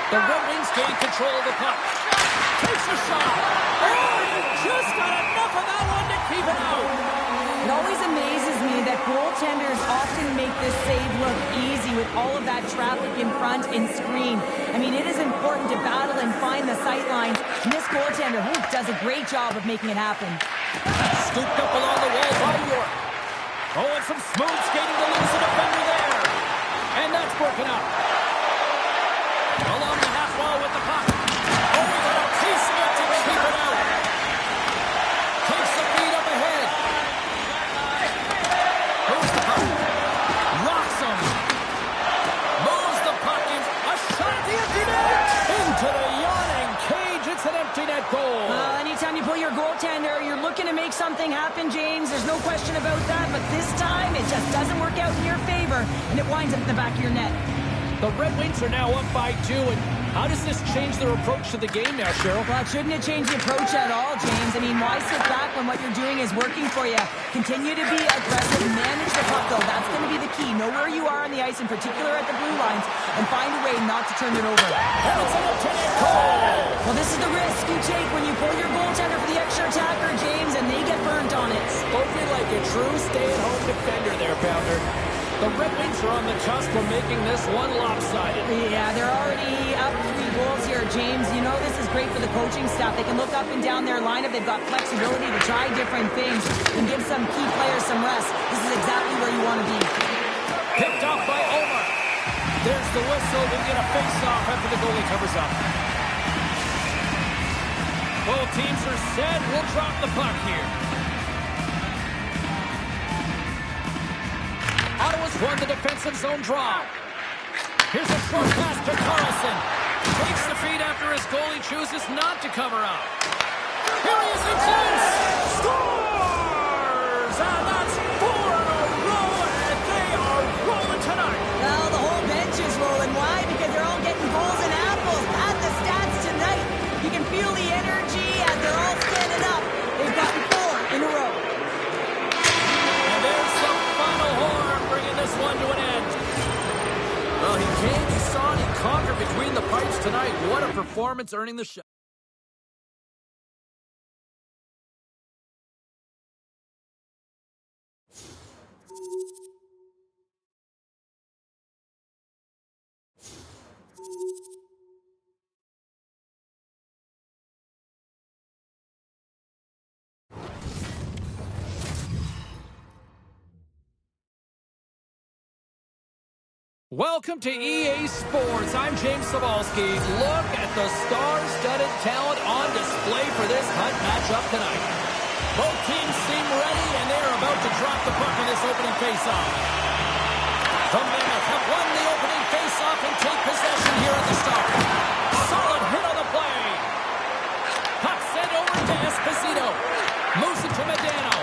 The Red Wings gain control of the puck. Takes a shot. Oh, he just got enough of that one to keep it out. It always amazes me that goaltenders often make this save look easy with all of that traffic in front and screen. I mean, it is important to battle and find the sight lines. And this goaltender does a great job of making it happen. Scooped up along the wall by York. Oh, and some smooth skating to lose a defender there. And that's broken up. Along the half wall with the puck. Oh, we got a piece of it to keep it out. Takes the feed up ahead. Moves the puck. Rocks him. Moves the puck in. A shot at the empty net. Into the yawning cage. It's an empty net goal. Anytime you pull your goaltender, you're looking to make something happen, James. There's no question about that. But this time, it just doesn't work out in your favor. And it winds up in the back of your net. The Red Wings are now up by 2, and how does this change their approach to the game now, Cheryl? Well, it shouldn't have changed the approach at all, James. I mean, why sit back when what you're doing is working for you? Continue to be aggressive, manage the puck, though. That's going to be the key. Know where you are on the ice, in particular at the blue lines, and find a way not to turn it over. Well, this is the risk you take when you pull your goaltender for the extra attacker, James, and they get burnt on it. Spoken like a true stay-at-home defender there, Pounder. The Red Wings are on the cusp of making this one lopsided. Yeah, they're already up 3 goals here, James. You know this is great for the coaching staff. They can look up and down their lineup. They've got flexibility to try different things and give some key players some rest. This is exactly where you want to be. Picked off by Omar. There's the whistle. We get a face-off after the goalie covers up. Both teams are set. We'll drop the puck here. Ottawa's won the defensive zone draw. Here's a short pass to Carlson. Takes the feed after his goalie chooses not to cover up. Here he is in close. Scores! And that's 4 in a row, and they are rolling tonight. Well, the whole bench is rolling. Why? Because they're all getting goals and apples. At the stats tonight, you can feel the energy as they're all standing up. They've gotten 4 in a row. And there's the final horn, bringing this one to an end. Well, he came, he saw, and he conquered between the pipes tonight. What a performance, earning the shot. Welcome to EA Sports. I'm James Cebulski. Look at the star-studded talent on display for this hunt matchup tonight. Both teams seem ready, and they're about to drop the puck in this opening faceoff. The Mammoth have won the opening faceoff and take possession here at the start. Solid hit on the play. Puck sent over to Esposito. Moves it to Medano.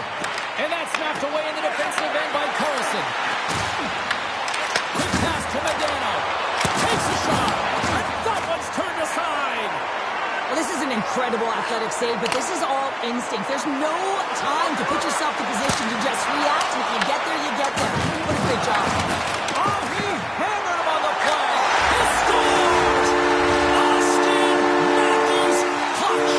And that's knocked away in the defensive end by Carlson. Quick pass to Medano. Takes a shot. And that one's turned aside. Well, this is an incredible athletic save, but this is all instinct. There's no time to put yourself in position to just react. If you get there, you get there. What a great job. Oh, he hammered him on the play. He scores! Austin Matthews clutch.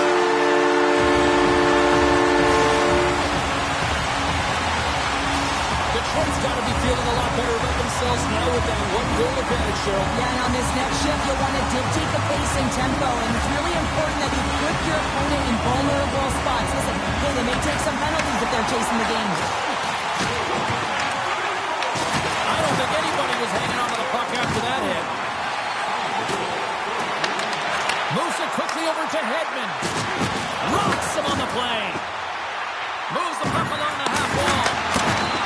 Detroit's got to be feeling a lot better about themselves now with that 1-goal advantage, Cheryl. Yeah, and on this next shift, you'll want to dictate the pace and tempo, and it's really important that you put your opponent in vulnerable spots. Listen, hey, they may take some penalties if they're chasing the game. I don't think anybody was hanging on to the puck after that hit. Moves it quickly over to Hedman. Rocks him on the play. Moves the puck along the half wall.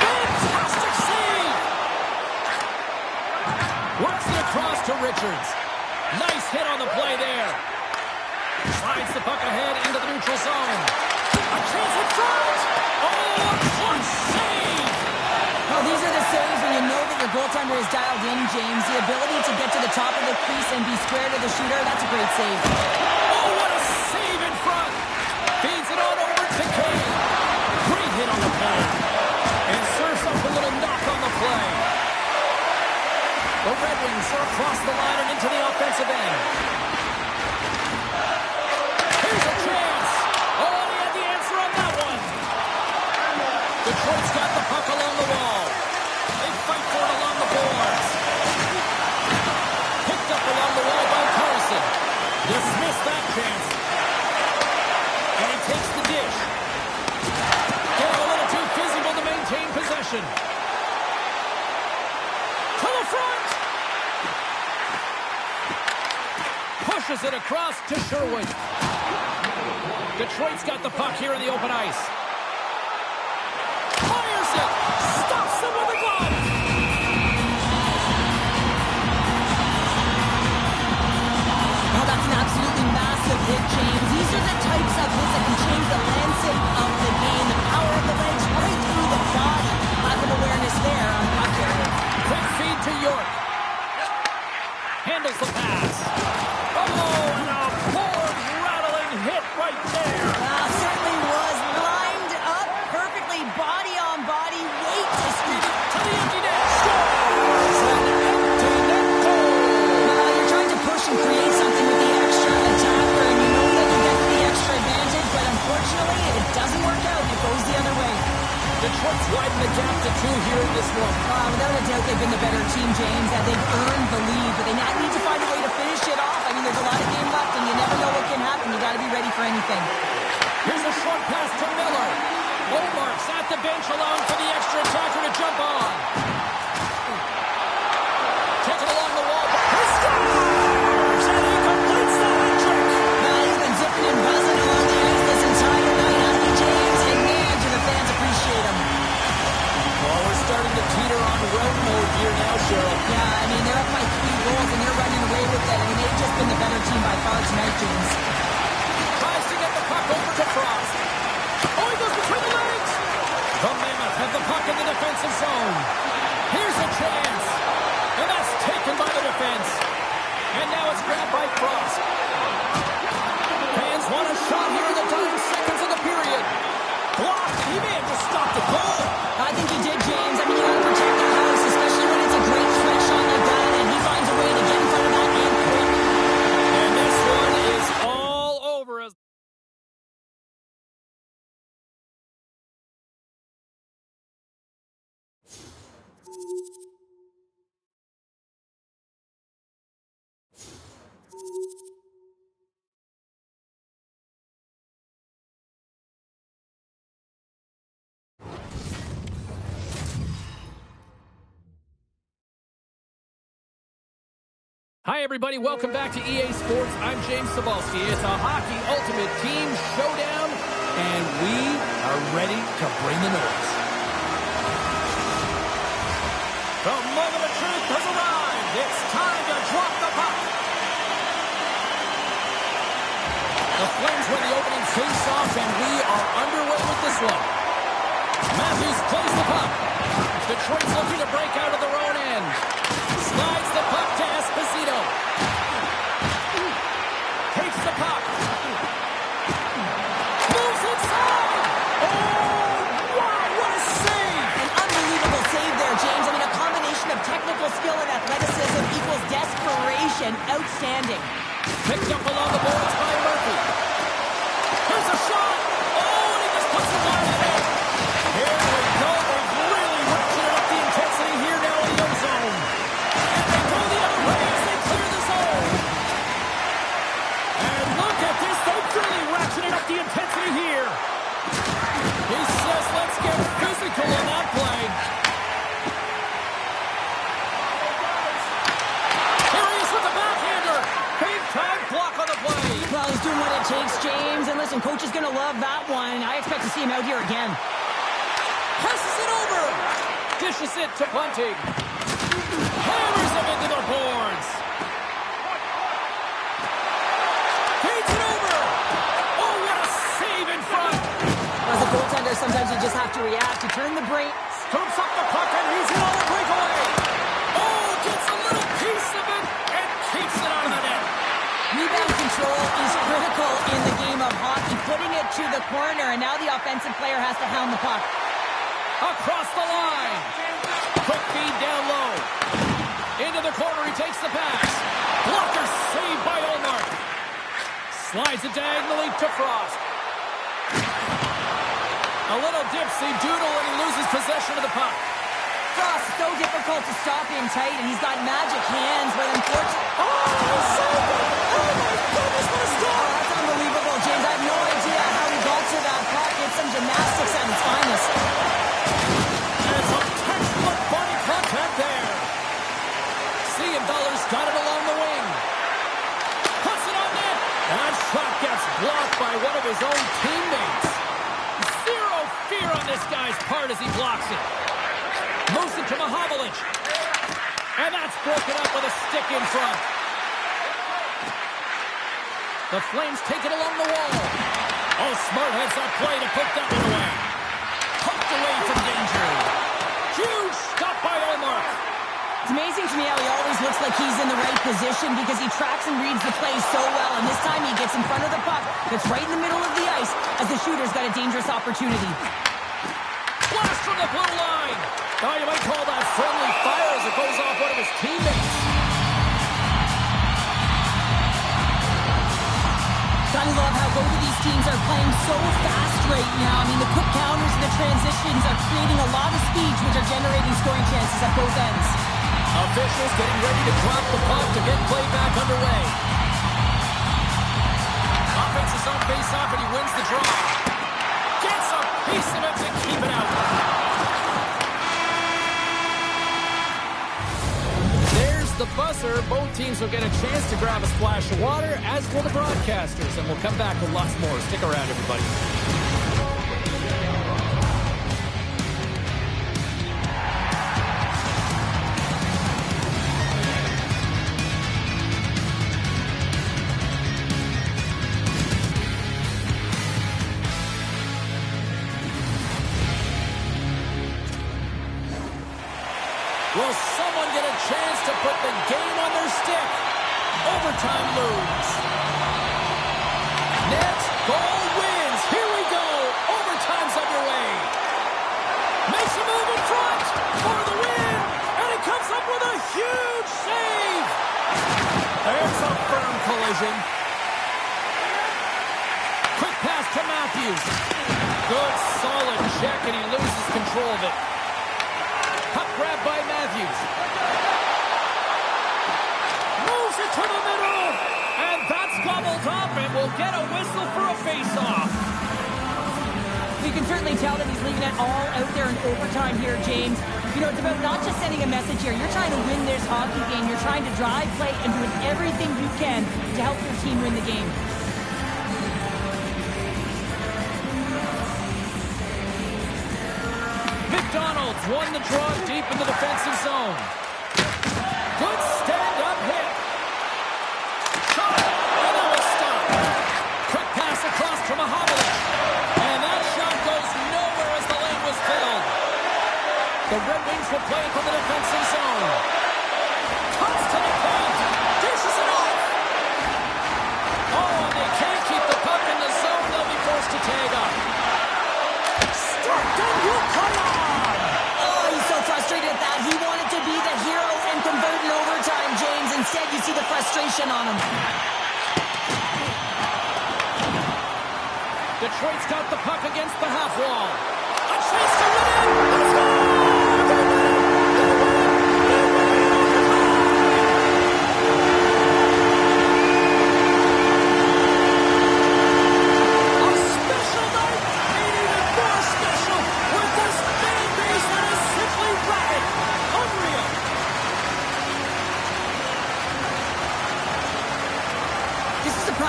Fantastic save to Richards. Nice hit on the play there. Slides the puck ahead into the neutral zone. A chance in front. Oh, a clutch save. Well, these are the saves when you know that your goaltender is dialed in, James. The ability to get to the top of the crease and be square to the shooter, that's a great save. Oh, what a save in front. Feeds it on over to Kane. Great hit on the play. And serves up a little knock on the play. The Red Wings are across the line and into the offensive end. Here's a chance. Oh, he had the answer on that one. Detroit's got the puck along the wall. They fight for it along the boards. Picked up along the wall by Carlson. Dismissed that chance. And he takes the dish. Getting a little too physical to maintain possession. To the front. Pushes it across to Sherwood. Detroit's got the puck here in the open ice. Fires it. Stops them with a glove. Well, that's an absolutely massive hit, James. These are the types of hits that can change the landscape of the game. The power of the legs right through the body. Lack of awareness there on the puck carrier. Quick feed to York. Handles the pass. Oh, and a board-rattling hit right there. Certainly was lined up perfectly, body on body, weight distributed To the empty net. Scores! An empty net goal. You're trying to push and create something with the extra attacker, and you know that you get the extra advantage, but unfortunately, it doesn't work out. It goes the other way. Detroit's widened the gap to 2 here in this one. Without a doubt, they've been the better team, James, and they've earned the lead, but they now need to find a way to finish it off. I mean, there's a lot of game left, and you never know what can happen. You got to be ready for anything. Here's a short pass to Miller. Omark's at the bench allowing for the extra attacker to jump on. Taken along the wall. He scores! And he completes the hat trick. He's been zipping and buzzing along the ice this entire night, hasn't he, James? And man, do the fans appreciate him. Well, we're starting to teeter on road mode here now, Cheryl. Yeah, I mean, they're up by 3 goals, and they're running away with it. I mean, they've just been the better team by far tonight, James. Tries to get the puck over to Frost. Oh, he goes between the legs. The Mammoth have the puck in the defensive zone. Here's a chance. And that's taken by the defense. And now it's grabbed by Frost. Fans want a shot here in the dying seconds of the period. Blocked. He may have just stopped the goal. I think he did, James. I mean, you got to protect your house, especially when it's a great stretch shot like that, and he finds a way to get in front of that and quick. And this one is all over us. Hi, everybody. Welcome back to EA Sports. I'm James Cebulski. It's a Hockey Ultimate Team Showdown, and we are ready to bring the noise. The moment of truth has arrived. It's time to drop the puck. The Flames win the opening face-off, and we are underway with this one. Matthews plays the puck. Detroit's looking to break out of their own end. Slides the puck to Esposito. Takes the puck. Moves inside. Oh, wow, what a save. An unbelievable save there, James. I mean, a combination of technical skill and athleticism equals desperation. Outstanding. Picked up along the boards by Murphy. Here's a shot. Oh, and he just puts the wide of the net. Here we go. They've really ratcheted up the intensity here now in the zone. And they go the other way as they clear the zone. And look at this. They've really ratcheted up the intensity here. He says, let's get physical on that play. Here he is with the backhander. Big-time block on the play. Well, he's doing what it takes, James. And listen, coach is going to love that one. I expect to see him out here again. Passes it over. Dishes it to Bunting. Hammers him into the boards. sometimes you just have to react. You turn the brain. Scoops up the puck, and he's in on the breakaway. Oh, gets a little piece of it and keeps it out of the net. Rebound control is critical in the game of hockey. Putting it to the corner, and now the offensive player has to hound the puck. Across the line. Quick feed down low. Into the corner, he takes the pass. Blocker saved by Ullmark. Slides it diagonally to Frost. A little dipsy doodle, and he loses possession of the puck. Frost, so difficult to stop in tight, and he's got magic hands, but unfortunately... Oh, he's saved it! Oh, my goodness, what a stop! Oh, that's unbelievable, James. I have no idea how he got to that puck. It's some gymnastics at its finest. And some textbook body contact there. Siegenthaler's got it along the wing. Puts it on net. That shot gets blocked by one of his own teammates. Zero fear on this guy's part as he blocks it. Moves it to Mahovlich. And that's broken up with a stick in front. The Flames take it along the wall. Oh, smart heads that play to put that one away. Poked away from danger. Huge stop by Ullmark. It's amazing to me how he always looks like he's in the right position because he tracks and reads the play so well. And this time he gets in front of the puck. Gets right in the middle of the ice as the shooter's got a dangerous opportunity. Blast from the blue line. Oh, you might call that friendly fire as it goes off one of his teammates. Gotta love how both of these teams are playing so fast right now. I mean, the quick counters and the transitions are creating a lot of speeds, which are generating scoring chances at both ends. Officials getting ready to drop the puck to get play back underway. Offense is on face-off, and he wins the draw. Gets a piece of it to keep it out. There's the buzzer. Both teams will get a chance to grab a splash of water, as will the broadcasters. And we'll come back with lots more. Stick around, everybody. Will someone get a chance to put the game on their stick? Overtime moves. Net, goal, wins. Here we go. Overtime's underway. Makes a move in front for the win. And he comes up with a huge save. There's a firm collision. Quick pass to Matthews. Good, solid check, and he loses control of it. Puck grab by Matthews. Moves it to the middle. And that's gobbled up, and we'll get a whistle for a face-off. You can certainly tell that he's leaving it all out there in overtime here, James. You know, it's about not just sending a message here. You're trying to win this hockey game. You're trying to drive play and doing everything you can to help your team win the game. McDonald's won the draw deep in the defensive zone. Good stand-up hit. Shot, and it was stopped. Quick pass across to Mahovlich. And that shot goes nowhere as the lane was filled. The Red Wings will play it from the defensive zone. Comes to the paint. Dishes it off. Oh, and they can't keep the puck in the zone. They'll be forced to tag up. Struck and you come on! Oh, he's so frustrated at that. He wanted to be the hero and convert in overtime, James. Instead, you see the frustration on him. Detroit's got the puck against the half wall. A chance to win it! Let's go!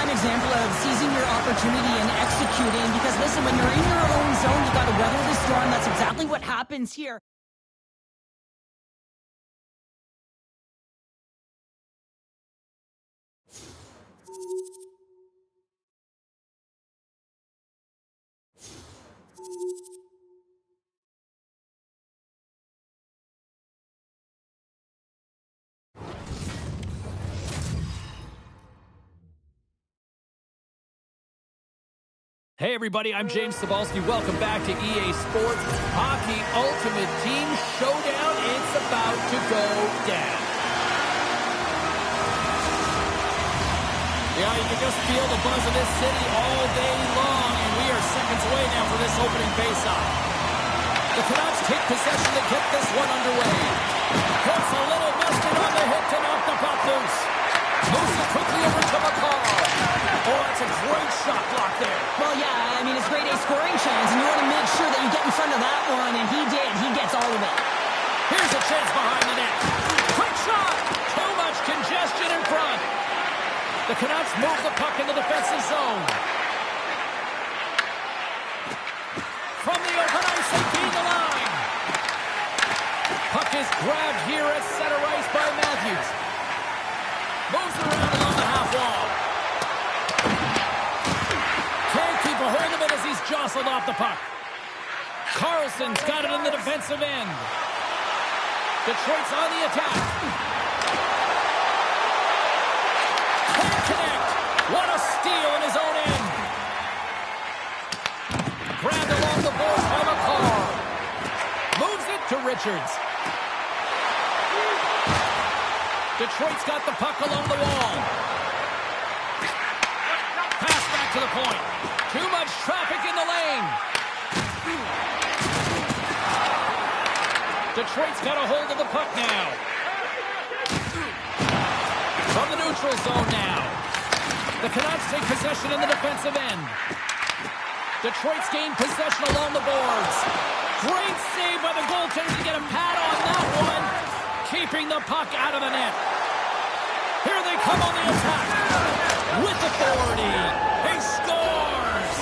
Example of seizing your opportunity and executing, because listen, when you're in your own zone, you got to weather the storm. That's exactly what happens here. Hey everybody, I'm James Cebulski. Welcome back to EA Sports Hockey Ultimate Team Showdown. It's about to go down. Yeah, you can just feel the buzz of this city all day long, and we are seconds away now for this opening faceoff. The Canucks take possession to get this one underway. Puts a little mustard on the hit to knock the puck loose. Moves it quickly over to McCall. Oh, that's a great shot block there. Well, yeah, I mean, it's grade A scoring chance, and you want to make sure that you get in front of that one, and he did. He gets all of it. Here's a chance behind the net. Quick shot. Too much congestion in front. The Canucks move the puck in the defensive zone. From the open ice, they gain the line. Puck is grabbed here at center ice by Matthews. Moves around along the half wall. Can't keep a hold of it as he's jostled off the puck. Carlson's got it in the defensive end. Detroit's on the attack. Can't connect. What a steal in his own end. Grabbed along the boards by McCall. Moves it to Richards. Detroit's got the puck along the wall. Pass back to the point. Too much traffic in the lane. Detroit's got a hold of the puck now. From the neutral zone now. The Canucks take possession in the defensive end. Detroit's gained possession along the boards. Great save by the goaltender to get a pad on that one. Keeping the puck out of the net. Here they come on the attack. With authority. He scores.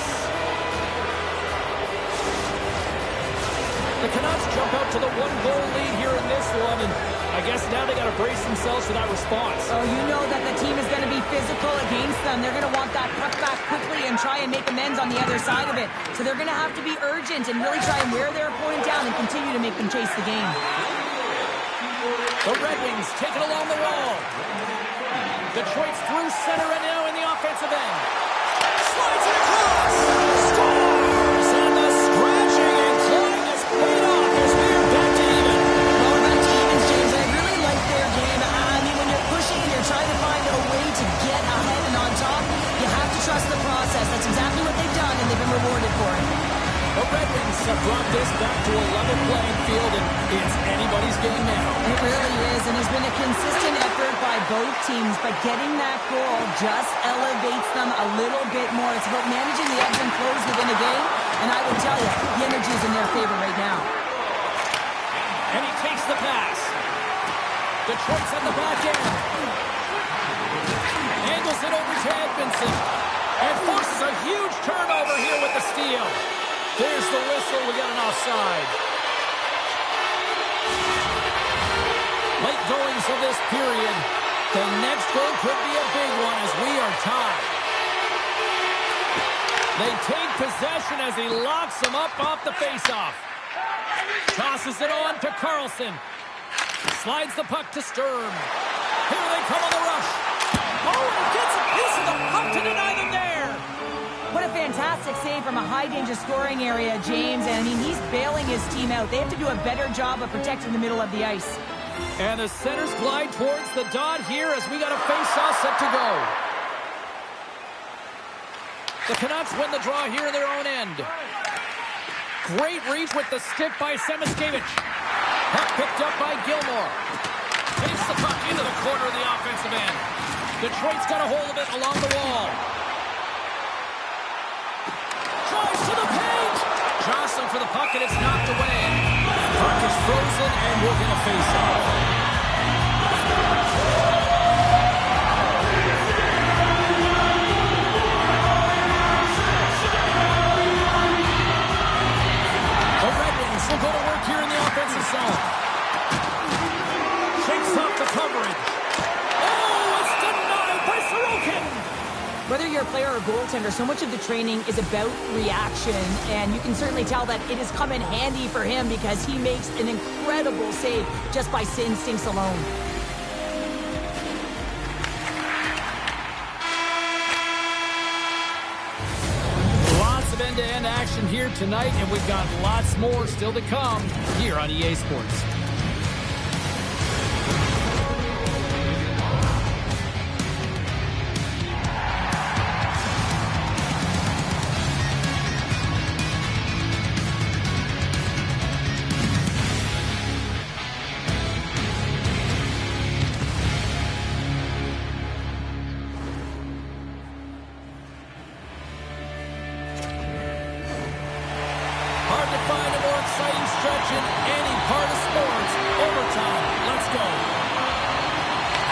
The Canucks jump out to the one-goal lead here in this one, and I guess now they got to brace themselves for that response. Oh, you know that the team is going to be physical against them. They're going to want that puck back quickly and try and make amends on the other side of it. So they're going to have to be urgent and really try and wear their opponent down and continue to make them chase the game. The Red Wings take it along the wall. Detroit's through center and now in the offensive end. Slides it across. Scores! And the scratching and clawing is paid off as we are back to even. Well, back to even, James. I really like their game. I mean, when you're pushing here, trying to find a way to get ahead and on top, you have to trust the process. That's exactly what they've done, and they've been rewarded for it. The Red Wings have brought this back to a level playing field, and it's anybody's game now. It really is, and there's been a consistent effort by both teams, but getting that goal just elevates them a little bit more. It's about managing the ebbs and flows within a game, and I would tell you, the energy is in their favor right now. And he takes the pass. Detroit's at the back end. Angles it over to Edmondson. And forces a huge turnover here with the steal. There's the whistle. We got an offside. Late goings of this period. The next goal could be a big one as we are tied. They take possession as he locks them up off the faceoff. Tosses it on to Carlson. Slides the puck to Sturm. Here they come on the rush. Oh, and gets a piece of the puck to deny them there. What a fantastic save from a high-danger scoring area, James. And, I mean, he's bailing his team out. They have to do a better job of protecting the middle of the ice. And the centers glide towards the dot here as we got a face-off set to go. The Canucks win the draw here in their own end. Great reach with the stick by Semiskevich. Puck picked up by Gilmore. Takes the puck into the corner of the offensive end. Detroit's got a hold of it along the wall. Drives to the paint. Jostling for the puck, and it's knocked away. Puck is frozen, and we're going to face off. The Red Wings will go to work here in the offensive zone. Shakes off the coverage. Oh, it's denied by Sorokin. Whether you're a player or a goaltender, so much of the training is about reaction, and you can certainly tell that it has come in handy for him because he makes an incredible save just by instincts alone. Lots action here tonight, and we've got lots more still to come here on EA Sports. Hard to find a more exciting stretch in any part of sports. Overtime. Let's go.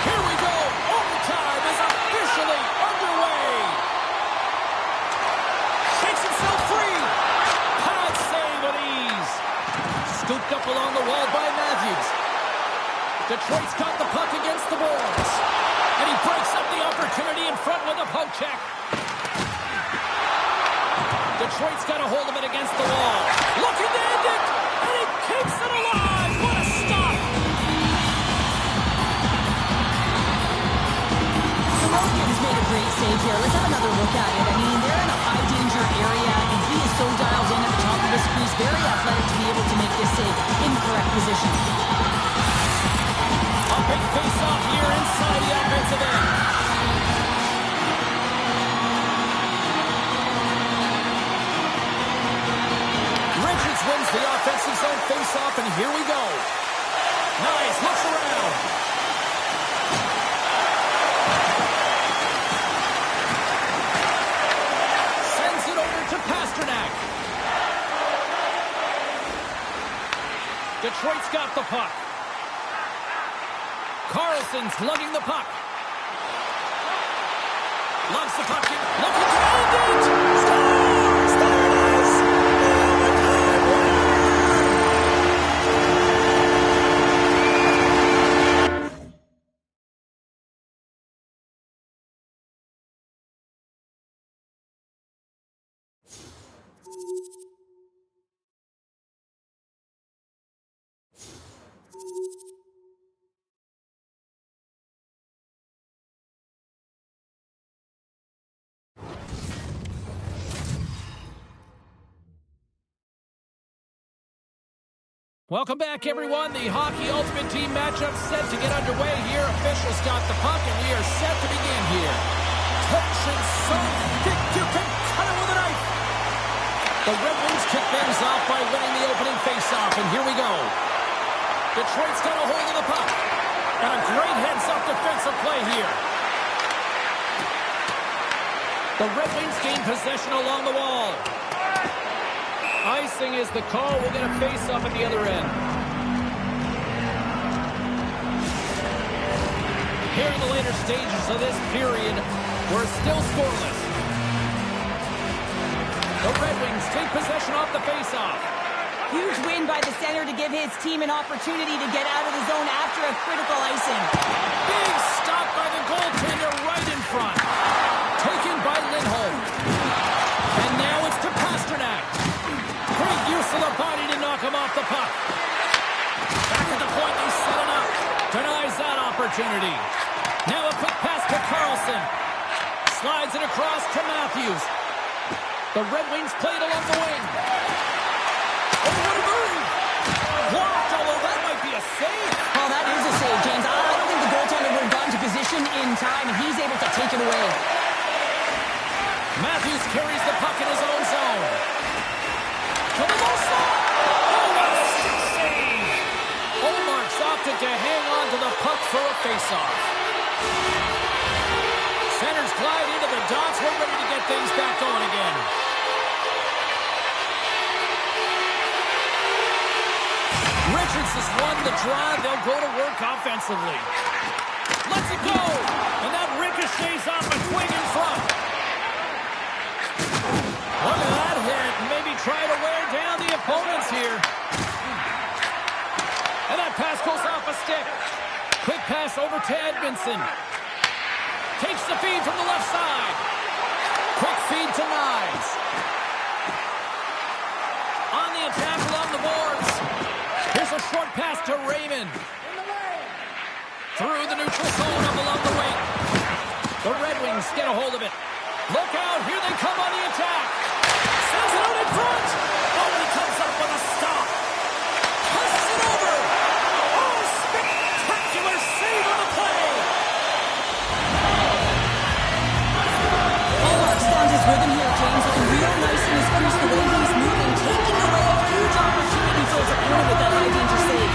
Here we go. Overtime is officially underway. Shakes himself free. Pad save with ease. Scooped up along the wall by Matthews. Detroit's got the puck against the boards. And he breaks up the opportunity in front with a poke check. Detroit's got a hold of it against the wall. Looking to end it, and he keeps it alive. What a stop! Logan's made a great save here. Let's have another look at it. I mean, they're in a high-danger area, and he is so dialed in at the top of his crease. Very athletic to be able to make this save in correct position. A big face-off here inside the offensive end. Wins the offensive zone face-off, and here we go. Nice, looks around. Sends it over to Pasternak. Detroit's got the puck. Carlson's lugging the puck. Lugs the puck in. Looking to end it. Scores! There it is! Welcome back, everyone. The Hockey Ultimate Team matchup set to get underway here. Officials got the puck, and we are set to begin here. Tension so thick you can cut it with a knife. The Red Wings kick things off by winning the opening faceoff, and here we go. Detroit's got a hold of the puck. And a great heads-up defensive play here. The Red Wings gain possession along the wall. Icing is the call. We'll get a face-off at the other end. Here in the later stages of this period, we're still scoreless. The Red Wings take possession off the face-off. Huge win by the center to give his team an opportunity to get out of the zone after a critical icing. Big stop by the goaltender right in front. Taken by Lindholm. And now it's to Pasternak. Great use of the body to knock him off the puck. Back at the point, they set him up. Denies that opportunity. Now a quick pass to Carlson. Slides it across to Matthews. The Red Wings played along the wing. Oh, what a move! Blocked, although that might be a save. Oh, that is a save, James. I don't think the goaltender would have gotten to position in time, and he's able to take it away. Matthews carries the puck in his own zone. To the low side. Oh, what a stick save. Olmark's opted to hang on to the puck for a faceoff. Centers glide into the dots. We're ready to get things back going again. Richards has won the drive. They'll go to work offensively. Lets it go. And that ricochets off a swing in front. Look at that hit. Maybe try to wear down the opponents here. And that pass goes off a stick. Quick pass over to Edmondson. Takes the feed from the left side. Quick feed to Knies. On the attack along the boards. Here's a short pass to Raymond. Through the neutral zone up along the wing. The Red Wings get a hold of it. Look out, here they come on the attack. Sends it out front. Oh, he comes up with a stop. Passes it over. Oh, spectacular save on the play. Allmark's found his rhythm here, James, looking real nice in his crease, the way he's moving, taking away a huge opportunity for his opponent with that high-danger save.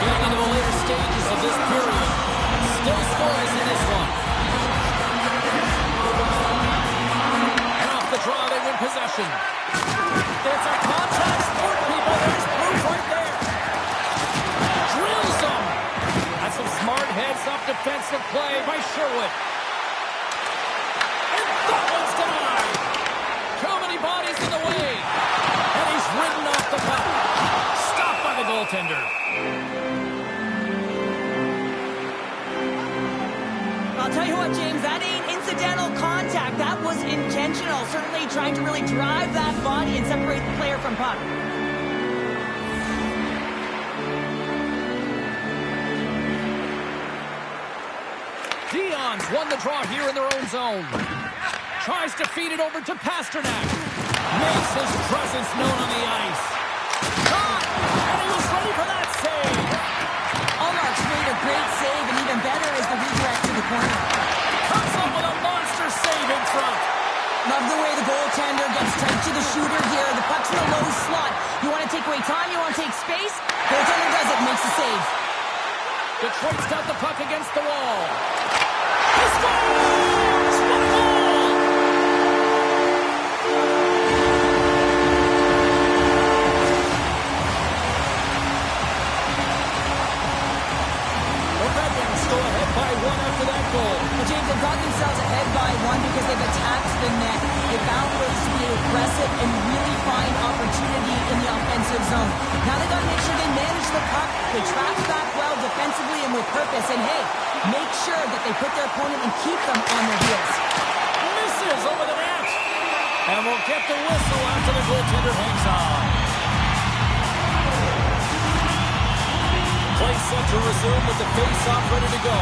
Getting into the later stages of this period. Still scoreless in this one. And off the draw, they win possession. It's a contact sport, people. There's proof right there. Drills them. That's some smart heads-up defensive play by Sherwood. And that one's denied. Too many bodies in the way. And he's ridden off the puck. Stopped by the goaltender. I'll tell you what, James, that ain't incidental contact. That was intentional. Certainly trying to really drive that body and separate the player from puck. Dion's won the draw here in their own zone. Tries to feed it over to Pasternak. Makes his presence known on the ice. Shot! And he was ready for that save. Allmark's made a great save, and even better is the redirect to the corner. Comes up with a monster save in front. Love the way the goaltender gets tight to the shooter here. The puck's in a low slot. You want to take away time, you want to take space. Goaltender does it, makes the save. Detroit's got the puck against the wall. He scores! What a goal! The Red Wings go ahead by one after that goal. Well, James, they've got themselves ahead by one because they've attacked the net. They found ways to be aggressive and really find opportunity in the offensive zone. Now they've got to make sure they manage the puck, they track back well defensively and with purpose, and hey, make sure that they put their opponent and keep them on their heels. Misses over the net. And we'll get the whistle after the goaltender hangs on. Play set to resume with the face-off ready to go.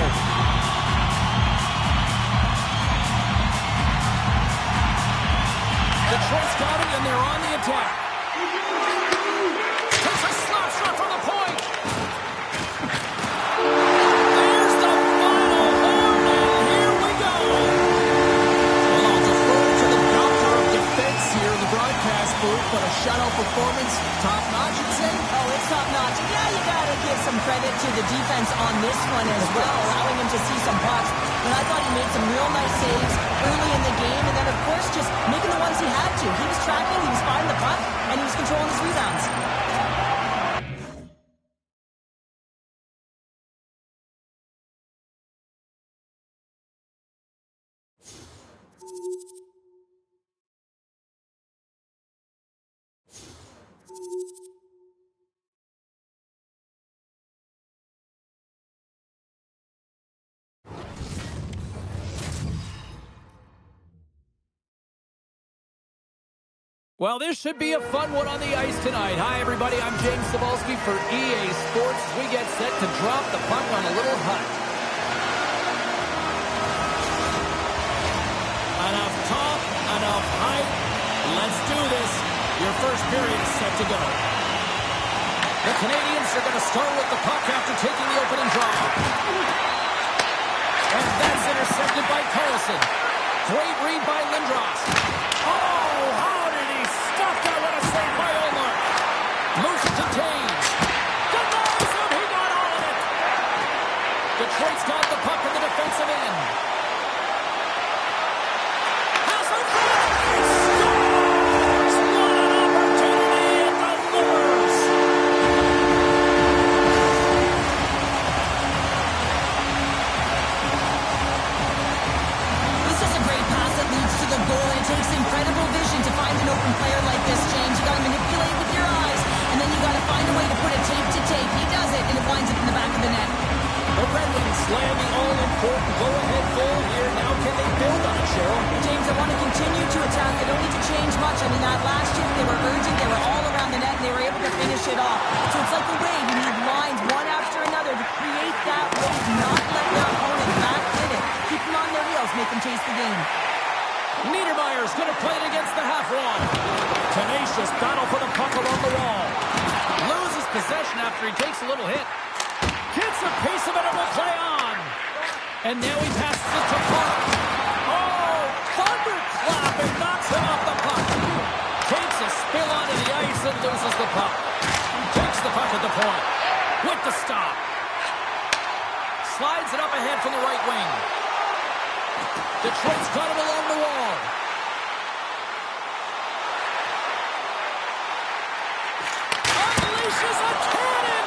Detroit's got it, and they're on the attack. Takes a slap shot from the point. There's the final horn, and here we go. Well, I'll defer to the doctor of defense here in the broadcast booth, but a shutout performance, top-notch, you'd say? Oh, it's top-notch. Yeah, you got to give some credit to the defense on this one as well, allowing him to see some pucks. But I thought he made some real nice saves early in the game, and then, of course, just making the ones he had to. He was tracking, he was finding the puck, and he was controlling his rebounds. Well, this should be a fun one on the ice tonight. Hi, everybody. I'm James Cebulski for EA Sports. We get set to drop the puck on a little hut. Enough talk, enough hype. Let's do this. Your first period is set to go. The Canadians are going to start with the puck after taking the opening draw. And that's intercepted by Carlson. Great read by Lindros. Oh, how did he stop that? What a save by Omar. Moves it to Taves. Denies him. He got all of it. Detroit's got the puck in the defensive end. Has a goal. Scores. What an opportunity. It delivers. This is a great pass that leads to the goal, and it takes incredible vision to find an open player like this, James. You got to manipulate with your eyes, and then you got to find a way to put it tape to tape. He does it, and it winds up in the back of the net. The Red Wings slam the all-important go-ahead goal here. Now can they build on it, Cheryl? James, I want to continue to attack. They don't need to change much. I mean, that last shift, they were urgent. They were all around the net, and they were able to finish it off. So it's like a wave. You need lines one after another to create that wave, not let their opponent back in it. Keep them on their heels, make them chase the game. Niedermayer's going to play it against the half wall. Tenacious battle for the puck along the wall. Loses possession after he takes a little hit. Gets a piece of it and will play on. And now he passes it to Park. Oh, thunderclap and knocks him off the puck. Takes a spill onto the ice and loses the puck. Takes the puck at the point. With the stop. Slides it up ahead from the right wing. Detroit's got it along the wall. Unleashes a cannon!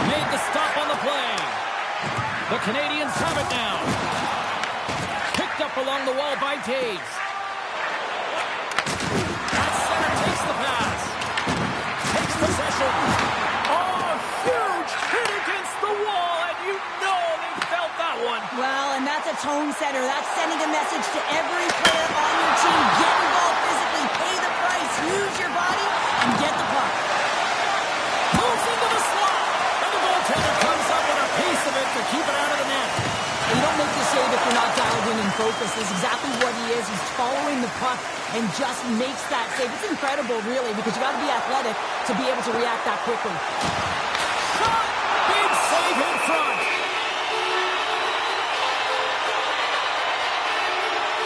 Made the stop on the play. The Canadians have it now. Picked up along the wall by Taves. That center takes the pass. Takes possession. Oh, huge hit against the wall, and you know they felt that one. Well, and that's a tone setter. That's sending a message to every player on your team. Get involved physically, pay the price, use your body, and get the puck. Moves into the slot, and the goaltender comes up with a piece of it to keep it out of the net. And you don't make the save if you're not dialed in and focused. That's exactly what he is. He's following the puck and just makes that save. It's incredible, really, because you got to be athletic to be able to react that quickly. Shot! Big save in front.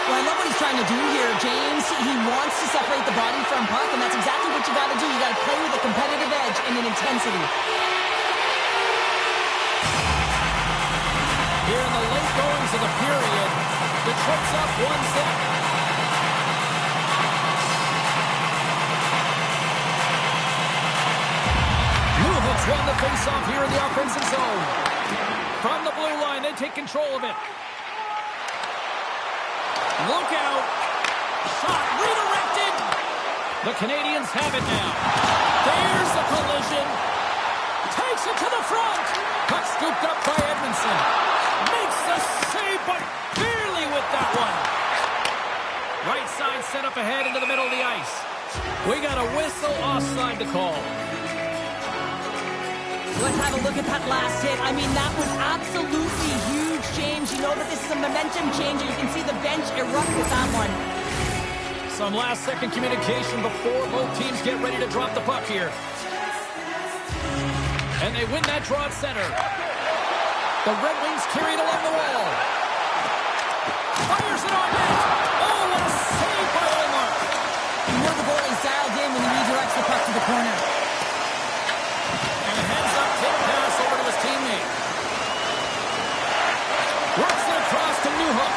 Well, I love what he's trying to do here, James. He wants to separate the body from puck, and that's exactly what you got to do. You got to play with a competitive edge and an intensity. Here in the late goings of the period, Detroit's up 1-0. Newhook's won the face-off here in the offensive zone. From the blue line, they take control of it. Look out. Shot redirected. The Canadians have it now. There's the collision. Takes it to the front. Puck scooped up by Edmondson. Makes the save, but barely with that one. Right side set up ahead into the middle of the ice. We got a whistle offside to call. Let's have a look at that last hit. I mean, that was absolutely huge, James. You know that this is a momentum changer. You can see the bench erupt with that one. Some last-second communication before both teams get ready to drop the puck here. And they win that draw at center. The Red Wings carry it along the wall. Fires it on net. Oh, what a save by Ullmark. You know the goalie's dialed in when he redirects the puck to the corner. And a heads-up tip pass over to his teammate. Works it across to Newhook.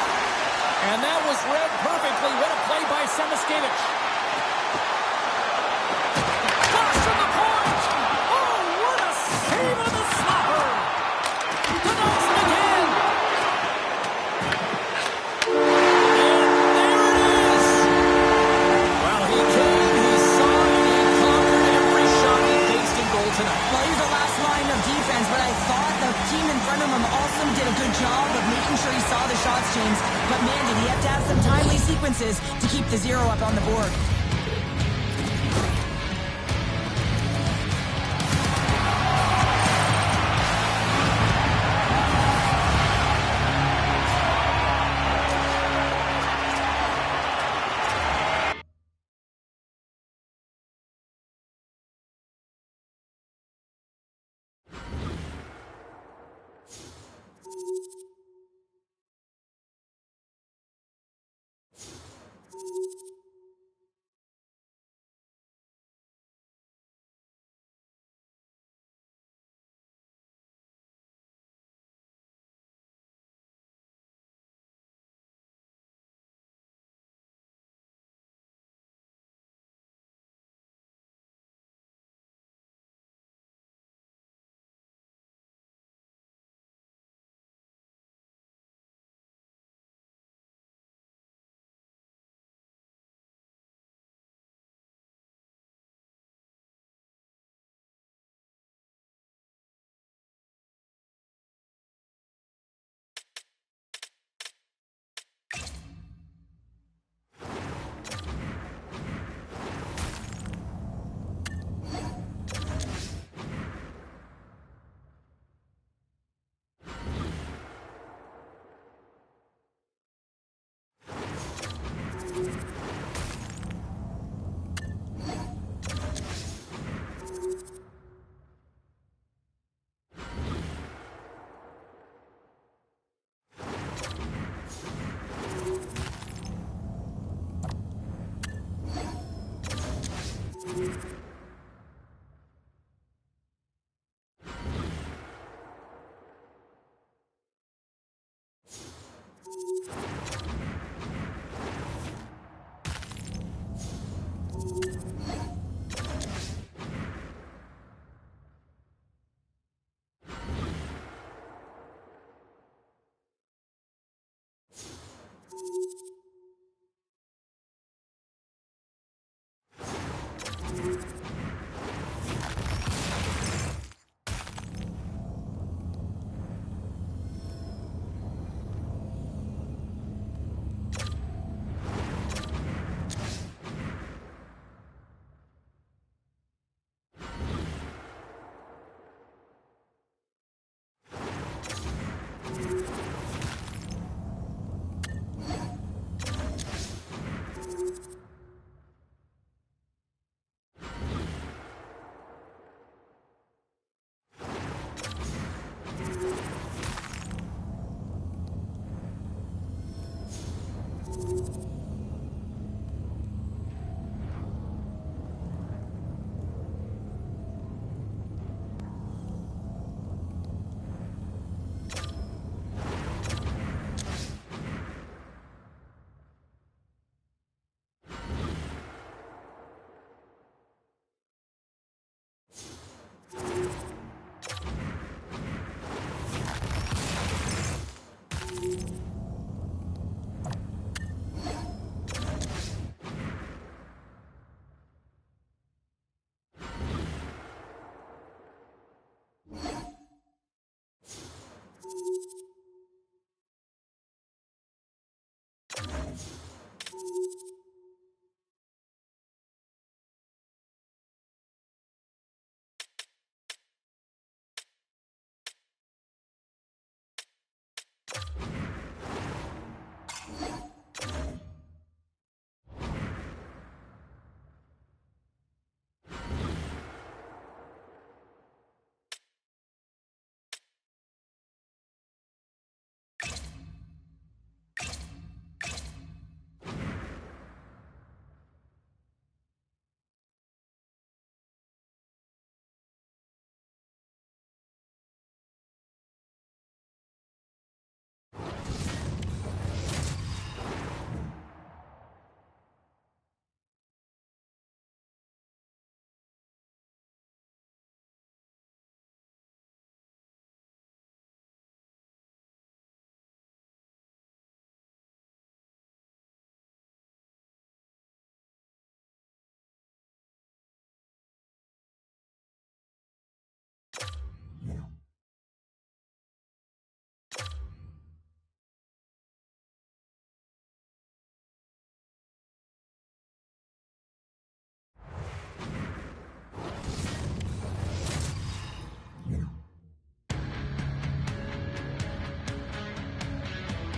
And that was read perfectly. What a play by Samaskevich. Flash from the point. Oh, what a save on the slapper. Denies him again. And there it is. Well, he came, he saw, and he conquered every shot he faced in goal tonight. Well, he's the last line of defense, but I thought the team in front of him also did a good job of making sure he saw the shots, James. But man, did he have to have some timely sequences to keep the zero up on the board.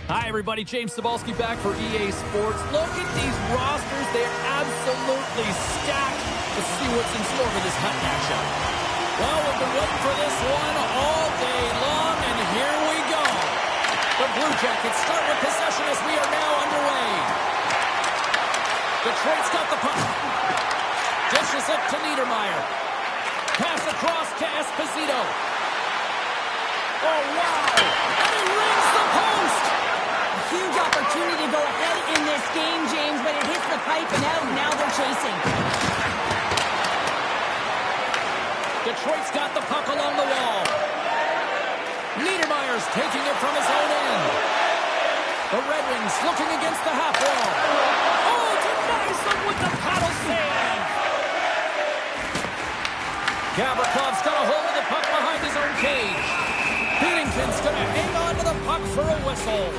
Hi, everybody. James Cebulski back for EA Sports. Look at these rosters. They're absolutely stacked. Let's see what's in store for this hot matchup. Well, we've been waiting for this one all day long, and here we go. The Blue Jackets start with possession as we are now underway. Detroit's got the puck. Dishes it to Niedermeyer. Pass across to Esposito. Oh, wow! And he rings the post! A huge opportunity to go ahead in this game, James, but it hits the pipe and out, and now they're chasing. Detroit's got the puck along the wall. Niedermeyer's taking it from his own end. The Red Wings looking against the half wall. Oh, denies them with the paddle save! Gavrikhov's got a hold of the puck behind his own cage. Binnington's going to hang on to the puck for a whistle.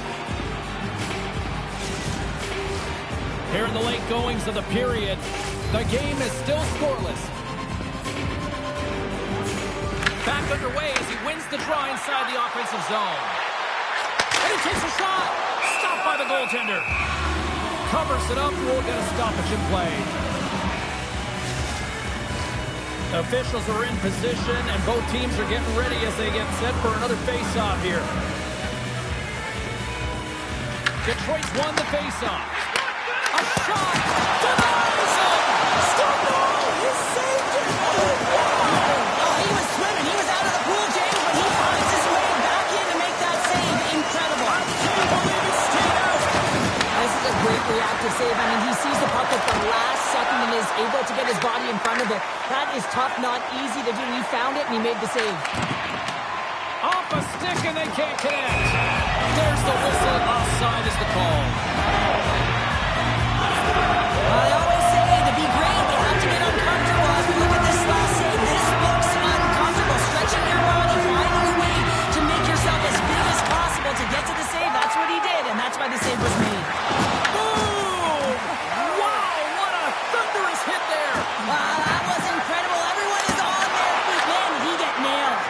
Here in the late goings of the period, the game is still scoreless. Back underway as he wins the draw inside the offensive zone. And he takes a shot. Stopped by the goaltender. Covers it up. We'll get a stoppage in play. Officials are in position, and both teams are getting ready as they get set for another face-off here. Detroit's won the face-off. A shot! Denies him! Score! He saved it! Oh, wow! Oh, he was swimming. He was out of the pool, James, but he finds his way back in to make that save. Incredible. I can't believe he stayed out! This is a great reactive save. I mean, he sees the puck at the last second and is able to get his body in front of it. That is tough, not easy to do. He found it, and he made the save. Off a stick, and they can't connect. There's the whistle. Offside is the call. I always say to be great, you have to get uncomfortable. As we look at this last save, this looks uncomfortable. Stretching your body, finding a way to make yourself as big as possible to get to the save. That's what he did, and that's why the save was made. Boom! Wow, what a thunderous hit there. Wow, that was incredible. Everyone is on their feet. Man, did he get nailed.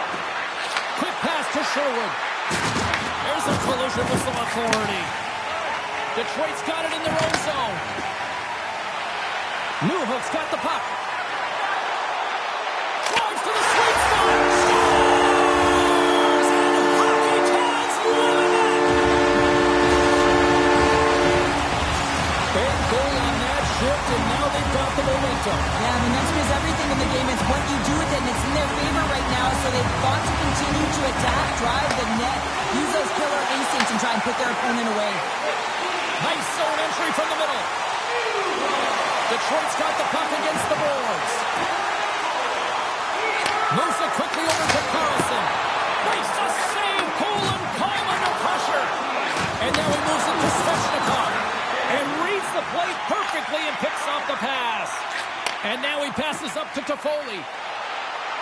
Quick pass to Sherwood. There's a collision with some authority. Detroit's got it in their own zone. Newhook's got the puck. Drives to the sweet spot. Scores! And hockey ties win it. Big goal on that shift, and now they've got the momentum. Yeah, momentum is everything in the game. It's what you do with it, and it's in their favor right now, so they've got to continue to attack, drive the net, use those killer instincts, and try and put their opponent away. Nice zone entry from the middle. Detroit's got the puck against the boards. Moves it quickly over to Carlson. Makes a save. Poland calm under pressure. And now he moves it to Svechnikov. And reads the play perfectly and picks off the pass. And now he passes up to Toffoli.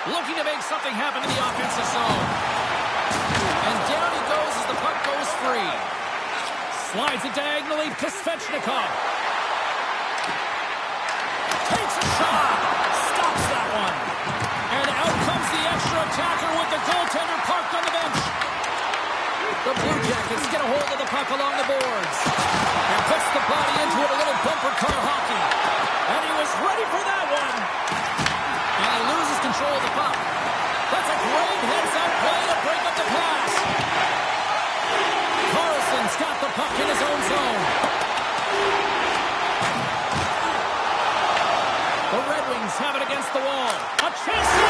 Looking to make something happen in the offensive zone. And down he goes as the puck goes free. Slides it diagonally to Svechnikov. Takes a shot. Stops that one. And out comes the extra attacker with the goaltender parked on the bench. The Blue Jackets get a hold of the puck along the boards. And puts the body into it, a little bumper car hockey. And he was ready for that one. And he loses control of the puck. That's a great heads-up play to break up the pass. Carlson's got the puck in his own zone. The Red Wings have it against the wall. A chance to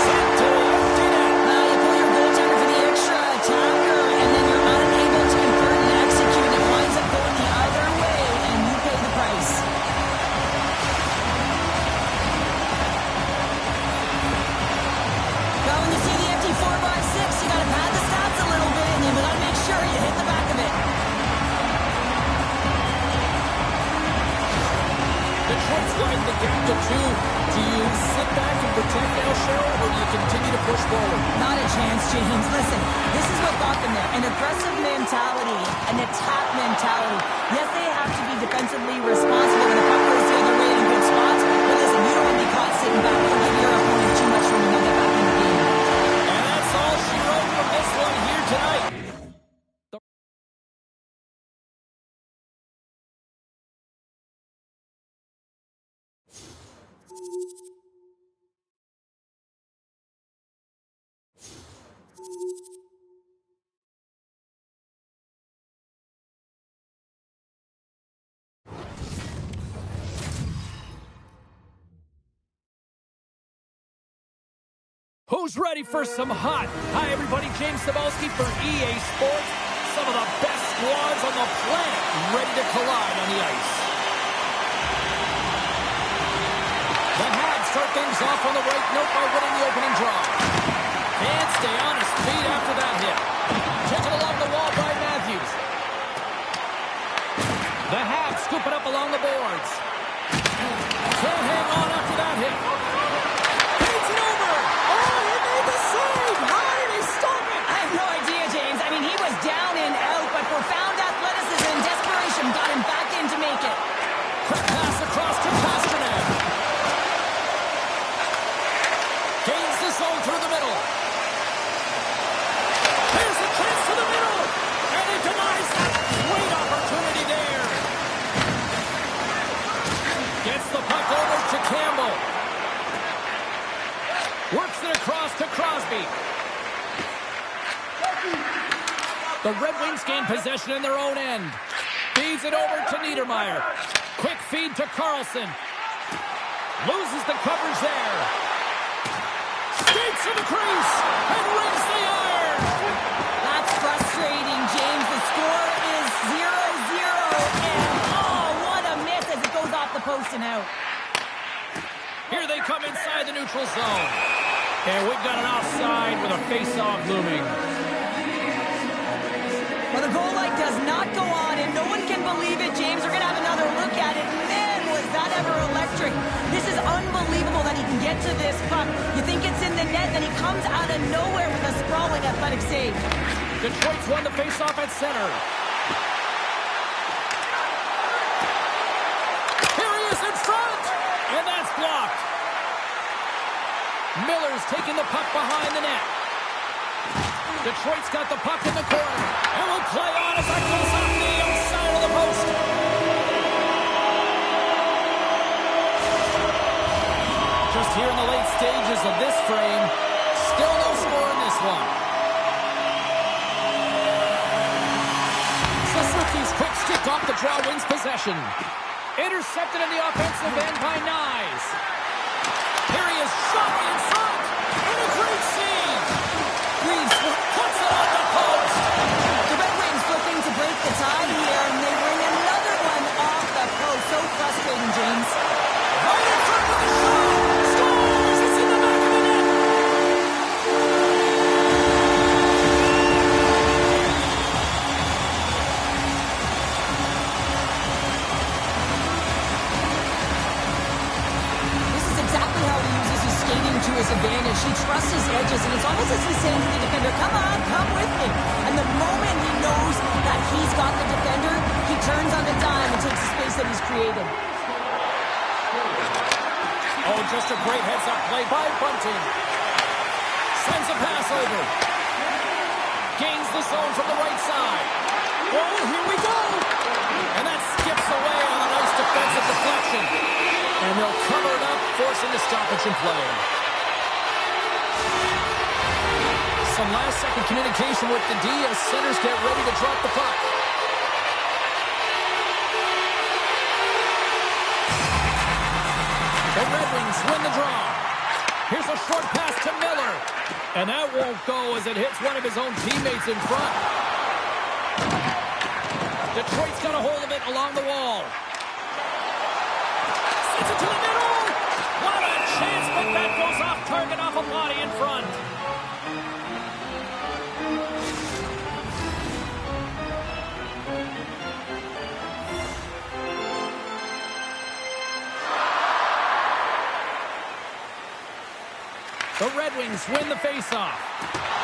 sent to empty net. You pull your goaltender for the extra attacker, and then you're unable to convert and execute. It winds up going the other way, and you pay the price. Well, when you see the empty 4x6, you got to pad the stats a little bit, and you got to make sure you hit the back of it. Detroit's widen the gap to 2. Do you sit back and protect now, Cheryl, or do you continue to push forward? Not a chance, James. Listen, this is what got them there. An aggressive mentality, an attack mentality. Yes, they have to be defensively responsible when the puck goes the other way in good spots, but listen, you don't want to be caught sitting back. Don't give your opponent too much room to get back in the game. And that's all she wrote from this one here tonight. Who's ready for some hot? Hi, everybody. James Cebulski for EA Sports. Some of the best squads on the planet ready to collide on the ice. The Habs start things off on the right note by winning the opening draw. Can't stay on his feet after that hit. Taken along the wall by Matthews. The Habs scoop it up along the boards. Can't hang on after that hit. Takes it over. No idea, James. I mean, he was down and out, but profound athleticism and desperation got him back in to make it. Quick pass across to Pasternak. Gains the zone through the middle. There's a chance to the middle. And he denies that. Great opportunity there. Gets the puck over to Campbell. Works it across to Crosby. The Red Wings gain possession in their own end. Feeds it over to Niedermeyer. Quick feed to Carlson. Loses the coverage there. Skates to the crease and rings the iron. That's frustrating, James. The score is 0-0. And, oh, what a miss as it goes off the post and out. Here they come inside the neutral zone. And we've got an offside with a face-off looming. Well, the goal light does not go on, and no one can believe it, James. We're going to have another look at it. Man, was that ever electric. This is unbelievable that he can get to this puck. You think it's in the net, then he comes out of nowhere with a sprawling athletic save. Detroit's won the face-off at center. Here he is in front, and that's blocked. Miller's taking the puck behind the net. Detroit's got the puck in the corner. And will play on as that goes off the outside of the post. Just here in the late stages of this frame, still no score in this one. Suzuki's quick stick off the draw wins possession. Intercepted in the offensive end by Nyes. Here he is, shot in front. And a great save. Reeves puts it on the post. The Red Wings looking to break the tie here, and they bring another one off the post. So frustrating, James. Right in front of the shot. Scores! It's in the back of the net. This is exactly how he uses his skating to his advantage. He trusts his edges, and it's almost as he's saying to the defender, come on, come with me. And the moment he knows that he's got the defender, he turns on the dime and takes the space that he's created. Oh, just a great heads-up play by Bunting. Sends a pass over. Gains the zone from the right side. Oh, here we go. And that skips away on a nice defensive deflection. And they'll cover it up, forcing the stoppage in play. Some last-second communication with the D as centers get ready to drop the puck. The Red Wings win the draw. Here's a short pass to Miller. And that won't go as it hits one of his own teammates in front. Detroit's got a hold of it along the wall. Sends it to the middle. What a chance, but that goes off target off a body in front. The Red Wings win the faceoff.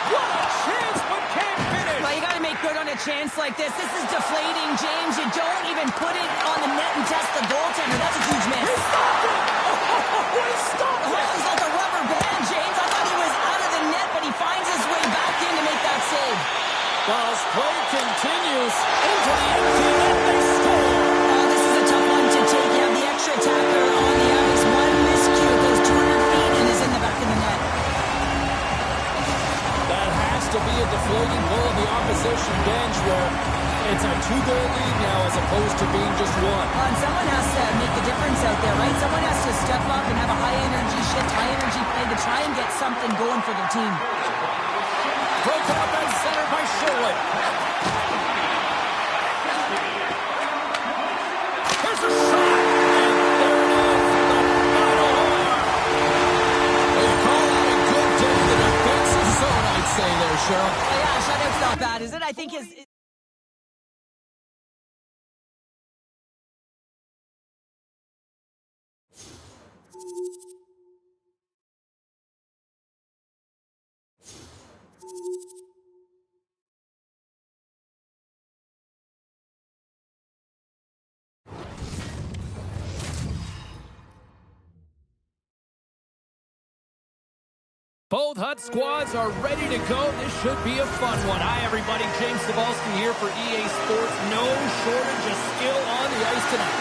What a chance, but can't finish. Well, you got to make good on a chance like this. This is deflating, James. You don't even put it on the net and test the goaltender. That's a huge miss. He stopped it. Oh, he stopped it. Oh, he's like a rubber band, James. I thought he was out of the net, but he finds his way back in to make that save. Well, as play continues into the empty net, they score. Oh, this is a tough one to take. You have the extra attacker on the ice. One miscue. slogan goal of the opposition bench where it's a 2-goal lead now as opposed to being just one. And someone has to make the difference out there, right? Someone has to step up and have a high-energy shift, high-energy play to try and get something going for their team. Broken up and centered by Sherwood. Here's a shot. And there it is. The final horn. Well, you call that a good day in the defensive zone, I'd say there, Cheryl. Oh, yeah, shutout's not bad, is it? I think his... Both Hut squads are ready to go. This should be a fun one. Hi, everybody. James Cebulski here for EA Sports. No shortage of skill on the ice tonight.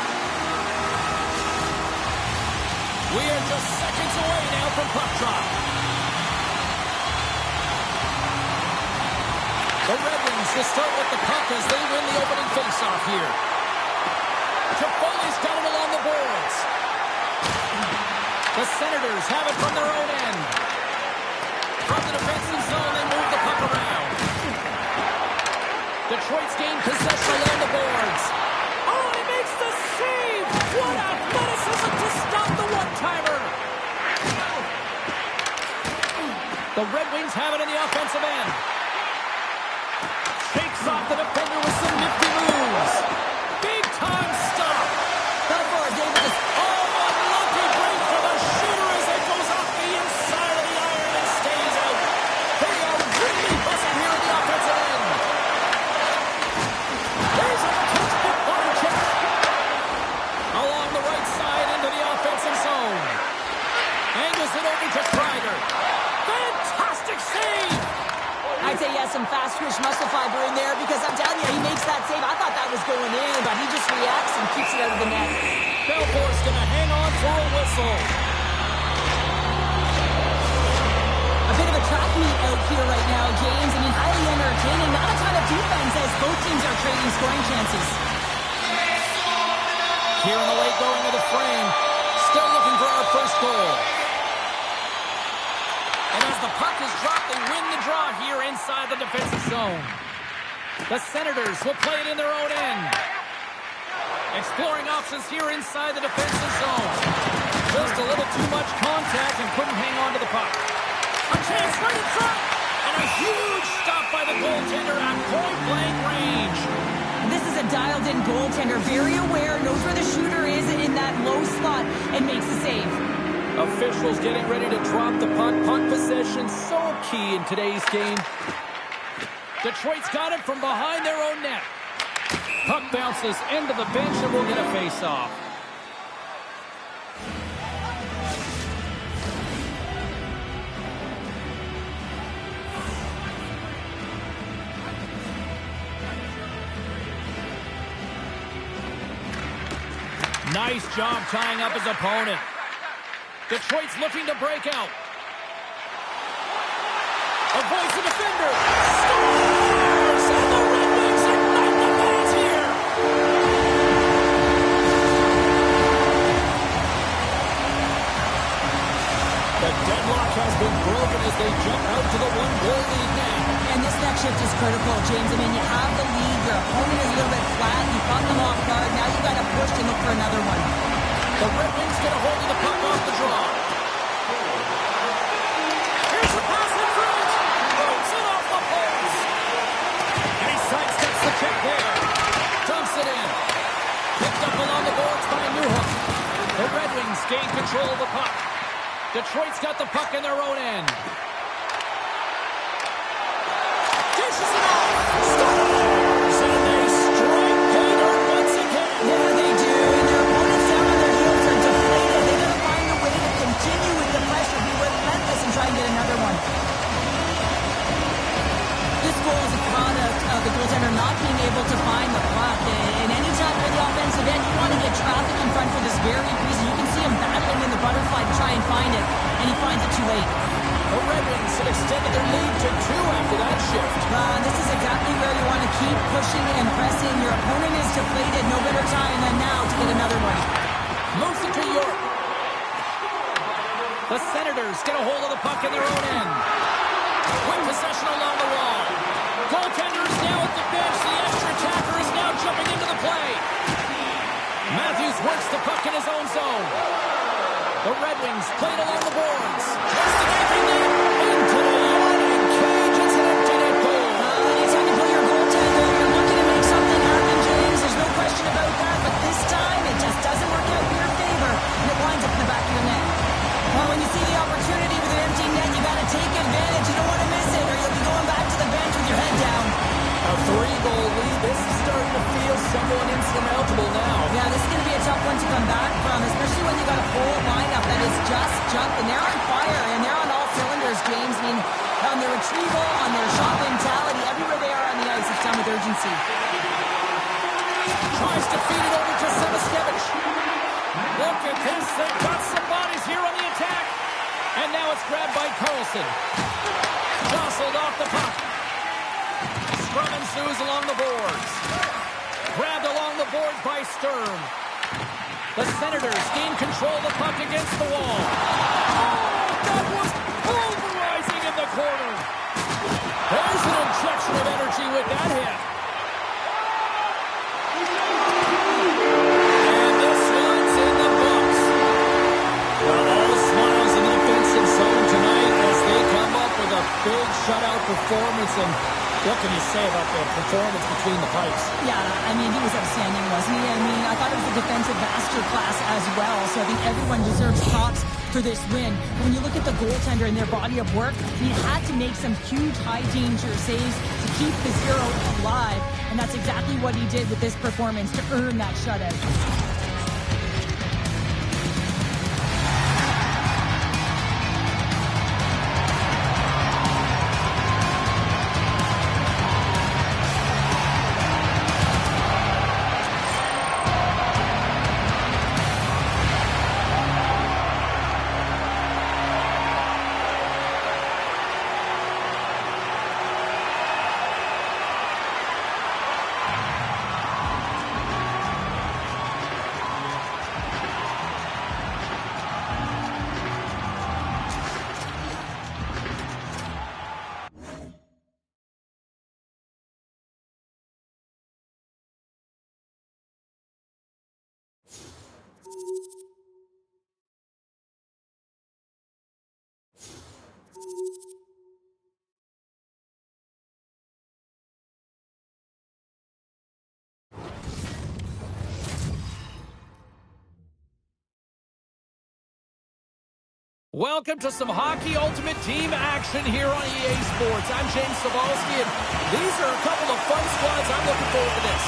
We are just seconds away now from puck drop. The Red Wings to start with the puck as they win the opening faceoff here. Toffoli's got it along the boards. The Senators have it from their own end. From the defensive zone, they move the puck around. Detroit's gained possession along the boards. Oh, he makes the save! What athleticism to stop the one-timer! The Red Wings have it in the offensive end. Shakes off the defender with some nifty moves. Big-time stop. Belfour is able to... Oh, unlucky break for the shooter as it goes off the inside of the iron and stays out. They are really buzzing here in the offensive end. There's a touchdown body check. Along the right side into the offensive zone. Angles it over to Kreider. Fantastic save. I'd say he has some fast-twitch muscle fiber in there because I'm telling you, he makes that save. I thought that was going in, but he just reacts and keeps it out of the net. Belfour's going to hang on for a whistle. A bit of a track meet out here right now, James. I mean, highly entertaining. Not a ton of defense as both teams are trading scoring chances. Here in the late going of the frame. Still looking for our first goal. And as the puck is dropped, they win the draw here inside the defensive zone. The Senators will play it in their own end. Exploring options here inside the defensive zone. Just a little too much contact and couldn't hang on to the puck. A chance right in front. And a huge stop by the goaltender at point-blank range. And this is a dialed-in goaltender, very aware, knows where the shooter is in that low slot, and makes the save. Officials getting ready to drop the puck. Puck possession so key in today's game. Detroit's got it from behind their own net. Puck bounces into the bench and we'll get a face-off. Nice job tying up his opponent. Detroit's looking to break out. Avoids the defender. Scores! And the Red Wings ignite the fans here. The deadlock has been broken as they jump out to the one-goal lead now. And this next shift is critical, James. I mean, you have the lead. Your opponent is a little bit flat. You caught them off guard. Now you got to push and look for another one. The Red Wings get a hold of the puck off the draw. Here's the pass in front. Boots it off the post. And he sidesteps the check there. Dumps it in. Picked up along the boards by Newhook. The Red Wings gain control of the puck. Detroit's got the puck in their own end. Dishes it off. Scores! And they strike pay dirt once again. Yeah, they do. And their opponents down on their heels are deflated. They're going to find a way to continue with the pressure, be relentless, and try and get another one. This goal is a product of the goaltender not being able to find the puck. And anytime you're in the offensive end, you want to get traffic in front for this very reason. You can see him battling in the butterfly to try and find it, and he finds it too late. The Red Wings have extended their lead to 2 after that shift. keep pushing and pressing. Your opponent is deflated. No better time than now to get another one. Moves it to York. The Senators get a hold of the puck in their own end. Quick possession along the wall. Goaltender is now at the bench. The extra attacker is now jumping into the play. Matthews works the puck in his own zone. The Red Wings played along the boards. Twisting everything into the yarding cage. It's an empty net goal. Anytime you play your goaltender, you're looking to make something happen, James. There's no question about that. But this time, it just doesn't work out in your favor. And it winds up in the back of your net. Well, when you see the opportunity with an empty net, you got to take advantage. You don't want to miss it, or you'll be going back to the bench with your head down. A 3-goal lead. This is starting to feel somewhat insurmountable now. Yeah, this is going to be a tough one to come back from, especially when you got a full lineup that is just jumping. They're on fire, and they're on all cylinders, James. I mean, on their retrieval, on their shot mentality, everywhere they are on the ice, it's done with urgency. Tries to feed it over to Simaskevich. Look at this. They've got some bodies here on the attack. And now it's grabbed by Carlson. Jostled off the puck. Scrum ensues along the boards. Grabbed along the boards by Sturm. The Senators gain control of the puck against the wall. Oh, that was pulverizing in the corner. There's an injection of energy with that hit. And this one's in the books. Well, all smiles in the defensive zone tonight as they come up with a big shutout performance. And what can you say about the performance between the pipes? Yeah, I mean, he was outstanding, wasn't he? I mean, I thought it was a defensive masterclass as well, so I think everyone deserves props for this win. When you look at the goaltender and their body of work, he had to make some huge high-danger saves to keep the zero alive, and that's exactly what he did with this performance to earn that shutout. Welcome to some Hockey Ultimate Team action here on EA Sports. I'm James Cebulski, and these are a couple of fun squads. I'm looking forward to this.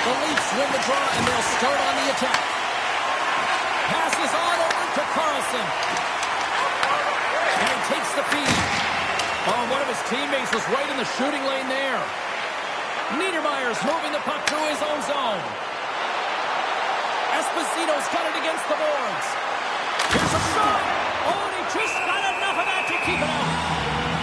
The Leafs win the draw, and they'll start on the attack. Passes on over to Carlson. And he takes the feed. Oh, one of his teammates was right in the shooting lane there. Niedermayer's moving the puck through his own zone. Esposito's got it against the boards. Here's a shot. Oh, and he just got enough of that to keep it out.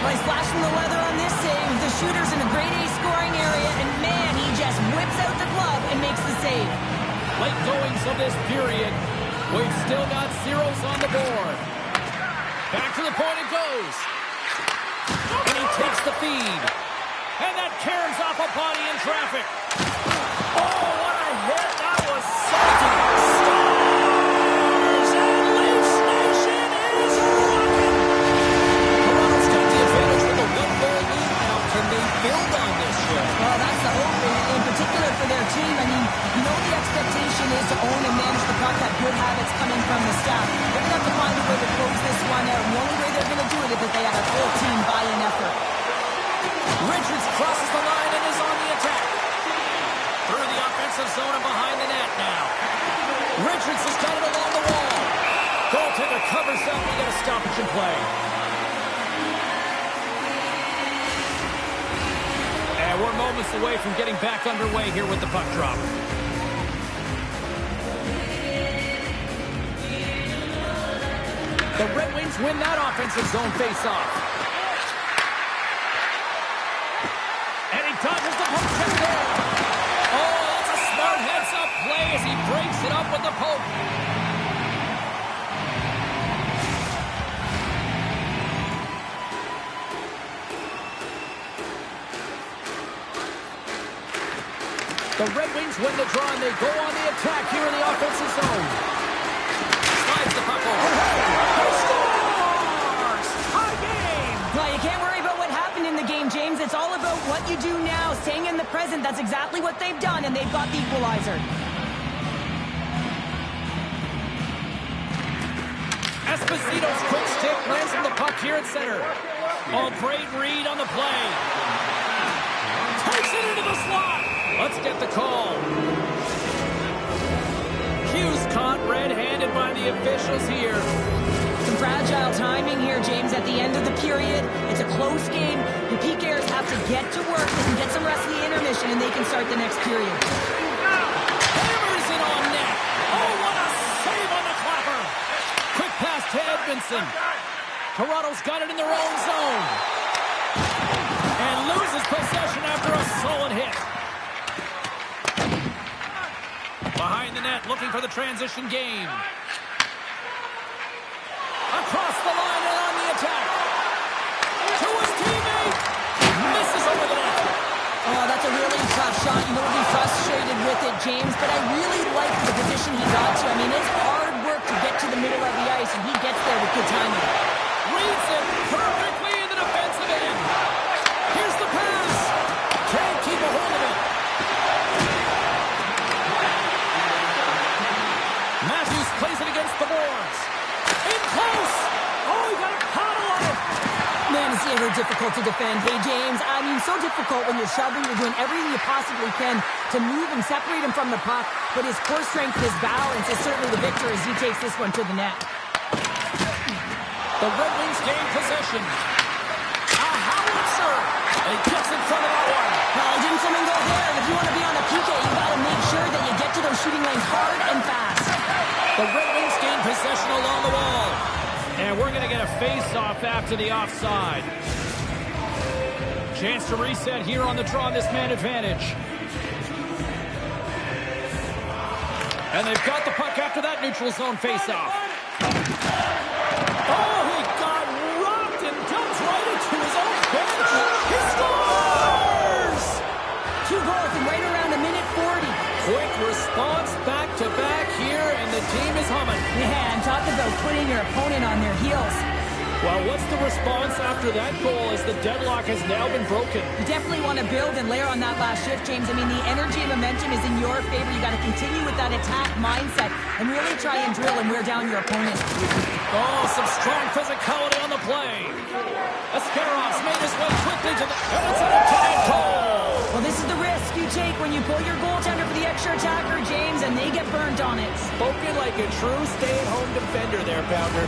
Well, he's flashing the leather on this save. The shooter's in a grade A scoring area, and man, he just whips out the glove and makes the save. Late goings of this period. We've still got zeros on the board. Back to the point it goes. And he takes the feed. And that caroms off a body in traffic. Oh, what a hit. That was salty. Stars and Leafs Nation is rocking. Toronto's got the advantage with a 1-goal lead now. Can they build on this yet? Well, that's the hope, in particular for their team. I mean, you know the expectation is to own and manage the puck, have good habits coming from the staff. They're going to have to find a way to close this one out. And the only way they're going to do it is if they have a full team buy-in effort. Richards crosses the line and is on the attack. Through the offensive zone and behind the net now. Richards has got it along the wall. Goaltender covers up. We got a stoppage in play. And we're moments away from getting back underway here with the puck drop. The Red Wings win that offensive zone face-off. And he dodges the poke. The Red Wings win the draw, and they go on the attack here in the offensive zone. Slides the puck over. He scores! Tie game! Well, you can't worry about what happened in the game, James. It's all about what you do now, staying in the present. That's exactly what they've done, and they've got the equalizer. Esposito's quick stick lands on the puck here at center. Oh, great read on the play. Takes it into the slot. Let's get the call. Hughes caught red-handed by the officials here. Some fragile timing here, James, at the end of the period. It's a close game. The PKers have to get to work. They can get some rest in the intermission, and they can start the next period. Hammers it on net. Oh, what a save on the clapper. Quick pass to Edmondson. Toronto's got it in their own zone. And loses possession after a solid hit. Behind the net, looking for the transition game. Across the line and on the attack. To his teammate. Misses over the net. Oh, that's a really tough shot. You will be frustrated with it, James, but I really like the position he got to. I mean, it's hard work to get to the middle of the ice, and he gets there with good timing. Reads it perfectly in the defensive end. Here's the pass. Can't keep a hold of it. Matthews plays it against the boards. In close. Oh, he got a paddle on it. Man, it's ever difficult to defend. Hey, James, I mean, so difficult when you're shoving. You're doing everything you possibly can to move and separate him from the puck. But his core strength, his balance is certainly the victor as he takes this one to the net. The Red Wings gain possession. A howitzer. And he gets in front of that one. Well, didn't something go there? If you want to be on a PK, you got to make sure that you get to those shooting lanes hard and fast. The Red Wings gain possession along the wall. And we're going to get a face-off after the offside. Chance to reset here on the draw on this man advantage. And they've got the puck after that neutral zone face-off. Oh, he got rocked and comes right into his own bench. He scores! 2 goals in right around a minute 40. Quick response back-to-back here, and the team is humming. Yeah, and talk about putting your opponent on their heels. Well, what's the response after that goal as the deadlock has now been broken? You definitely want to build and layer on that last shift, James. I mean, the energy and momentum is in your favor. You got to continue with that attack mindset and really try and drill and wear down your opponent. Oh, some strong physicality on the play. Ascarov's made his way quickly to the... And it's an intended goal! Well, this is the risk you take when you pull your goaltender for the extra attacker, James, and they get burnt on it. Spoken like a true stay-at-home defender there, Pounder.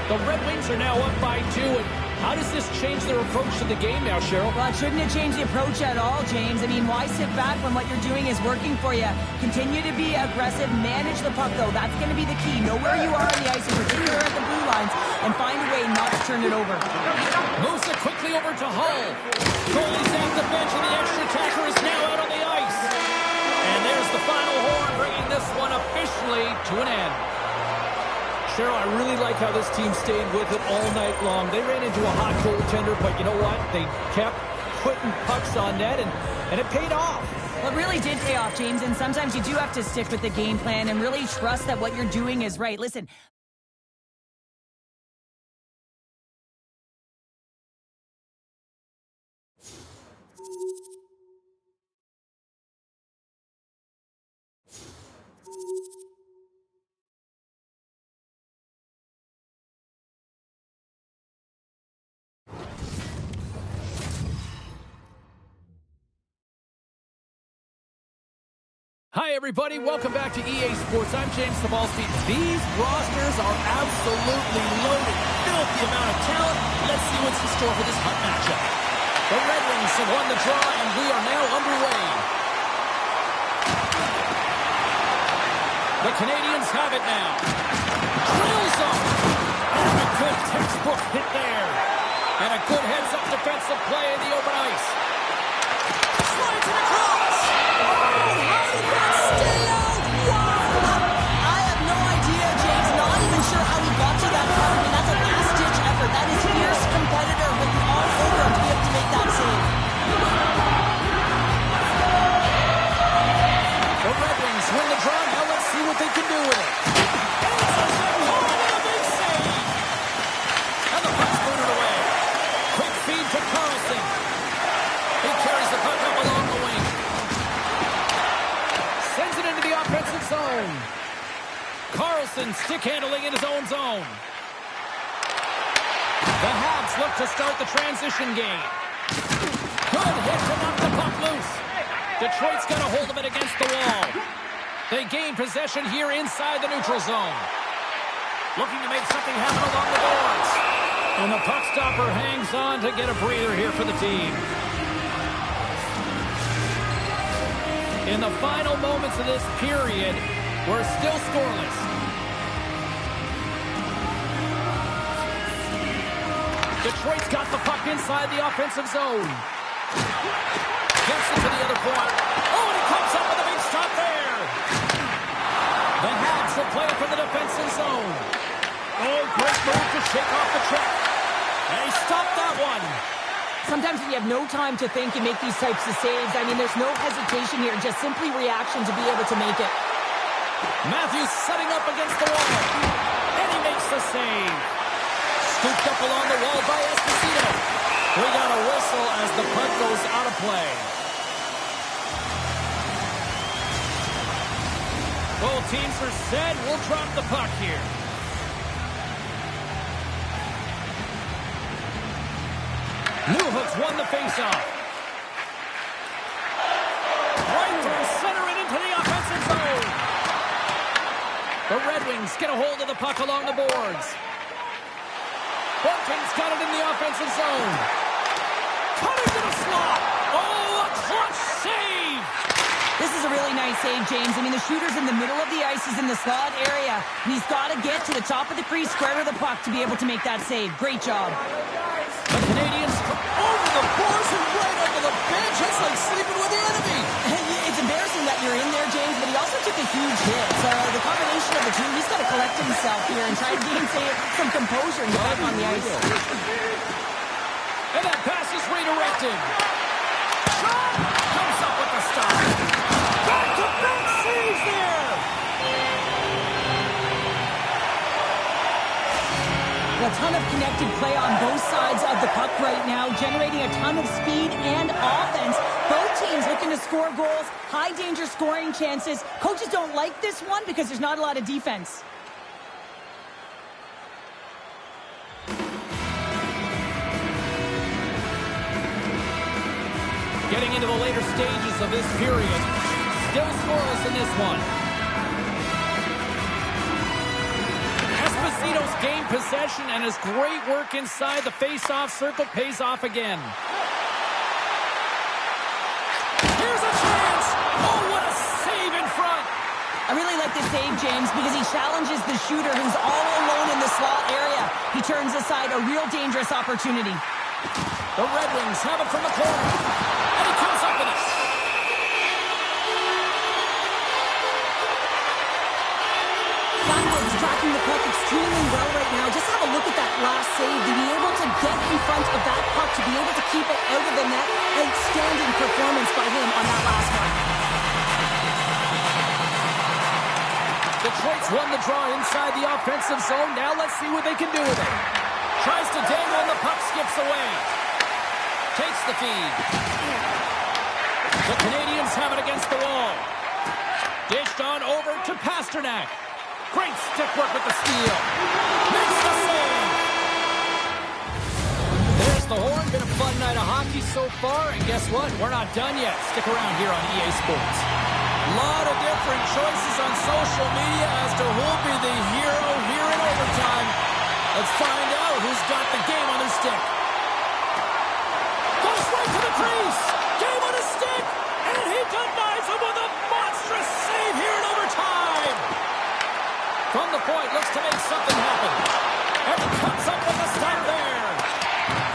The Red Wings are now up by 2, and how does this change their approach to the game now, Cheryl? Well, it shouldn't have changed the approach at all, James. I mean, why sit back when what you're doing is working for you? Continue to be aggressive, manage the puck, though. That's going to be the key. Know where you are on the ice, in particular at the blue lines, and find a way not to turn it over. Moves it quickly over to Hull. Goalie's at the bench, and the extra attacker is now out on the ice. And there's the final horn, bringing this one officially to an end. Cheryl, I really like how this team stayed with it all night long. They ran into a hot goaltender, but you know what? They kept putting pucks on net, and it paid off. Well, it really did pay off, James, and sometimes you do have to stick with the game plan and really trust that what you're doing is right. Listen. Hi, everybody. Welcome back to EA Sports. I'm James Cebulski. These rosters are absolutely loaded. Filthy amount of talent. Let's see what's in store for this hot matchup. The Red Wings have won the draw, and we are now underway. The Canadians have it now. Drills them. And a good textbook hit there. And a good heads-up defensive play in the open ice. Slides it across. Oh, how did that stay out? Wow! Carlson stick handling in his own zone. The Habs look to start the transition game. Good hit to knock the puck loose. Detroit's got a hold of it against the wall. They gain possession here inside the neutral zone. Looking to make something happen along the boards. And the puck stopper hangs on to get a breather here for the team. In the final moments of this period, we're still scoreless. Detroit's got the puck inside the offensive zone. Gets it to the other point. Oh, and he comes up with a big stop there. The Habs will play it from the defensive zone. Oh, great move to shake off the check. And he stopped that one. Sometimes when you have no time to think and make these types of saves, I mean, there's no hesitation here, just simply reaction to be able to make it. Matthews setting up against the wall. And he makes the save. Scooped up along the wall by Esposito. We got a whistle as the puck goes out of play. Both teams are set. We'll drop the puck here. Newhook's won the faceoff. Right through center and into the offensive zone. The Red Wings get a hold of the puck along the boards. Bunting's got it in the offensive zone. Cutting to the slot. Oh, a clutch save. This is a really nice save, James. I mean, the shooter's in the middle of the ice. He's in the slot area. And he's got to get to the top of the crease, square to the puck to be able to make that save. Great job. The Canadians over the boards and right under the bench. That's like sleeping with the enemy. It's embarrassing that you're in there, James, but he also took a huge hit. So the combination of the two, he's got to collect himself here and try to gain some composure and get back on the ice. And that pass is redirected. Shot! Comes up with the stop. Back-to-back saves there! A ton of connected play on both sides of the puck right now, generating a ton of speed and offense. Both teams looking to score goals, high-danger scoring chances. Coaches don't like this one because there's not a lot of defense. Getting into the later stages of this period. Still scoreless in this one. Esposito's gained possession and his great work inside the face-off circle pays off again. Here's a chance! Oh, what a save in front! I really like this save, James, because he challenges the shooter who's all alone in the slot area. He turns aside a real dangerous opportunity. The Red Wings have it from the corner. And he comes up with it. Blackwood's tracking the puck extremely well right now. Just have a look at that last save. To be able to get in front of that puck, to be able to keep it out of the net. Outstanding performance by him on that last one. Detroit's won the draw inside the offensive zone. Now let's see what they can do with it. Tries to dangle and the puck skips away. Takes the feed. The Canadians have it against the wall. Dished on over to Pasternak. Great stick work with the steal. Makes the save. There's the horn. Been a fun night of hockey so far. And guess what? We're not done yet. Stick around here on EA Sports. A lot of different choices on social media as to who'll be the hero here in overtime. Let's find out who's got the game on their stick. Goes right to the crease. Game on his stick. And he denies him with a monstrous save here in overtime. From the point, looks to make something happen. And he comes up with a stop there.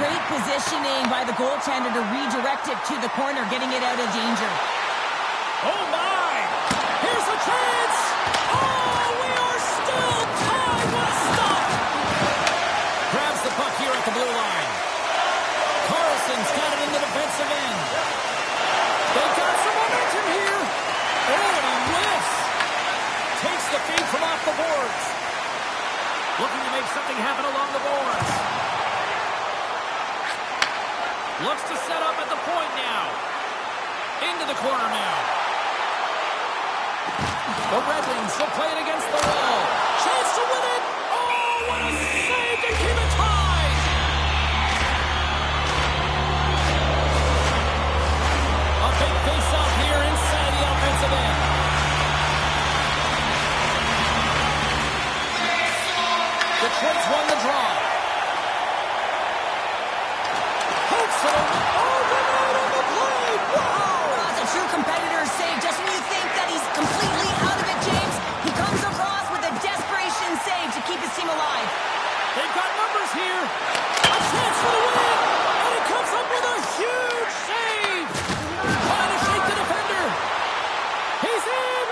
Great positioning by the goaltender to redirect it to the corner, getting it out of danger. Oh, my. Here's a chance. Oh, we are still tied. What a stop. Grabs the puck here at the blue line. Carlson's got it in the defensive end. They've got some momentum here. Oh, and he lifts. Takes the feed from off the boards. Looking to make something happen along the boards. Looks to set up at the point now. Into the corner now. The Red Wings will play it against the wall. Chance to win it. Oh, what a save to keep it tied. A big face-off here inside the offensive end. Detroit's won the draw. Hopes for the... Oh, good out on the play. Wow. That's a true competitor's save. Just when you think that he's completely out of it, James, he comes across with a desperation save to keep his team alive. They've got numbers here. A chance for the win. And he comes up with a huge save. Trying to shake the defender. He's in.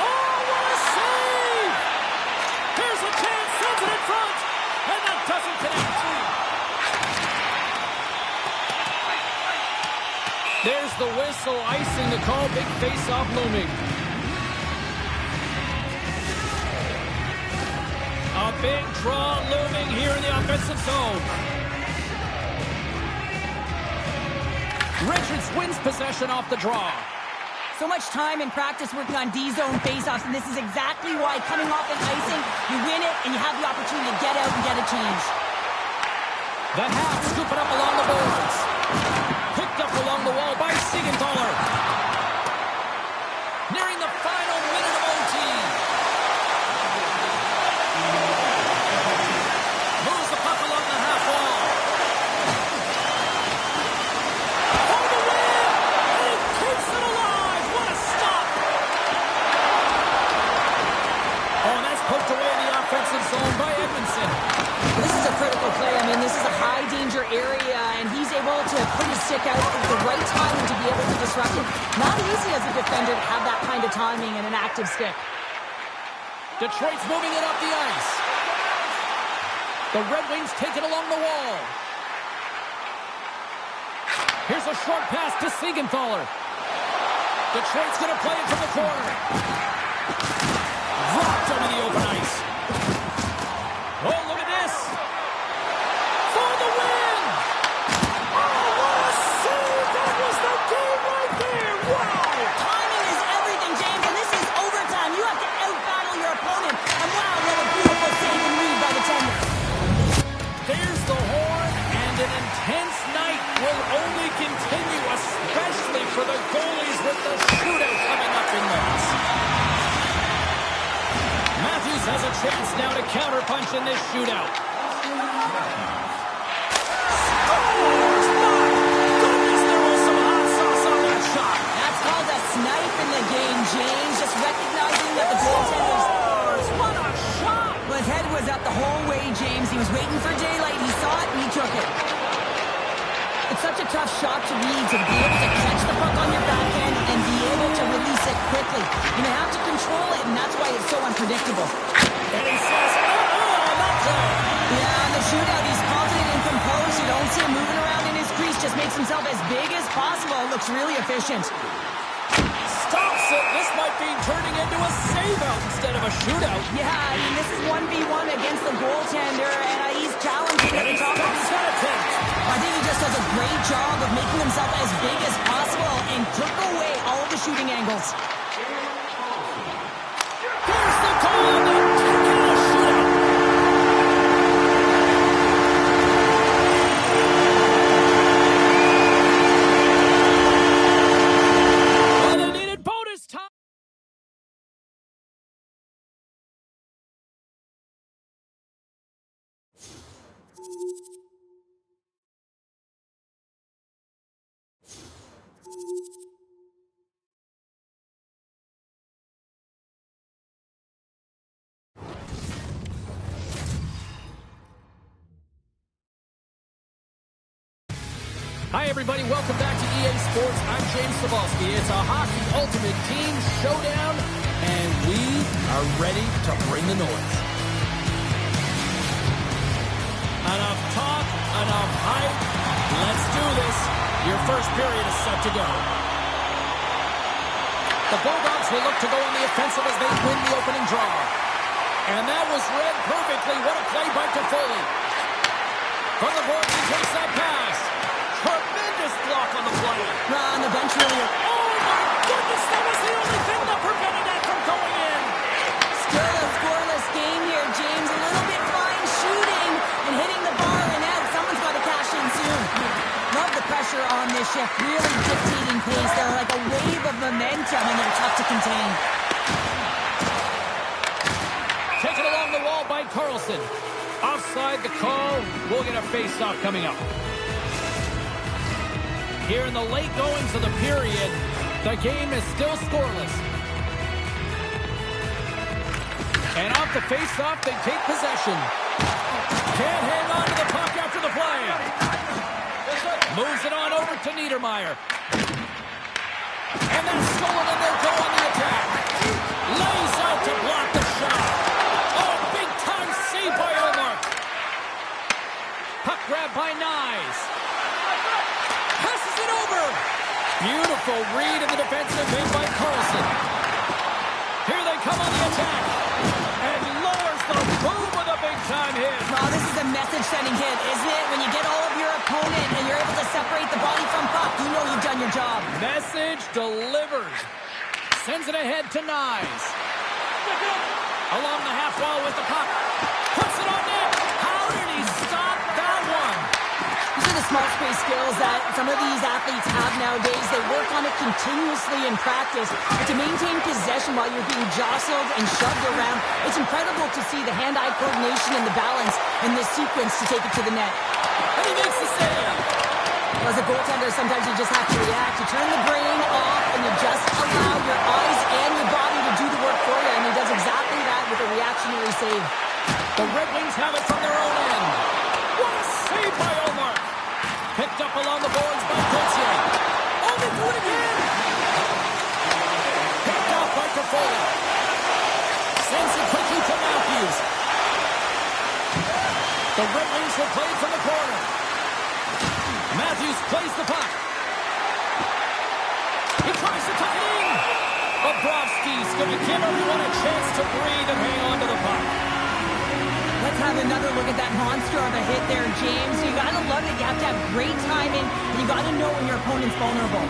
Oh, what a save. Here's a chance. Sends it in front. And that doesn't connect. There's the whistle. Icing the call. Big face-off looming. A big draw looming here in the offensive zone. Richards wins possession off the draw. So much time and practice working on D-zone faceoffs, and this is exactly why coming off an icing, you win it, and you have the opportunity to get out and get a change. The half scooping up along the boards. Picked up along the wall by Siegenthaler. Nearing the final minute of OT. Moves the puck along the half wall. For the win! And he keeps it alive! What a stop! Oh, and that's poked away in the offensive zone by Edmondson. This is a critical play. I mean, this is a high-danger area, and he's able to put his stick out at the right time and to be able to disrupt it. Not easy as a defender to have that kind of timing and an active stick. Detroit's moving it up the ice. The Red Wings take it along the wall. Here's a short pass to Siegenthaler. Detroit's going to play it from the corner. Dropped over the open ice. Oh, look at this. For the win. Oh, what a save. That was the game right there. Wow. Timing is everything, James, and this is overtime. You have to out-battle your opponent. And wow, what a beautiful save and read by the tender. There's the horn, and an intense night will only continue, especially for the goalies with the shootout coming up in minutes. Matthews has a chance now to counterpunch in this shootout. Scores! My goodness, there was some hot sauce on that shot. That's called a snipe in the game, James. Just recognizing that the goaltender's... What a shot! Well, his head was up the whole way, James. He was waiting for daylight. He saw it, and he took it. It's such a tough shot to read, to be able to catch the puck on your backhand and be able to release it quickly. You have to control it, and that's why it's so unpredictable. And he says, oh, not play. Yeah, in the shootout, he's confident and composed. You don't see him moving around in his crease. Just makes himself as big as possible. Looks really efficient. Stops it. This might be turning into a save-out instead of a shootout. Yeah, I mean, this is 1v1 against the goaltender, and he's challenging at the top of his head. I think he just does a great job of making himself as big as possible and took away all of the shooting angles. Here's the goal. They take it a shootout. And they needed bonus time. Hi, everybody. Welcome back to EA Sports. I'm James Cebulski. It's a Hockey Ultimate Team Showdown, and we are ready to bring the noise. Enough talk, enough hype. Let's do this. Your first period is set to go. The Bulldogs will look to go on the offensive as they win the opening draw. And that was read perfectly. What a play by Toffoli. From the board, he takes that pass. Tremendous block on the play. On the bench earlier. Oh, my goodness, that was the only thing that prevented that from going in. pressure on this shift, really dictating pace. They're like a wave of momentum, and they're tough to contain. Taken along the wall by Carlson. Offside the call. We'll get a face-off coming up. Here in the late goings of the period, the game is still scoreless. And off the face-off, they take possession. Can't hang on to the puck after the play. Moves it on over to Niedermeyer. And that's stolen, and they'll go on the attack. Lays out to block the shot. Oh, big-time save by Omar. Puck grab by Nyes. Passes it over. Beautiful read in the defensive end by Carlson. Here they come on the attack. And lowers the boom with a big-time hit. Oh, this is a message-sending hit, isn't it? When you get all of your opponent and you're able to separate the body from puck, you know you've done your job. Message delivered. Sends it ahead to Nyes. Along the half wall with the puck. Puts it on net. How did he stop that one? These are the small space skills that some of these athletes have nowadays. They work on it continuously in practice. But to maintain possession while you're being jostled and shoved around, it's incredible to see the hand-eye coordination and the balance in this sequence to take it to the net. And he makes the save. As a goaltender, sometimes you just have to react. You turn the brain off and you just allow your eyes and your body to do the work for you. And he does exactly that with a reactionary save. The Red Wings have it from their own end. What a save by Omar. Picked up along the boards by Gauthier. Oh, they do it again. Picked off by Toffoli. Sends it quickly to Matthews. The Red Wings will play from the corner. Matthews plays the puck. He tries to tuck it in. Bobrovsky's going to give everyone a chance to breathe and hang on to the puck. Let's have another look at that monster of a hit there, James. You got to love it. You have to have great timing, and you got to know when your opponent's vulnerable.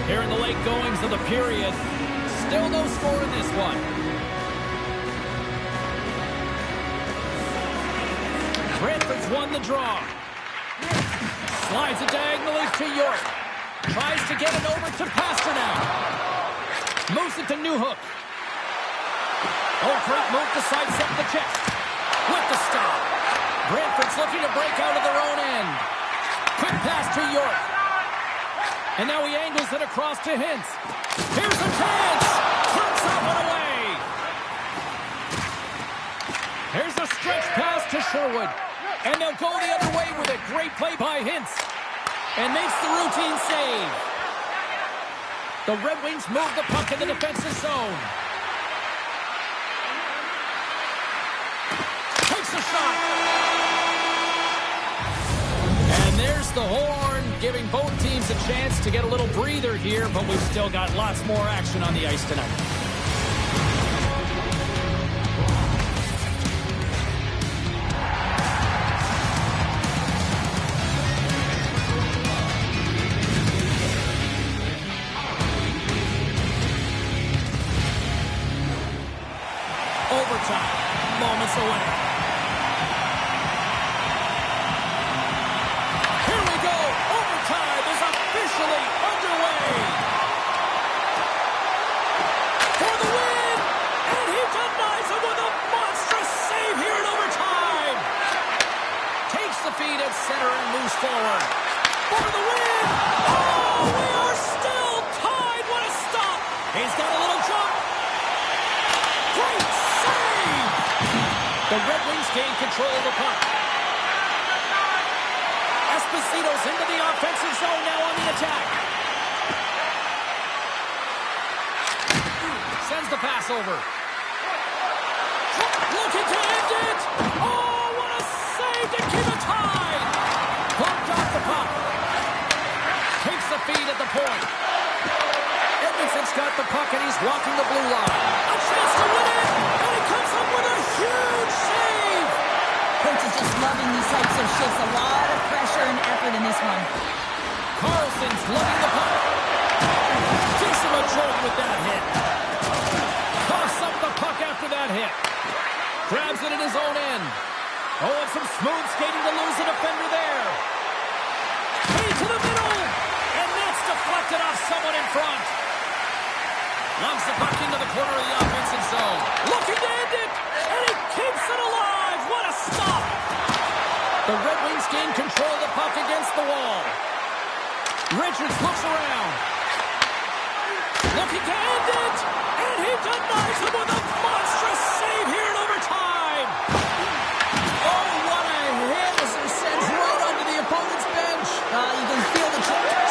Here in the late goings of the period, still no score in this one. Brantford's won the draw. Slides it diagonally to York. Tries to get it over to Pasternak. Moves it to Newhook. Oh, great move to sidestep the chest. With the stop. Brantford's looking to break out of their own end. Quick pass to York. And now he angles it across to Hintz. Here's a chance. Turns that one away. Here's a stretch pass to Sherwood. And they'll go the other way with a great play by Hintz. And makes the routine save. The Red Wings move the puck in the defensive zone. Takes a shot. And there's the horn, giving both teams a chance to get a little breather here, but we've still got lots more action on the ice tonight. Overtime, moments away. Here we go. Overtime is officially underway. For the win, and he denies it with a monstrous save here in overtime. Takes the feed at center and moves forward. For the win. Oh, we are still tied. What a stop. He's got a little jump. Great save! The Red Wings gain control of the puck. Esposito's into the offensive zone now on the attack. Sends the pass over. Looking to end it! Oh, what a save to keep it tied! Bumped off the puck. Takes the feed at the point. Edmondson's got the puck and he's walking the blue line. A chance to win it! And he comes up with a huge save! Coach is just loving these types of shifts. A lot of pressure and effort in this one. Carlson's loving the puck. Gives him a jolt with that hit. Coughs up the puck after that hit. Grabs it in his own end. Oh, and some smooth skating to lose a defender there. Hey, to the middle. And that's deflected off someone in front. Lumps the puck into the corner of the offensive zone. Looking to end it. And he keeps it alive. What a stop. The Red Wings gain control of the puck against the wall. Richards looks around. Looking to end it. And he denies him with a monstrous save here in overtime. Oh, what a hit as they're sent right onto the opponent's bench. You can feel the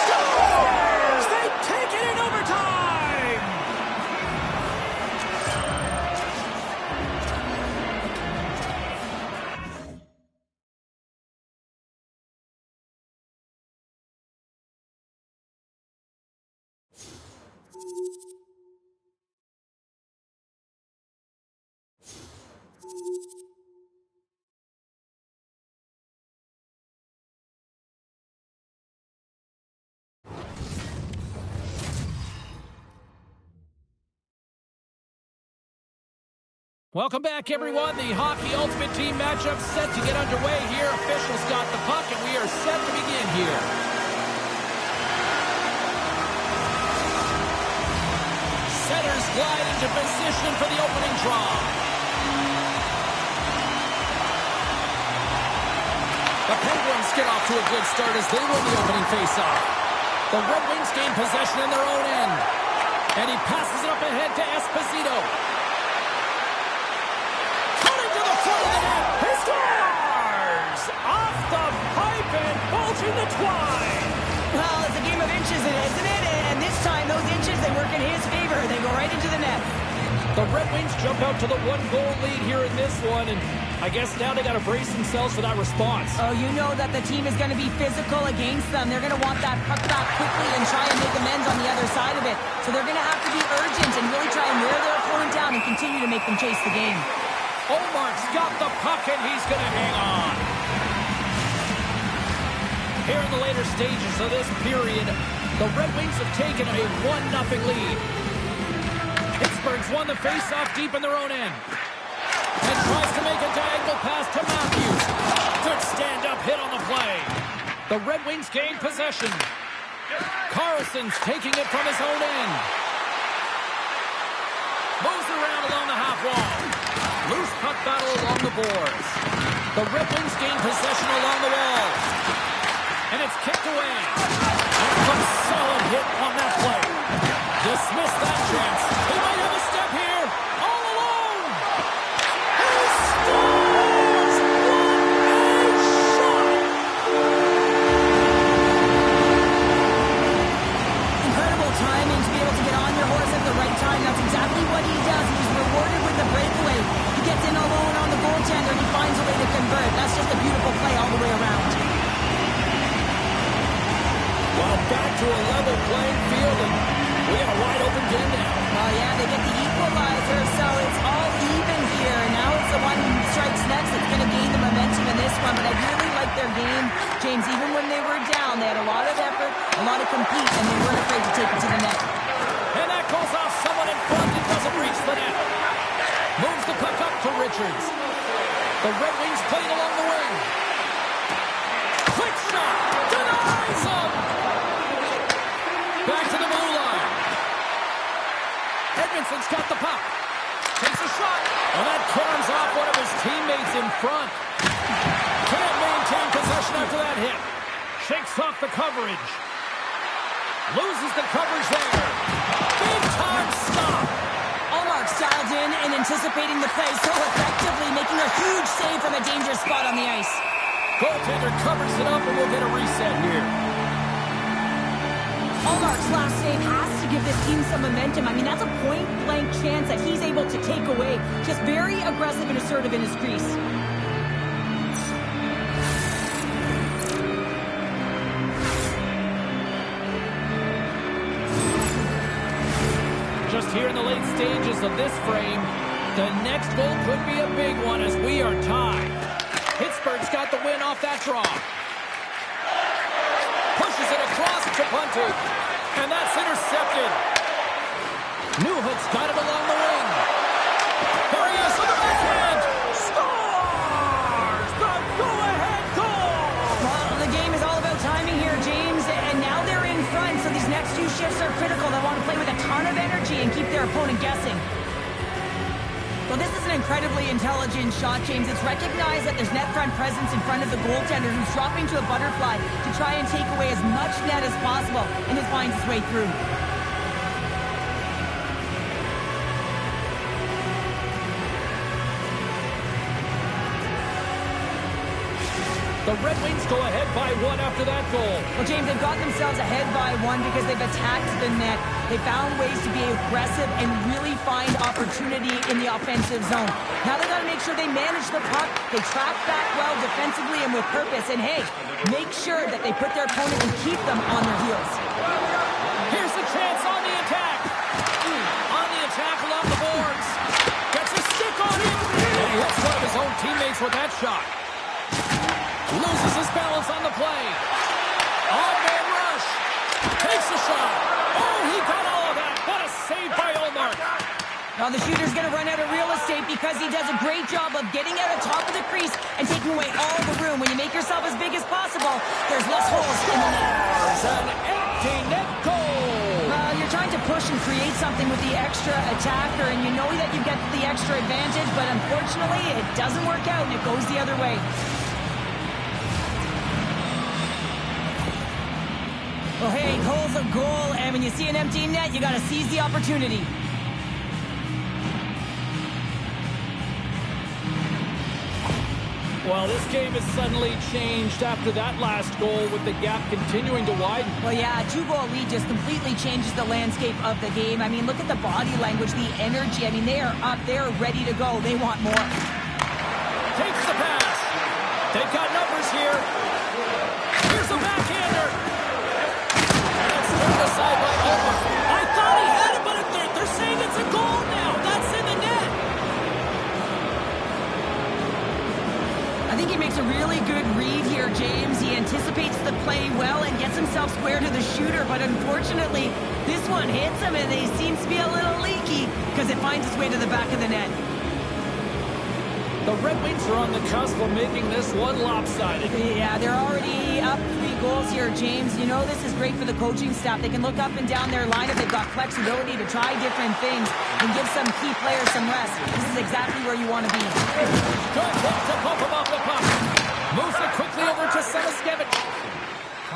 Scores! They take it in overtime. Welcome back, everyone. The Hockey Ultimate Team matchup set to get underway here. Officials got the puck, and we are set to begin here. Setters glide into position for the opening draw. The Penguins get off to a good start as they win the opening faceoff. The Red Wings gain possession in their own end. And he passes it up ahead to Esposito. He scores! Off the pipe and bulging the twine. Well, it's a game of inches, isn't it? And this time, those inches, they work in his favor. They go right into the net. The Red Wings jump out to the one-goal lead here in this one, and I guess now they got to brace themselves for that response. Oh, you know that the team is going to be physical against them. They're going to want that puck back quickly and try and make amends on the other side of it. So they're going to have to be urgent and really try and wear their opponent down and continue to make them chase the game. Omark's got the puck, and he's going to hang on. Here in the later stages of this period, the Red Wings have taken a 1-0 lead. Pittsburgh's won the face-off deep in their own end. And tries to make a diagonal pass to Matthews. Good stand-up hit on the play. The Red Wings gain possession. Carlson's taking it from his own end. Moves around along the half wall. Loose puck battle along the boards. The Red Wings gain possession along the wall. And it's kicked away. A solid hit on that play. Dismiss that chance. They might have a step here. All alone. He scores! What a shot! Incredible timing to be able to get on your horse at the right time. That's exactly what he does. He's rewarded with the breakaway. He gets in alone on the goaltender. He finds a way to convert. That's just a beautiful play all the way around. Well, back to a level playing field, and we got a wide open game now. Oh, yeah, they get the equalizer, so it's all even here. Now it's the one who strikes next that's going to gain the momentum in this one, but I really like their game. James, even when they were down, they had a lot of effort, a lot of compete, and they weren't afraid to take it to the net. And that goes off someone in front and doesn't reach the net. Moves the puck up to Richards. The Red Wings played along the wing. Quick shot! Denies him! Back to the blue line. Edmondson's got the puck. Takes a shot. And that caroms off one of his teammates in front. Can't maintain possession after that hit. Shakes off the coverage. Loses the coverage there. Big time stop. Allmark's dialed in and anticipating the play so effectively, making a huge save from a dangerous spot on the ice. Goaltender covers it up, and we'll get a reset here. Allmark's last save has to give this team some momentum. I mean, that's a point-blank chance that he's able to take away. Just very aggressive and assertive in his crease. Just here in the late stages of this frame, the next goal could be a big one as we are tied. Pittsburgh's got the win off that draw. Pushes it across to Bunting, and that's intercepted. Newhook's got it along the wing. There he is with the backhand. Scores! their opponent guessing. Well, this is an incredibly intelligent shot, James. It's recognized that there's net front presence in front of the goaltender who's dropping to a butterfly to try and take away as much net as possible, and it finds its way through. The Red Wings go ahead by 1 after that goal. Well, James, they've got themselves ahead by 1 because they've attacked the net. They found ways to be aggressive and really find opportunity in the offensive zone. Now they've got to make sure they manage the puck. They track back well defensively and with purpose. And hey, make sure that they put their opponent and keep them on their heels. Here's the chance on the attack. On the attack along the boards. Gets a stick on it. And he hits one of his own teammates with that shot. Loses his balance on the play. On-man rush. Takes a shot. Oh, he got all of that. What a save by Omar. Now the shooter's going to run out of real estate because he does a great job of getting out of top of the crease and taking away all the room. When you make yourself as big as possible, there's less holes in the net. There's an empty net goal. You're trying to push and create something with the extra attacker, and you know that you get the extra advantage, but unfortunately, it doesn't work out, and it goes the other way. Well, hey, goal's a goal, and when you see an empty net, you got to seize the opportunity. Well, this game has suddenly changed after that last goal with the gap continuing to widen. Well, yeah, a 2-goal lead just completely changes the landscape of the game. I mean, look at the body language, the energy. I mean, they are up, they're ready to go. They want more. Takes the pass. They've got numbers here. Here's a backhander. Aside by Omar. I thought he had it, but they're saying it's a goal now. That's in the net. I think he makes a really good read here, James. He anticipates the play well and gets himself square to the shooter, but unfortunately, this one hits him and he seems to be a little leaky because it finds its way to the back of the net. The Red Wings are on the cusp of making this one lopsided. Yeah, they're already up 3 goals here, James. You know, this is great for the coaching staff. They can look up and down their lineup. They've got flexibility to try different things and give some key players some rest. This is exactly where you want to be. Good work to pump him off the puck. Moves it quickly over to Samaskevich.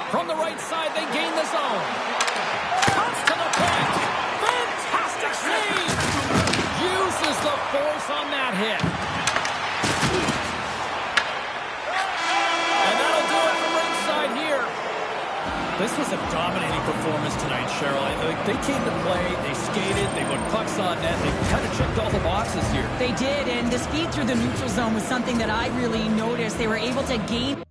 From the right side, they gain the zone. Comes to the point. Fantastic save. Uses the force on that hit. This was a dominating performance tonight, Cheryl. They came to play, they skated, they put pucks on net, they kind of checked all the boxes here. They did, and the speed through the neutral zone was something that I really noticed. They were able to gain